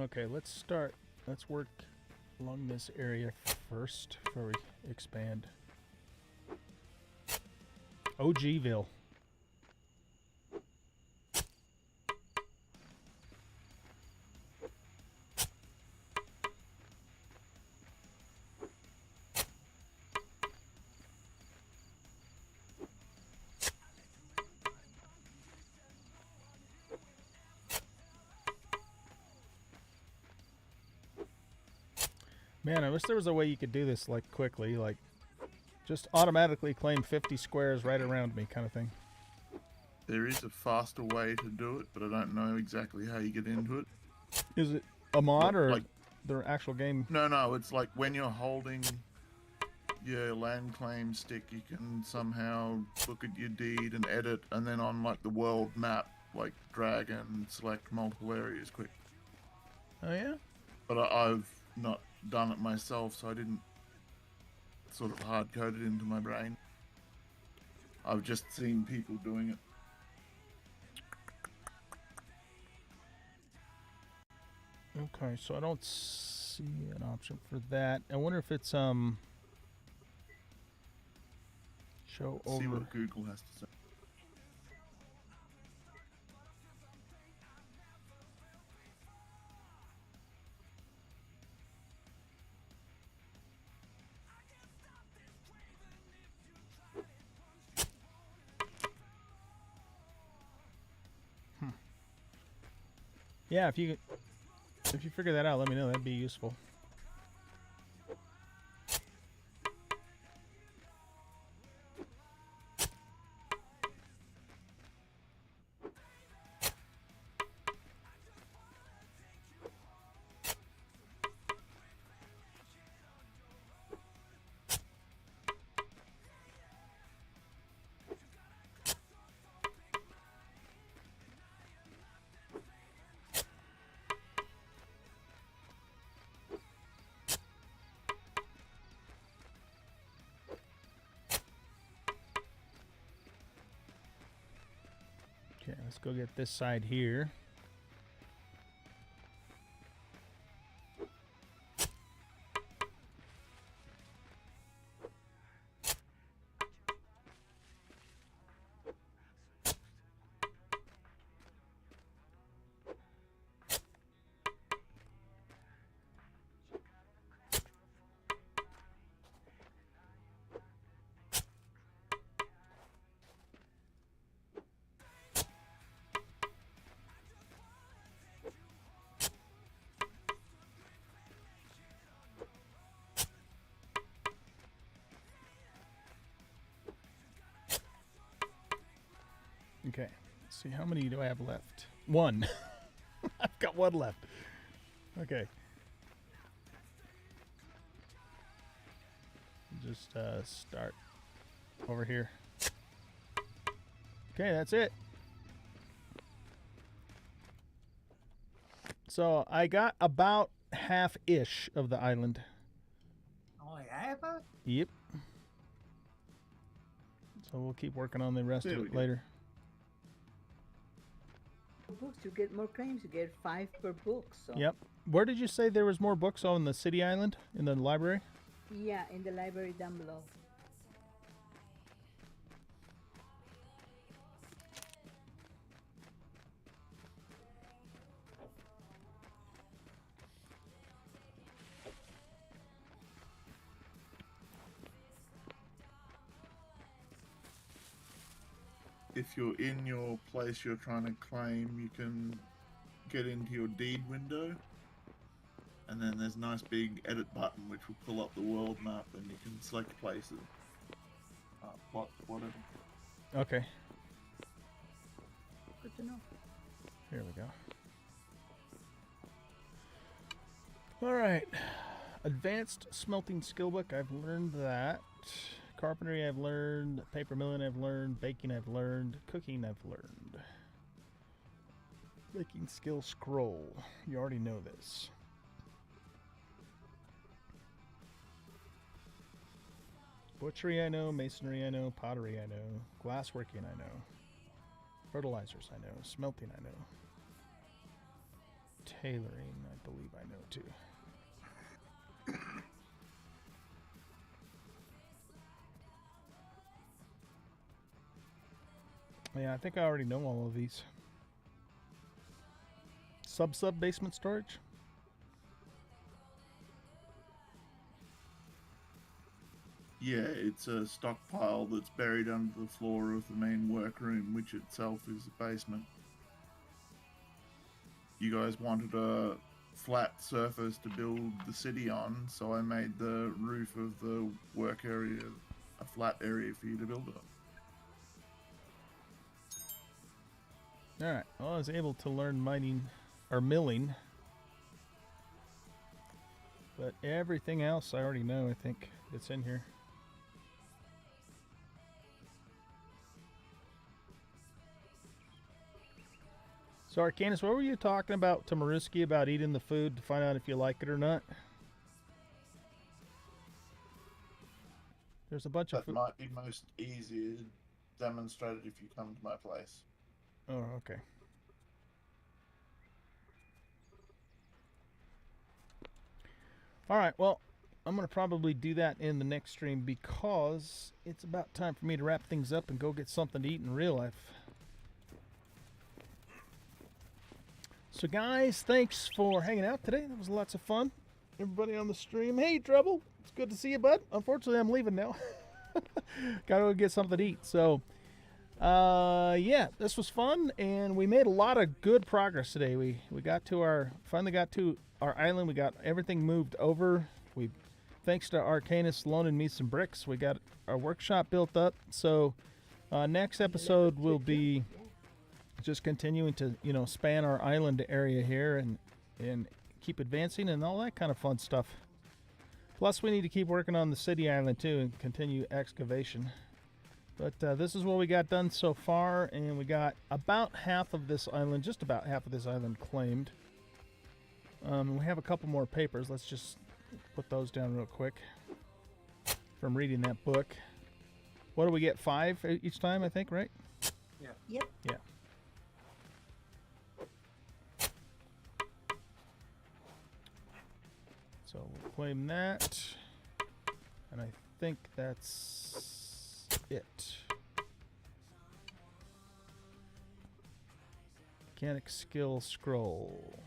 Okay, let's work along this area first before we expand. OGville. Man, I wish there was a way you could do this like quickly, like just automatically claim 50 squares right around me kind of thing. There is a faster way to do it, but I don't know exactly how you get into it. Is it a mod or Like, the actual game? no, it's like when you're holding your land claim stick, you can somehow look at your deed and edit, and then on like the world map, like drag and select multiple areas quick. Oh yeah? But I've not done it myself, so I didn't sort of hard code it into my brain. I've just seen people doing it. Okay, so I don't see an option for that. I wonder if it's show See over. what Google has to say. Yeah, if you figure that out, let me know. That'd be useful. Okay, let's go get this side here. Okay. Let's see, how many do I have left? One. I've got one left. Okay. Just start over here. Okay, that's it. So I got about half-ish of the island. Only half of it? Yep. So we'll keep working on the rest There of we it go. later. Books, you get more claims. You get 5 per book. So Yep. Where did you say there was more books on the city island in the library? yeah, in the library down below. If you're in your place you're trying to claim, you can get into your deed window, and then there's a nice big edit button which will pull up the world map, and you can select places, plots, whatever. Okay. Good to know. Here we go. All right. Advanced smelting skill book. I've learned that. Carpentry I've learned. Paper milling I've learned. Baking I've learned. Cooking I've learned. Making skill scroll. You already know this. Butchery I know. Masonry I know. Pottery I know. Glassworking I know. Fertilizers I know. Smelting I know. Tailoring I believe I know too. Yeah, I think I already know all of these. Sub basement storage. Yeah, it's a stockpile that's buried under the floor of the main workroom, which itself is a basement. You guys wanted a flat surface to build the city on, so I made the roof of the work area a flat area for you to build on. All right. Well, I was able to learn mining or milling, but everything else I already know. I think it's in here. So, Arcanus, what were you talking about to Maruski about eating the food to find out if you like it or not? There's a bunch of That food. might be most easier demonstrated if you come to my place. Oh, okay. All right, well, I'm going to probably do that in the next stream because it's about time for me to wrap things up and go get something to eat in real life. So, guys, thanks for hanging out today. That was lots of fun. Everybody on the stream, hey, Trouble. It's good to see you, bud. Unfortunately, I'm leaving now. Gotta go get something to eat. So, yeah, this was fun, and we made a lot of good progress today. We finally got to our island. We got everything moved over. Thanks to Arcanus loaning me some bricks, we got our workshop built up. So, next episode will be just continuing to span our island area here and keep advancing and all that kind of fun stuff. Plus, we need to keep working on the city island too and continue excavation. But this is what we got done so far, and we got about half of this island, just about half of this island claimed. We have a couple more papers. Let's just put those down real quick from reading that book. What do we get? 5 each time, I think, right? Yeah. Yep. Yeah. So we'll claim that, and I think that's it. Mechanic skill scroll.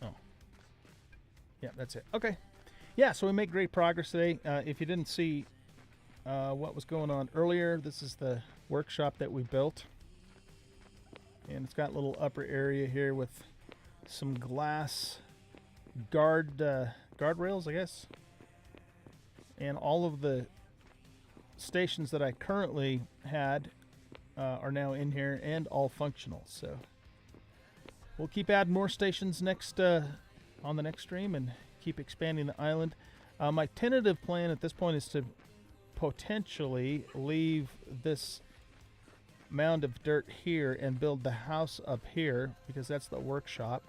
Oh. Yeah, that's it. Okay. Yeah, so we made great progress today. If you didn't see what was going on earlier, this is the workshop that we built. And it's got a little upper area here with some glass guardrails, I guess. And all of the stations that I currently had are now in here and all functional. So we'll keep adding more stations next on the next stream and keep expanding the island. My tentative plan at this point is to potentially leave this mound of dirt here and build the house up here, because that's the workshop.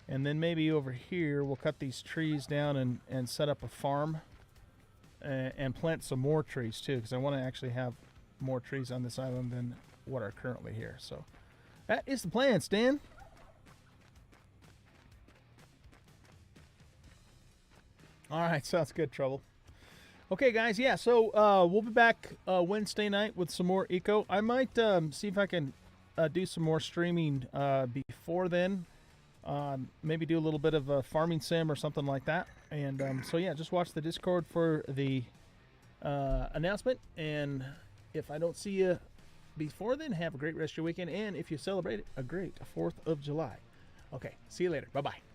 And then maybe over here we'll cut these trees down and set up a farm and plant some more trees too, because I want to actually have more trees on this island than what are currently here. So that is the plan, Stan. All right, sounds good, Trouble. Okay, guys, yeah, so we'll be back Wednesday night with some more Eco. I might see if I can do some more streaming before then. Maybe do a little bit of a farming sim or something like that. And so, yeah, just watch the Discord for the announcement. And if I don't see you before then, have a great rest of your weekend. And if you celebrate it, a great 4th of July. Okay, see you later. Bye-bye.